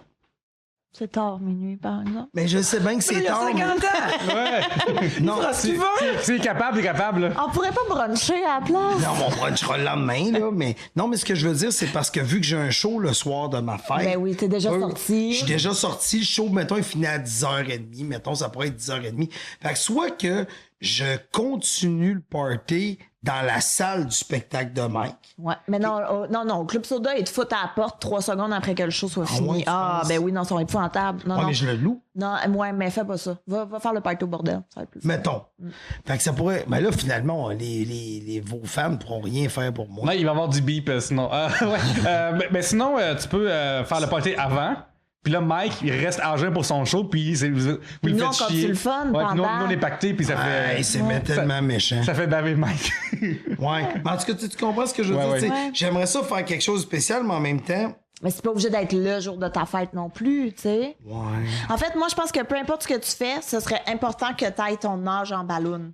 C'est tard, minuit, par exemple. Mais je sais bien que c'est Il y a tard. 50 ans! Ouais. Non, C'est capable, il est capable. Là. On pourrait pas bruncher à la place? non, on brunchera le lendemain, là, mais... Non, mais ce que je veux dire, c'est parce que vu que j'ai un show le soir de ma fête... Ben oui, t'es déjà sorti. Je suis déjà sorti. Le show, mettons, il finit à 10h30. Mettons, ça pourrait être 10h30. Fait que soit que je continue le party dans la salle du spectacle de Mike. Ouais, mais non, au Club Soda, il te fout à la porte 3 secondes après que le show soit fini. ouais, tu penses? Ben oui, non, ils sont épouvantables. Non, Ouais, non. mais je le loue. Non, ouais, mais fais pas ça. Va faire le party au bordel. Ça va être plus Mettons. Fait que ça pourrait... Mais là, finalement, vos fans pourront rien faire pour moi. Non, il va y avoir du beep sinon. Ouais. Mais sinon, tu peux faire le party avant. Puis là, Mike, il reste à jeun pour son show, puis vous le nous, faites on chier. continue le fun Ouais, puis nous, pendant. on est pacté, puis ça fait... Hey, c'est tellement méchant. Ça fait baver Mike. Ouais. Mais en tout cas, tu comprends ce que je veux Ouais, dire? ouais. tu sais, Ouais. J'aimerais ça faire quelque chose de spécial, mais en même temps... Mais c'est pas obligé d'être le jour de ta fête non plus, tu sais. Ouais. En fait, moi, je pense que peu importe ce que tu fais, ce serait important que tu ailles ton âge en ballon.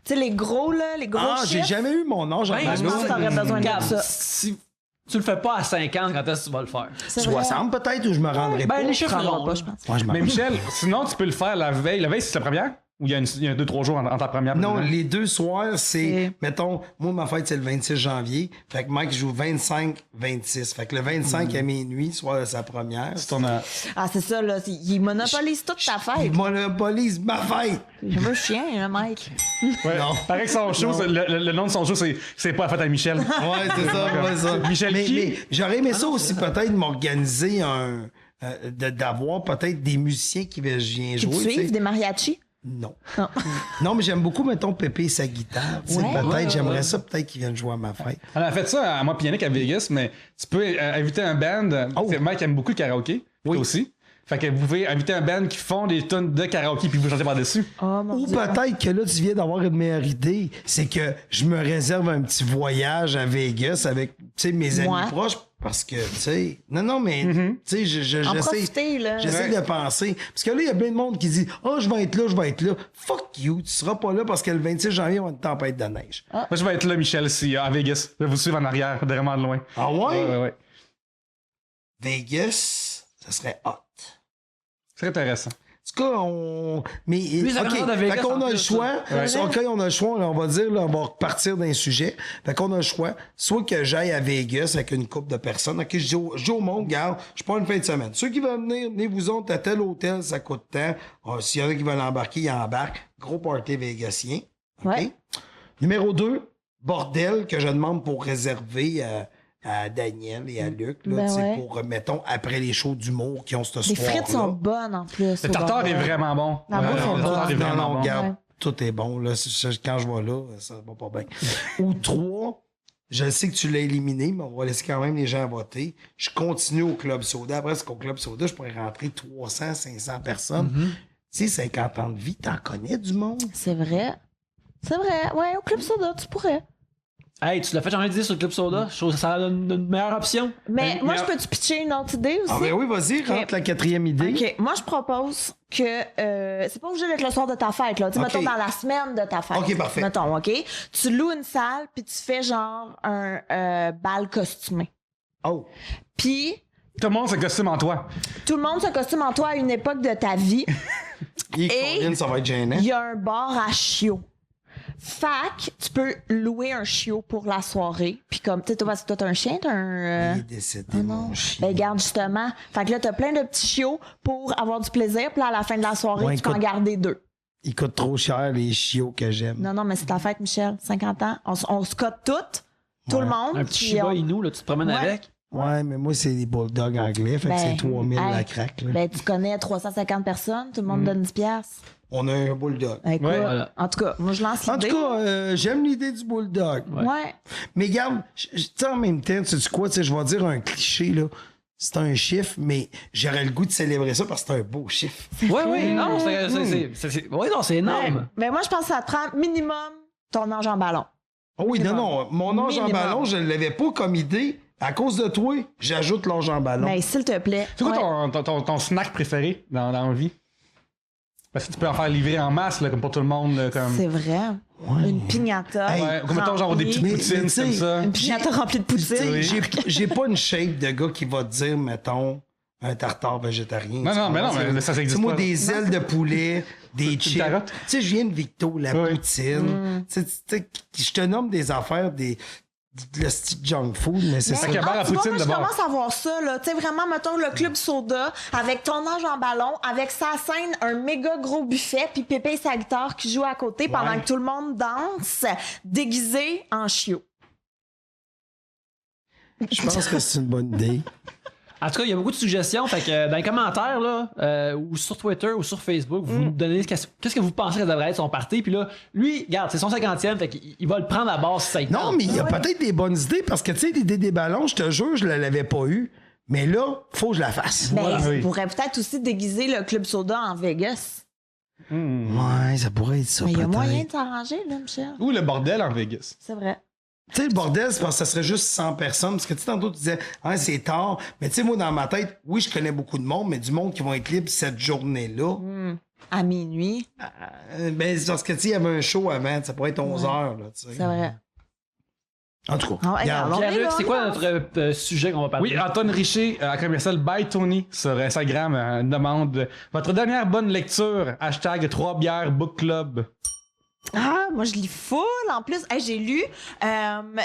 Tu sais, les gros, là, les gros Ah, j'ai chiffres. jamais eu mon âge en Ben, je pense que ballon. t'aurais besoin de Regarde, ça. si tu le fais pas à 50, quand est-ce que tu vas le faire? C'est vrai. 60 peut-être, ou je me rendrai Ben, pas. les chiffres Prendra ronds, pas, là. je pense. Ouais, je m'en Mais vais. Michel, sinon, tu peux le faire la veille. La veille, c'est la première? Ou il y a 2-3 jours entre la première et la Non, deuxième? les 2 soirs, c'est, Et- mettons, moi, ma fête, c'est le 26 janvier. Fait que Mike joue 25-26. Fait que le 25 à minuit, soir de sa première. C'est ton... Ah, c'est ça, là. Il monopolise toute ta Il fête. monopolise ma fête. Je veux chien, hein, Mike. Ouais. Non. Paraît que son show, le nom de son show, c'est pas la fête à Michel. Ouais, c'est ça, ouais, ça. Michel mais, qui? mais j'aurais aimé ça aussi, peut-être, m'organiser d'avoir peut-être des musiciens qui viennent Tu jouer. tu sais. suives des mariachis? Non. Non. Non, mais j'aime beaucoup, mettons, Pépé et sa guitare. Tu sais, Ouais. peut-être, j'aimerais ça, peut-être qu'ils viennent jouer à ma fête. On a fait ça à moi et Yannick à Vegas, mais tu peux inviter un band. Mike aime beaucoup le karaoké. Oui. Toi aussi. Fait que vous pouvez inviter un band qui font des tunes de karaoké puis vous chantez par-dessus. Oh, mon Ou Dieu. peut-être que là, tu viens d'avoir une meilleure idée. C'est que je me réserve un petit voyage à Vegas avec, tu sais, mes amis Moi. proches. Parce que, tu sais, non, mais, tu sais, En j'essaie profiter, là. j'essaie de penser. Parce que là, il y a plein de monde qui dit, je vais être là. Fuck you, tu seras pas là parce que le 26 janvier, on va une tempête de neige. Moi, je vais être là, Michel, si à Vegas. Je vais vous suivre en arrière, vraiment de loin. Ah ouais? Ouais. Vegas, ça serait hot. C'est intéressant. En tout cas, Mais, ça OK, rentre à Vegas fait qu'on en a le plus, choix. Ouais. OK, on a le choix. Là, on va dire, là, on va repartir d'un sujet. Fait qu'on a le choix. Soit que j'aille à Vegas avec une couple de personnes. OK, je dis au monde, regarde, je prends une fin de semaine. Ceux qui veulent venir, venez-vous autres à tel hôtel, ça coûte tant. S'il y en a qui veulent embarquer, ils embarquent. Gros party végasien. OK? Ouais. Numéro 2, bordel que je demande pour réserver à Daniel et à Luc, là, Ben tu sais, ouais. pour, mettons, après les shows d'humour qui ont ce Les soir-là. frites sont bonnes en plus. Le au tartare est bordel. vraiment bon. La bouffe est le bonne. tartare est Non, vraiment bon. regarde, Ouais. tout est bon. Là. Quand je vais là, ça va pas bien. Ou 3, je sais que tu l'as éliminé, mais on va laisser quand même les gens voter. Je continue au Club Soda. Après, c'est qu'au Club Soda, je pourrais rentrer 300, 500 personnes. Tu sais, 50 ans de vie, t'en connais du monde? C'est vrai. C'est vrai. Ouais, au Club Soda, tu pourrais. Hey, tu l'as fait changer d'idée sur le Club Soda? Je trouve que ça donne une meilleure option. Mais moi, je peux-tu pitcher une autre idée aussi? Ah ben oui, vas-y, rentre la 4e idée. OK. Moi, je propose que c'est pas obligé d'être le soir de ta fête, là. Tu sais, OK. mettons dans la semaine de ta fête. OK, parfait. Mettons, OK? Tu loues une salle, puis tu fais genre un bal costumé. Oh. Puis Tout le monde se costume en toi. tout le monde se costume en toi à une époque de ta vie. Colin, ça va être gênant. Il y a un bar à chiots. Fac, tu peux louer un chiot pour la soirée. Puis comme, tu sais, toi, t'as un chien, t'as un... Il est décédé, mon chien. Ben, garde, justement. Fait que là, t'as plein de petits chiots pour avoir du plaisir. Puis là, à la fin de la soirée, Ouais, tu peux en écoute- garder 2. Ils coûtent trop cher, les chiots que j'aime. Non, mais c'est ta fête, Michel. 50 ans. On se cote toutes. Tout le monde. Un petit puis Shiba on- Inu, là, tu te promènes Ouais. avec. Ouais, mais moi, c'est des bulldogs anglais, fait que c'est 3000 la hey, craque. Là. Ben, tu connais 350 personnes. Tout le monde donne 10 piastres. On a un bulldog. Écoute, Ouais, voilà. en tout cas, moi, je lance En tout l'idée. cas, j'aime l'idée du bulldog. Ouais. Mais regarde, tu sais, en même temps, tu sais quoi, tu sais, je vais dire un cliché, là. C'est un chiffre, mais j'aurais le goût de célébrer ça parce que c'est un beau chiffre. Oui, non, ouais, non, c'est énorme. Ben, moi, je pense que ça te prend minimum ton ange en ballon. Oh oui, non, mon ange en Minimum. ballon, je ne l'avais pas comme idée. À cause de toi, j'ajoute l'ange en ballon. Ben, s'il te plaît. C'est quoi Ouais. ton snack préféré dans la vie? Parce que tu peux en faire livrer en masse, là, comme pour tout le monde. Là, comme... C'est vrai. Une piñata. Hey, Ouais, comme mettons, genre des petites Mais- poutines, mais c'est comme tu sais, ça. Une piñata remplie de Tu sais, poutine. j'ai pas une shape de gars qui va te dire, mettons, un tartare végétarien. Non, mais ça Tu existe sais, moi, pas. des ailes de poulet, des chips. carotte. Tu sais, je viens de Victo, la Oui. poutine. Tu sais, je te nomme des affaires, le style junk food, mais c'est ça. que bar à tu vois, poutine moi, je d'abord. commence à voir ça, là. Tu sais, vraiment, mettons, le club soda, avec ton ange en ballon, avec sa scène, un méga gros buffet, puis Pépé et sa guitare qui joue à côté pendant que tout le monde danse, déguisé en chiot. Je pense que c'est une bonne idée. En tout cas, il y a beaucoup de suggestions. Fait que dans les commentaires, là, ou sur Twitter ou sur Facebook, vous nous donnez qu'est-ce que vous pensez que devrait être son party. Puis là, lui, regarde, c'est son 50e, fait qu'il va le prendre à base si ça y Non, tente. mais il y a peut-être des bonnes idées parce que, tu sais, l'idée des ballons, je te jure, je ne l'avais pas eu. Mais là, faut que je la fasse. Ben, oui. il pourrait peut-être aussi déguiser le club soda en Vegas. Ouais, ça pourrait être ça. Mais il y a peut-être. moyen de s'arranger, là, Michel. Ou le bordel en Vegas. C'est vrai. Tu sais, le bordel, c'est parce que ça serait juste 100 personnes. Parce que, tu sais, tantôt, tu disais, ah, c'est tard. Mais, tu sais, moi, dans ma tête, oui, je connais beaucoup de monde, mais du monde qui vont être libres cette journée-là. À minuit. Ben, c'est parce que, tu sais, il y avait un show avant. Ça pourrait être 11 heures, là, tu sais. C'est vrai. En tout cas, Ah ouais, regarde. regarde, Pierre-Luc, on c'est y quoi va. notre sujet qu'on va parler? Oui, Antoine Richer, à commercial by Tony sur Instagram, demande votre dernière bonne lecture, hashtag 3 bières book club. Ah, moi, je lis full. En plus, hey, j'ai lu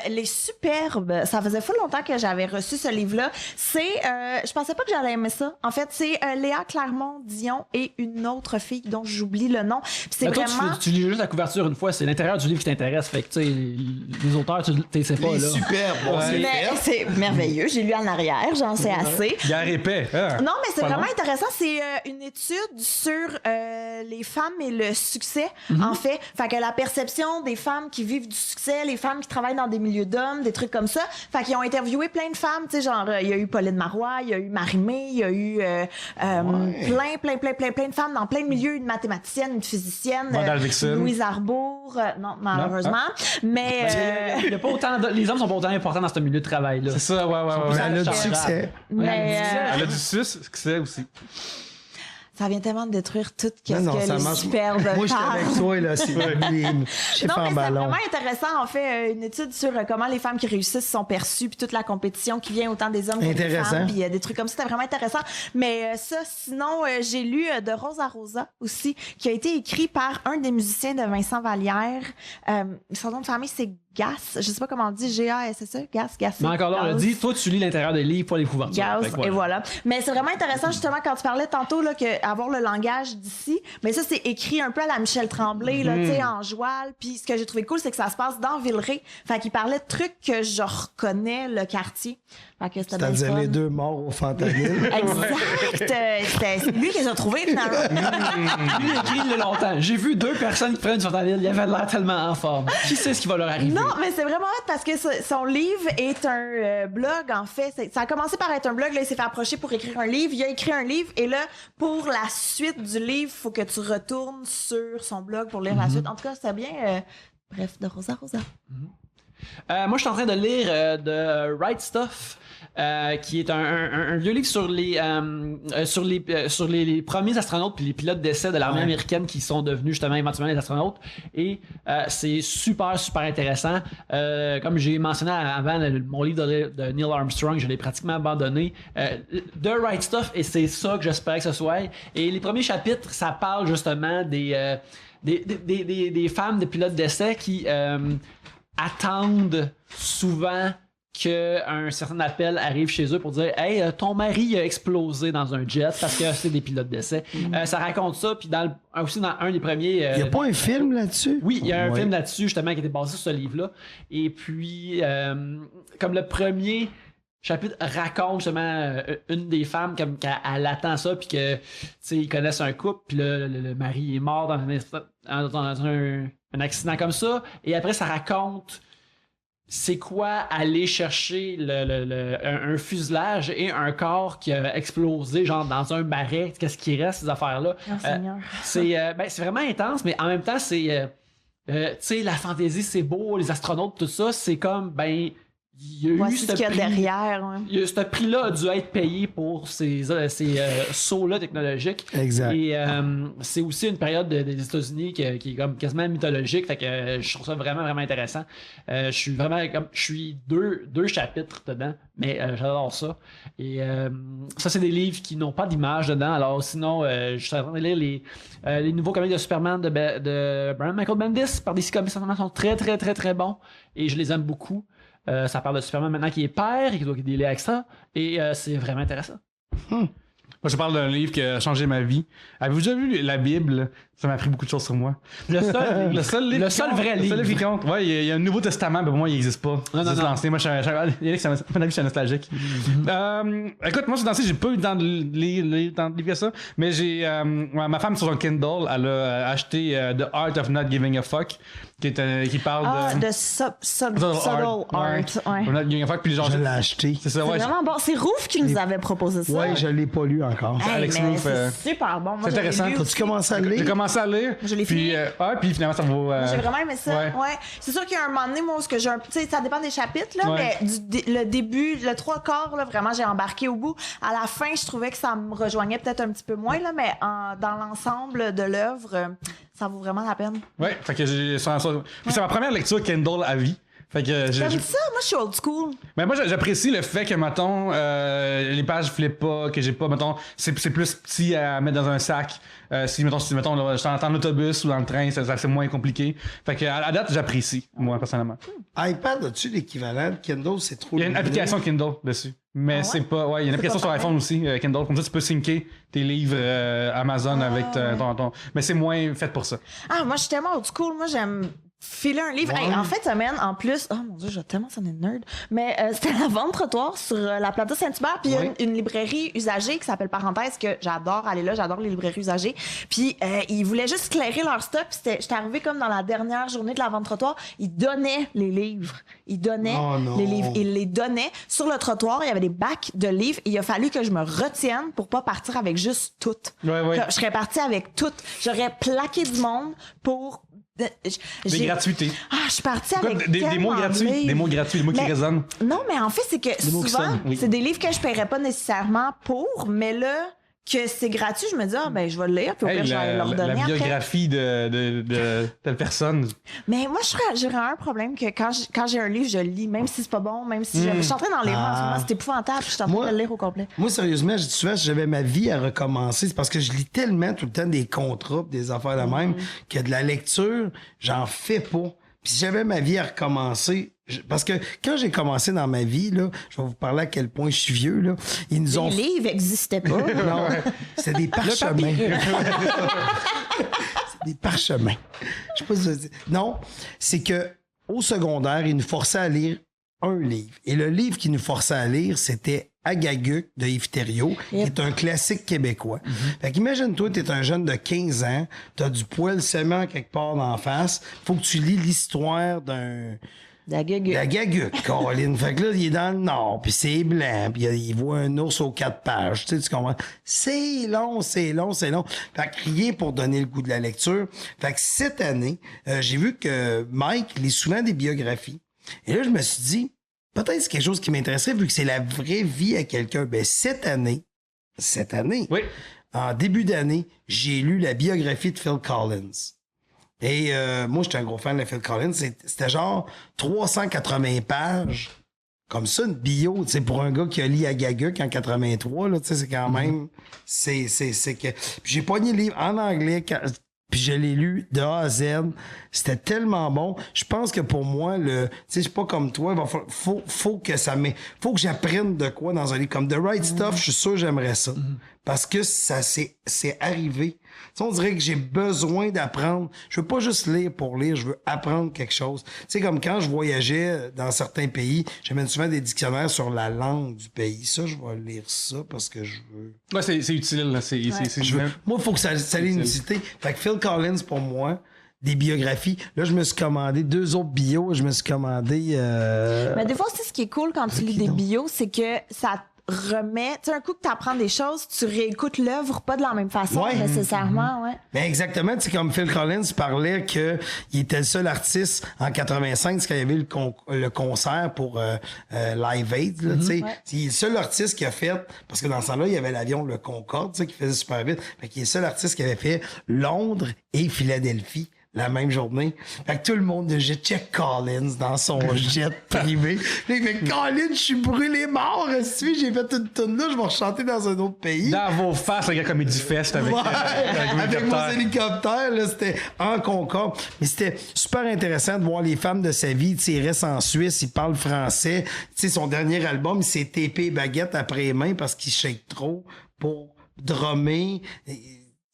Les Superbes. Ça faisait full longtemps que j'avais reçu ce livre-là. C'est, je pensais pas que j'allais aimer ça. En fait, c'est Léa Clermont-Dion et une autre fille dont j'oublie le nom. Puis c'est Mais toi, vraiment... tu lis juste la couverture une fois, c'est l'intérieur du livre qui t'intéresse. Fait que, tu sais, les auteurs, tu sais pas, Les là. superbes, bon, c'est Mais fait. c'est merveilleux. J'ai lu en arrière, j'en sais assez. Bière épais. Hein? Non, mais c'est Pas vraiment long. intéressant. C'est une étude sur les femmes et le succès, en fait. Fait que la perception des femmes qui vivent du succès, les femmes qui travaillent dans des milieux d'hommes, des trucs comme ça. Fait qu'ils ont interviewé plein de femmes, tu sais, genre, il y a eu Pauline Marois, il y a eu Marie-Mé, il y a eu plein de femmes dans plein de milieux, une mathématicienne, une physicienne, Vandal Vixen. Louise Arbour, non, malheureusement. Mais, Il y a pas autant les hommes sont pas autant importants dans ce milieu de travail-là. C'est ça, ouais. Elle a du Charles. succès. mais Elle a du sus, c'est aussi. ça vient tellement de détruire tout ce Non, que ça les marche. superbes Moi, j'étais parlent. avec toi, là. C'est les chiffres Non, mais en c'est ballon. vraiment intéressant, en fait, une étude sur comment les femmes qui réussissent sont perçues, puis toute la compétition qui vient autant des hommes que des Intéressant. femmes, puis des trucs comme ça, c'était vraiment intéressant. Mais ça, sinon, j'ai lu de Rosa Rosa aussi, qui a été écrit par un des musiciens de Vincent Vallière. Son nom de famille, c'est Gass. Je sais pas comment on dit, G-A-S-S-E, Gass. Mais encore là, on l'a dit, toi, tu lis l'intérieur des livres, pas les couvertures. Gaz, Fait que et voilà. Mais c'est vraiment intéressant, justement, quand tu parlais tantôt, là, que avoir le langage d'ici, mais ça, c'est écrit un peu à la Michel Tremblay, là, tu sais, en joual. Puis ce que j'ai trouvé cool, c'est que ça se passe dans Villeray. Fait qu'il parlait de trucs que je reconnais, le quartier. Fait que c'était bien C'est-à-dire fun. les deux morts au fentanyl. Exact! C'est lui qui les a trouvés, finalement. Lui, il a écrit il y a longtemps. J'ai vu 2 personnes qui prennent du fentanyl. Il avait l'air tellement en forme. Qui sait ce qui va leur arriver? Non, Non, mais c'est vraiment hot parce que son livre est un blog, en fait. Ça a commencé par être un blog, là, il s'est fait approcher pour écrire un livre. Il a écrit un livre et là, pour la suite du livre, il faut que tu retournes sur son blog pour lire la suite. En tout cas, c'était bien. Bref, de Rosa Rosa. Moi, je suis en train de lire The Right Stuff, qui est un vieux livre sur les premiers astronautes puis les pilotes d'essai de l'armée américaine qui sont devenus justement éventuellement des astronautes. Et c'est super, super intéressant. Comme j'ai mentionné avant, mon livre de Neil Armstrong, je l'ai pratiquement abandonné. The Right Stuff, et c'est ça que j'espérais que ce soit. Et les premiers chapitres, ça parle justement des femmes de pilotes d'essai qui attendent souvent qu'un certain appel arrive chez eux pour dire « Hey, ton mari a explosé dans un jet parce que c'est des pilotes d'essai. Ça raconte ça, puis aussi dans un des premiers... Il n'y a pas un film là-dessus? Oui, il y a un film là-dessus, justement, qui était basé sur ce livre-là. Et puis, comme le premier chapitre raconte justement une des femmes comme qu'elle attend ça, puis que, tu sais, ils connaissent un couple, puis le mari est mort dans un accident comme ça. Et après, ça raconte c'est quoi aller chercher un fuselage et un corps qui a explosé genre dans un marais. Qu'est-ce qui reste, ces affaires-là? Oh, Seigneur. C'est vraiment intense, mais en même temps, c'est... tu sais, la fantaisie, c'est beau, les astronautes, tout ça, c'est comme, il y a eu Voici ce qu'il y a prix, derrière. Ouais. Ce prix-là a dû être payé pour ces sauts-là technologiques. Exact. Et c'est aussi une période des États-Unis qui est comme quasiment mythologique. Fait que je trouve ça vraiment, vraiment intéressant. Je suis deux chapitres dedans, mais j'adore ça. Et ça, c'est des livres qui n'ont pas d'image dedans. Alors sinon, je suis en train de lire les nouveaux comics de Superman de Brian Michael Bendis par DC Comics. Ils sont très, très, très, très bons. Et je les aime beaucoup. Ça parle de Superman maintenant qui est père et qui doit dealer avec ça. Et c'est vraiment intéressant. Moi, je parle d'un livre qui a changé ma vie. Avez-vous déjà vu la Bible? Ça m'a appris beaucoup de choses sur moi. Le seul livre. Le seul vrai livre. Le seul livre qui compte. Ouais, il y a un Nouveau Testament, mais pour moi, il n'existe pas. Non. Lancé. Moi, je suis nostalgique. Écoute, moi, j'ai pas eu le temps de lire ça, mais ma femme sur son Kindle, elle a acheté The Art of Not Giving a Fuck, qui parle de subtle art. Ouais. Not Giving a Fuck, puis genre, Je l'ai acheté. c'est ça, C'est ouais. vraiment bon. C'est Rouf qui nous avait proposé ça. Ouais, je l'ai pas lu encore. Hey, Alex mais Roof, c'est super bon. Moi, c'est je l'ai intéressant. lu T'as-tu aussi. commencé à le J'ai lire? commencé à lire. Je l'ai puis, fini. puis finalement, ça vaut. J'ai vraiment aimé ça. Ouais. Ouais. C'est sûr qu'il y a un moment donné, moi, où tu sais, ça dépend des chapitres, là, Ouais. mais le début, le 3/4, là, vraiment, j'ai embarqué au bout. À la fin, je trouvais que ça me rejoignait peut-être un petit peu moins, là, mais dans l'ensemble de l'œuvre, ça vaut vraiment la peine. Ouais, fait que c'est ma première lecture Kindle à vie. Fait que T'aimes ça? Moi, je suis old school. Mais moi, j'apprécie le fait que, mettons, les pages flippent pas, que j'ai pas, mettons, c'est plus petit à mettre dans un sac. Si, mettons, je suis en autobus ou dans le train, c'est moins compliqué. Fait que, à la date, j'apprécie, moi, personnellement. iPad, as-tu l'équivalent de Kindle? C'est trop Il y a une lumineux. application Kindle dessus. Mais Ah ouais? c'est pas, ouais, il y a une C'est application pas sur iPhone aussi, Kindle. Comme ça, tu peux syncer tes livres Amazon avec ton. Mais c'est moins fait pour ça. Ah, moi, je suis tellement old school. Moi, j'aime filer un livre. Ouais. Hey, en fait, semaine, en plus, oh mon Dieu, j'ai tellement sonné de nerd. Mais c'était la vente trottoir sur la Plaza Saint-Hubert. Puis il y a une librairie usagée qui s'appelle Parenthèse, que j'adore aller là. J'adore les librairies usagées. Puis ils voulaient juste éclairer leur stock. Puis j'étais arrivée comme dans la dernière journée de la vente trottoir. Ils donnaient les livres. Ils donnaient Oh non. les livres. Ils les donnaient. Sur le trottoir, il y avait des bacs de livres. Il a fallu que je me retienne pour pas partir avec juste toutes. Ouais. Je serais partie avec toutes. J'aurais plaqué du monde pour... Des gratuités. Ah, je suis partie Quoi, avec des mots tellement de gratuits. livres. Des mots gratuits, des mots qui Mais- résonnent. Non, mais en fait, c'est que mots qui souvent, sonnent, oui. c'est des livres que je paierais pas nécessairement pour, mais là, que c'est gratuit, je me dis, je vais le lire, puis au Hey, pire, je vais leur la donner après. biographie de telle personne. Mais moi, j'aurais un problème que quand j'ai un livre, je le lis, même si c'est pas bon, même si je suis en train d'en lire un en ce moment, c'est épouvantable, je suis en train Moi- de le lire au complet. Moi, sérieusement, je dis souvent, si j'avais ma vie à recommencer, c'est parce que je lis tellement tout le temps des contrats, pis des affaires de même, que de la lecture, j'en fais pas. Puis si j'avais ma vie à recommencer, parce que quand j'ai commencé dans ma vie, là, je vais vous parler à quel point je suis vieux, là, ils nous ont... Les livres n'existaient pas. Non, c'est des parchemins. C'est des parchemins. Je sais pas si je veux dire. Non, c'est que au secondaire, ils nous forçaient à lire un livre. Et le livre qu'ils nous forçaient à lire, c'était Agaguc de Yves Thériault, qui est un classique québécois. Fait qu'imagine-toi, t'es un jeune de 15 ans, t'as du poil seulement quelque part d'en face, faut que tu lis l'histoire La gueule. La gaguette, Colin. Fait que là, il est dans le nord, puis c'est blanc, puis il voit un ours aux 4 pages. Tu comprends? C'est long. Fait que rien pour donner le goût de la lecture. Fait que cette année, j'ai vu que Mike lit souvent des biographies. Et là, je me suis dit, peut-être c'est quelque chose qui m'intéresserait vu que c'est la vraie vie à quelqu'un. Ben, cette année, Oui. en début d'année, j'ai lu la biographie de Phil Collins. Et moi, j'étais un gros fan de Phil Collins. C'était genre 380 pages. Comme ça, une bio, tu sais, pour un gars qui a lu Agaguk en 83, là, tu sais, c'est quand même... C'est que... Puis j'ai pogné le livre en anglais, puis je l'ai lu de A à Z. C'était tellement bon. Je pense que pour moi, tu sais, c'est pas comme toi. Faut que faut que j'apprenne de quoi dans un livre. Comme The Right Stuff, je suis sûr que j'aimerais ça. Parce que ça, c'est arrivé. Tu sais, on dirait que j'ai besoin d'apprendre. Je veux pas juste lire pour lire, je veux apprendre quelque chose. Tu sais, comme quand je voyageais dans certains pays, j'amène souvent des dictionnaires sur la langue du pays. Ça, je vais lire ça parce que je veux... Ouais, c'est utile, là. Moi, il faut que ça ait une utilité. Fait que Phil Collins, pour moi, des biographies. Là, je me suis commandé 2 autres bios. Je me suis commandé... Mais des fois, aussi, ce qui est cool quand tu lis des bios, c'est que ça remet... Tu sais, un coup que tu apprends des choses, tu réécoutes l'œuvre pas de la même façon, nécessairement, ouais. Ben exactement, tu sais, comme Phil Collins parlait qu'il était le seul artiste en 85, quand il y avait le concert pour Live Aid, là, tu sais. Il est le seul artiste qui a fait, parce que dans ce temps-là, il y avait l'avion le Concorde, tu sais, qui faisait super vite. Fait qu'il est le seul artiste qui avait fait Londres et Philadelphie la même journée. Fait que tout le monde de check Collins dans son jet privé. Là, il fait Collins, je suis brûlé mort. J'ai fait une tonne là, je vais rechanter dans un autre pays. Dans vos faces, le gars Comedy Fest avec mon hélicoptère, là, c'était en Concorde. Mais c'était super intéressant de voir les femmes de sa vie. Il reste en Suisse, il parle français. T'sais, son dernier album, il s'est tapé baguette après les mains parce qu'il shake trop pour drummer.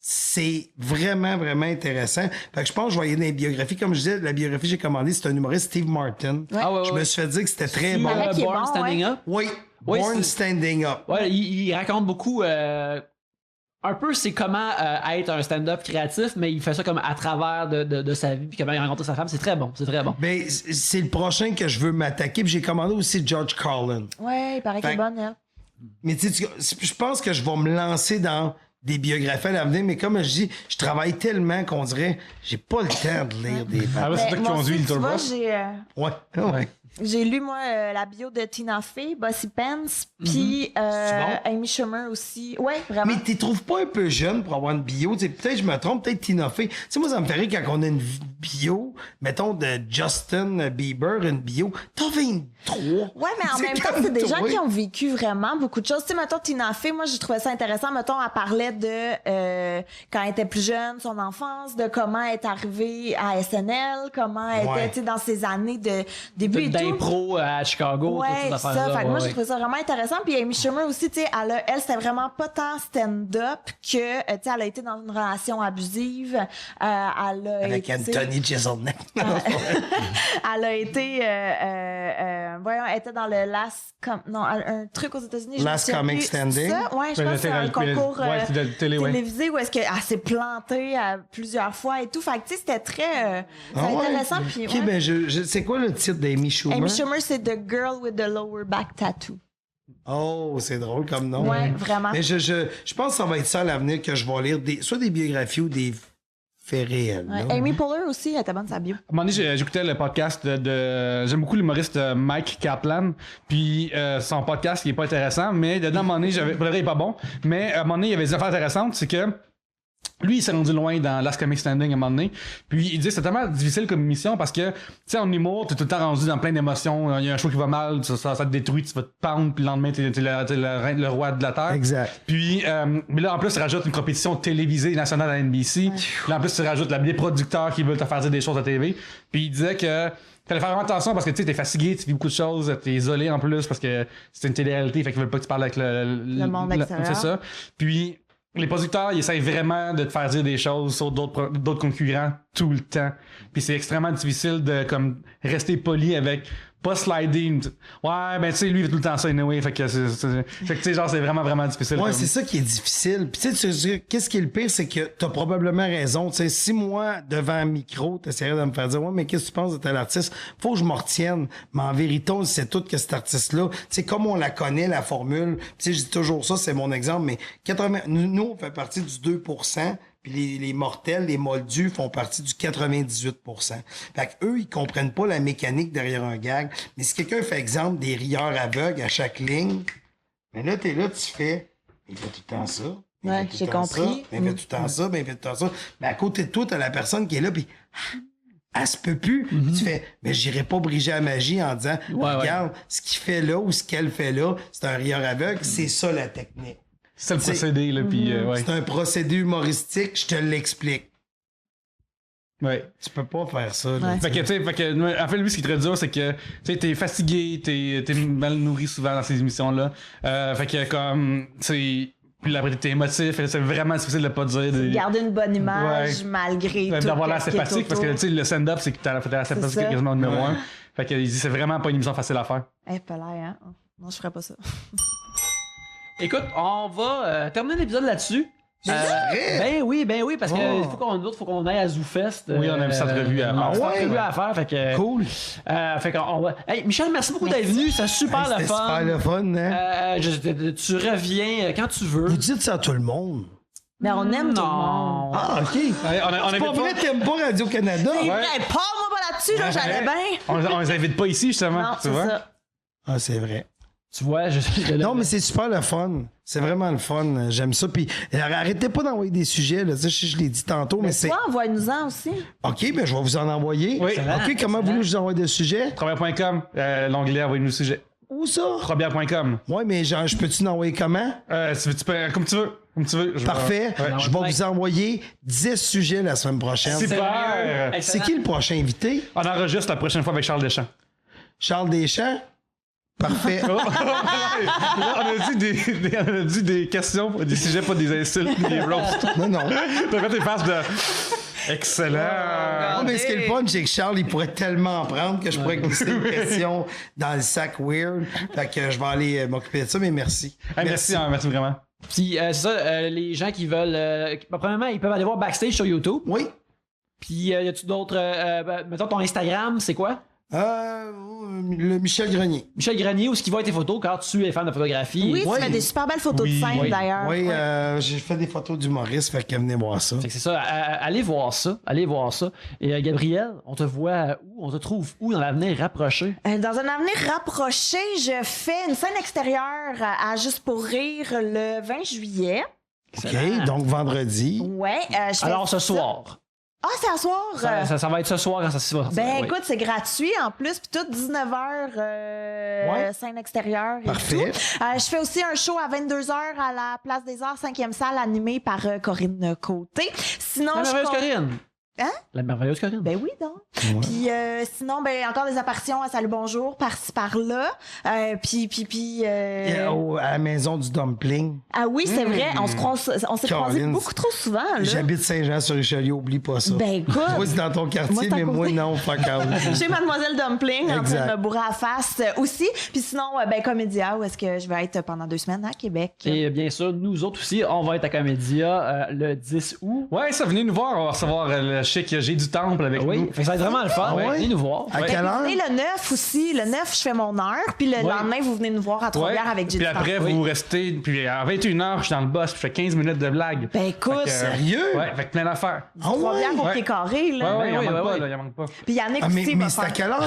C'est vraiment, vraiment intéressant. Fait que je pense que je voyais dans les biographies. Comme je disais, la biographie que j'ai commandée, c'est un humoriste, Steve Martin. Ouais. Je me suis fait dire que c'était très bon. Born Standing Up. Oui, Oui, Born c'est- Standing Up. Ouais, il raconte beaucoup. Un peu, c'est comment être un stand-up créatif, mais il fait ça comme à travers de sa vie, puis comment il a rencontré sa femme. C'est très bon, c'est très bon. Ben, c'est le prochain que je veux m'attaquer. Puis j'ai commandé aussi George Carlin. Ouais, il paraît qu'elle est bonne, elle. Mais tu sais, je pense que je vais me lancer dans des biographies à l'avenir, mais comme je dis, je travaille tellement qu'on dirait, j'ai pas le temps de lire des Ah ouais, c'est toi qui moi conduis aussi, le tu vois, tourbus. Ouais. j'ai lu, moi, la bio de Tina Fey, Bossy Pants, puis Amy Schumer aussi. Ouais, vraiment. Mais t'y trouves pas un peu jeune pour avoir une bio? T'sais, peut-être je me trompe, peut-être Tina Fey. Tu sais, moi, ça me fait rire quand on a une bio, mettons, de Justin Bieber, une bio. T'as 23. Ouais, mais en même temps, c'est des gens qui ont vécu vraiment beaucoup de choses. Tu sais, mettons, Tina Fey, moi, j'ai trouvé ça intéressant. Mettons, elle parlait de quand elle était plus jeune, son enfance, de comment elle est arrivée à SNL, comment elle était, tu sais, dans ses années de début et tout. D'impro à Chicago, Ouais, toutes ces c'est ça. affaires-là. Fait que moi, j'ai ouais. trouvé ça vraiment intéressant. Puis Amy Schumer aussi, tu sais, elle, c'était vraiment pas tant stand-up que, tu sais, elle a été dans une relation abusive. Elle a Avec été, Anthony Jeselnik. elle a été, voyons, elle était dans le un truc aux États-Unis. je me Last souviens Comic plus. Standing. Ça? Ouais, je pense que c'est un concours de télé, ouais. télévisé où est-ce qu'elle s'est plantée plusieurs fois et tout. Fait que, tu sais, c'était très Ah ouais? intéressant. Puis, Ok, ouais. ben, c'est quoi le titre d'Amy Schumer? Amy Schumer, c'est The Girl with the Lower Back Tattoo. Oh, c'est drôle comme nom. Ouais, vraiment. Mais je pense que ça va être ça à l'avenir que je vais lire, soit des biographies ou des faits réels. Ouais. là. Amy Poehler aussi, elle était bonne sa bio. À un moment donné, j'écoutais le podcast j'aime beaucoup l'humoriste Mike Kaplan, puis son podcast, il est pas intéressant, mais dedans, à un moment donné, pour le vrai, il est pas bon, mais à un moment donné, il y avait des affaires intéressantes, c'est que lui, il s'est rendu loin dans Last Comic Standing à un moment donné. Puis il dit c'est tellement difficile comme mission parce que, tu sais, en humour, t'es tout le temps rendu dans plein d'émotions. Il y a un show qui va mal, ça te détruit, tu vas te pendre, puis le lendemain, t'es le roi de la Terre. Exact. Puis, mais là, en plus, tu rajoutes une compétition télévisée nationale à NBC. Puis là, en plus, tu rajoutes des producteurs qui veulent te faire dire des choses à TV. Puis il disait que fallait faire vraiment attention parce que tu sais, t'es fatigué, tu vis beaucoup de choses, t'es isolé en plus parce que c'est une télé-réalité, fait qu'ils veulent pas que tu parles avec le monde extérieur. C'est ça. Puis, les producteurs, ils essayent vraiment de te faire dire des choses sur d'autres concurrents tout le temps. Puis c'est extrêmement difficile de comme rester poli avec pas slider. Ouais, ben tu sais, lui, il fait tout le temps ça, anyway. Fait que, fait que tu sais, genre, c'est vraiment, vraiment difficile. Ouais, comme... c'est ça qui est difficile. Puis tu sais, qu'est-ce qui est le pire, c'est que t'as probablement raison. Tu sais, si moi, devant un micro, t'essaierais de me faire dire, ouais, mais qu'est-ce que tu penses de tel artiste? Faut que je m'en retienne. Mais en vérité, on sait tout que cet artiste-là, tu sais, comme on la connaît, la formule, tu sais, je dis toujours ça, c'est mon exemple, mais nous, on fait partie du 2%. Puis les mortels, les moldus font partie du 98%. Fait que eux, ils comprennent pas la mécanique derrière un gag. Mais si quelqu'un fait exemple des rieurs aveugles à chaque ligne, mais là, t'es là, tu fais, il fait tout le temps ça. Ouais, j'ai compris. Il fait tout le temps ça, il fait tout le temps ça. Mais à côté de toi, t'as la personne qui est là, puis elle se peut plus. Puis tu fais, mais j'irai pas briger la magie en disant, regarde, ce qu'il fait là ou ce qu'elle fait là, c'est un rieur aveugle, c'est ça la technique. C'est le procédé, là, puis ouais. C'est un procédé humoristique, je te l'explique. Ouais. Tu peux pas faire ça. Là, Fait que, tu sais, en fait, lui, ce qui est très dur, c'est que, tu sais, t'es fatigué, t'es mal nourri souvent dans ces émissions-là. Fait que, comme, tu sais, puis après, t'es émotif, c'est vraiment difficile de pas dire. Garder une bonne image malgré tout. D'avoir l'air sympathique, parce que, tu sais, le stand-up, c'est que t'as l'air sympathique quasiment au numéro 1. Fait que, c'est vraiment pas une émission facile à faire. Pas l'air, hein? Non, je ferais pas ça. Écoute, on va terminer l'épisode là-dessus. Ben oui, parce que faut qu'on aille à ZooFest. Oui, on a une petite entrevue à faire. Entrevue à faire, fait que... Cool. Fait qu'on va... Hey, Michel, merci beaucoup d'être venu, c'est super le fun. Super le fun, hein? Tu reviens quand tu veux. Vous dites ça à tout le monde. Mais on aime tout le monde. Ah, OK. On C'est pas vrai, t'aimes pas Radio-Canada? Hey, parle-moi pas là-dessus, là, j'allais bien. On les invite pas ici, justement. Non, tu c'est vois? ça. Ah, c'est vrai. Tu vois, Non, mais c'est super le fun. C'est vraiment le fun. J'aime ça. Puis arrêtez pas d'envoyer des sujets. Là. Tu sais, je l'ai dit tantôt, mais c'est... Toi, envoie-nous-en aussi. OK, ben je vais vous en envoyer. Oui. OK, comment voulez-vous que je vous envoie des sujets? Trobière.com, l'onglet envoyez-nous le sujet. Où ça? Trobière.com. Ouais, mais genre, je peux-tu l'envoyer comment? Tu peux, comme tu veux. Comme tu veux. Parfait. Ouais. Je vais vous envoyer 10 sujets la semaine prochaine. Super! C'est qui le prochain invité? On enregistre la prochaine fois avec Charles Deschamps. Charles Deschamps? Parfait. on a dit des questions, des sujets, pas des insultes, des roasts. Non. T'as fait tes faces de... Excellent! Non, mais ce qui est le fun, c'est que Charles, il pourrait tellement en prendre que je pourrais glisser une question dans le sac weird. Fait que je vais aller m'occuper de ça, mais merci. Hey, merci vraiment. Puis c'est ça, les gens qui veulent... premièrement, ils peuvent aller voir Backstage sur YouTube. Oui. Puis y a-tu d'autres... mettons, ton Instagram, c'est quoi? Le Michel Grenier. Michel Grenier, où est-ce qu'il voit tes photos quand tu es fan de photographie? Oui, tu fais des super belles photos de scène, d'ailleurs. Oui, Ouais. j'ai fait des photos d'humoristes, fait que venez voir ça. Fait que c'est ça, allez voir ça. Et Gabriel, on te voit où? On te trouve où dans l'avenir rapproché? Dans un avenir rapproché, je fais une scène extérieure à Juste pour rire le 20 juillet. OK, donc vendredi. Ouais. Je fais Alors ce ça. soir. Ah, c'est à soir? Ça va être ce soir quand ça se va. Ben Oui. écoute, c'est gratuit en plus, puis tout 19h, scène extérieure et Parfait. tout. Je fais aussi un show à 22h à la Place des Arts, 5e salle, animé par Corinne Côté. Sinon, La merveilleuse Corinne. Hein? La merveilleuse Corinne. Ben oui, donc. Puis sinon, ben encore des apparitions à Salut Bonjour, par-ci, par-là. Puis À la maison du dumpling. ah oui, c'est vrai, on s'est croisés Caroline, beaucoup trop souvent, là. J'habite Saint-Jean-sur-Richelieu, oublie pas ça. Ben écoute. Toi, c'est dans ton quartier, Moi, c'est à mais moi, côté. non, fuck out. Chez Mademoiselle Dumpling, en train Exact. de me bourrer à la face aussi. Puis sinon, ben Comédia, où est-ce que je vais être pendant 2 semaines à Québec. Et bien sûr, nous autres aussi, on va être à Comédia le 10 août. Ouais, ça, venez nous voir. On va recevoir le chic J'ai du temple avec Oui, nous. fait que ça va être vraiment le fun. Ah ouais? Venez nous voir. À quelle heure? Venez le 9 aussi. Le 9, je fais mon heure. Puis le lendemain, vous venez nous voir à Trois-Rivières avec J'ai Puis du après, temps. vous restez. Puis à 21h, je suis dans le boss, puis je fais 15 minutes de blague. Ben écoute, Fait que, Sérieux? Ouais, fait que plein d'affaires. Ah ouais? Trois-Rivières au Ouais. pied carré, là. Ouais, il en oui, manque ouais, pas, ouais. là, il en manque pas. Puis Yannick Ah, aussi mais va c'est à faire. quelle heure?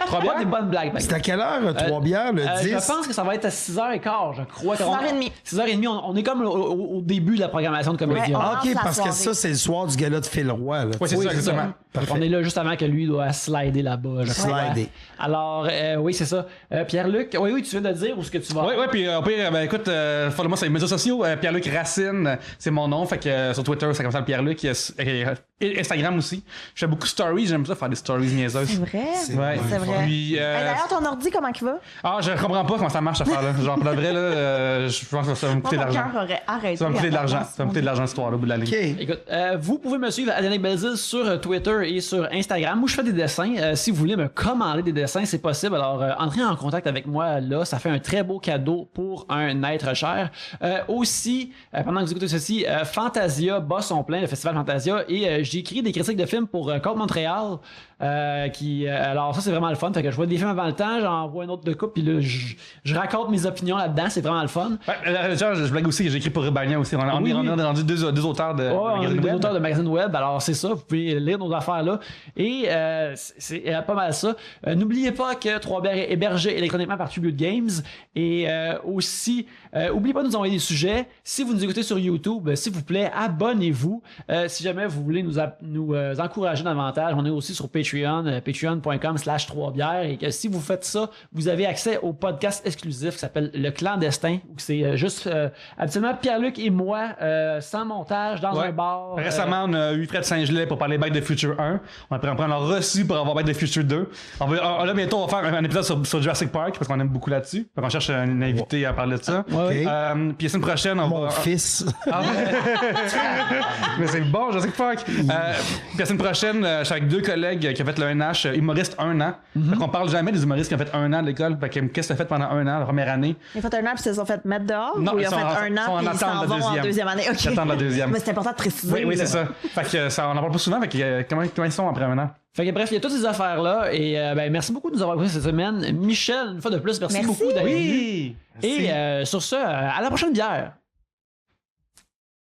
Trois-Bières, des bonnes blagues. C'est à quelle heure, Trois-Bières, le 10? Je pense que ça va être à 6h15, je crois. 6h30. 6h30, on est comme au début de la programmation de Comédia. Ouais, Ah, lance OK, la parce que soirée. ça, c'est le soir du gala de Phil Roy. Là, Ouais, c'est tu sais. ça, exactement. Parfait. On est là juste avant que lui doit slider là-bas. je crois. Slider. Alors, oui, c'est ça. Pierre-Luc, oui, tu viens de dire où est-ce que tu vas? Oui, puis au pire, ben écoute, follow-moi sur les médias sociaux. Pierre-Luc Racine, c'est mon nom. Fait que sur Twitter, c'est comme ça, le Pierre-Luc. Et Instagram aussi. Je fais beaucoup de stories, j'aime ça faire des stories niaiseuses. C'est vrai. Ouais. C'est vrai. Puis, D'ailleurs, ton ordi, comment il va? Ah, je comprends pas comment ça marche, cette affaire-là. Genre, pour de vrai, là, je pense que ça va me coûter de Mon l'argent. cœur aurait arrêté. Ça va me coûter de l'argent. Ça va me coûter de l'argent, cette histoire-là, au bout de la ligne. OK. Écoute, vous pouvez me suivre à Danick Belzil sur Twitter et sur Instagram où je fais des dessins. Si vous voulez me commander des dessins, c'est possible. Alors, entrez en contact avec moi là. Ça fait un très beau cadeau pour un être cher. Aussi, pendant que vous écoutez ceci, Fantasia bat son plein, le festival Fantasia, et j'ai écrit des critiques de films pour Côte Montréal. Alors ça c'est vraiment le fun, fait que je vois des films avant le temps, j'en vois un autre de coupe, puis là je raconte mes opinions là-dedans, c'est vraiment le fun. Ouais, genre, je blague aussi, j'ai écrit pour Urbania aussi. On est rendu deux auteurs de magazine Des web. auteurs de magazine web, alors c'est ça, vous pouvez lire nos affaires là. Et c'est pas mal ça. N'oubliez pas que Trois-Bières est hébergé électroniquement par Tribute Games. Et aussi, n'oubliez pas de nous envoyer des sujets. Si vous nous écoutez sur YouTube, s'il vous plaît, abonnez-vous. Si jamais vous voulez nous encourager davantage, on est aussi sur Patreon, patreon.com/3bières. Et que si vous faites ça, vous avez accès au podcast exclusif qui s'appelle Le Clandestin, où c'est juste habituellement Pierre-Luc et moi, sans montage, dans un bar. Récemment, on a eu Fred Saint-Gelais pour parler Back to the Future 1. On a reçu pour avoir Back to the Future 2. Là, bientôt, on va faire un épisode sur Jurassic Park parce qu'on aime beaucoup là-dessus. On cherche un invité à parler de ça. Okay. Puis la semaine prochaine, on Mon va. fils. Ah ouais. Mais c'est bon, Jurassic Park. Puis la semaine prochaine, je suis avec deux collègues qui ont fait le NH, humoristes 1 an. Fait qu'on parle jamais des humoristes qui ont fait 1 an de l'école. Fait que qu'est-ce que tu as fait pendant 1 an, la première année? Ils ont fait 1 an puis ils se sont fait mettre dehors? Non, ou ils ils ont sont fait en- 1 sont en an puis ils attente s'en de vont en deuxième. deuxième année? OK. Ils attendent la deuxième. Mais c'est important de préciser. Oui, là. c'est ça. Fait que ça, on en parle pas souvent. Fait que comment ils sont après 1 an? Fait que bref, il y a toutes ces affaires-là. Et merci beaucoup de nous avoir écoutés cette semaine. Michel, une fois de plus, merci Merci. beaucoup d'être venu. Oui! Et sur ce, à la prochaine bière.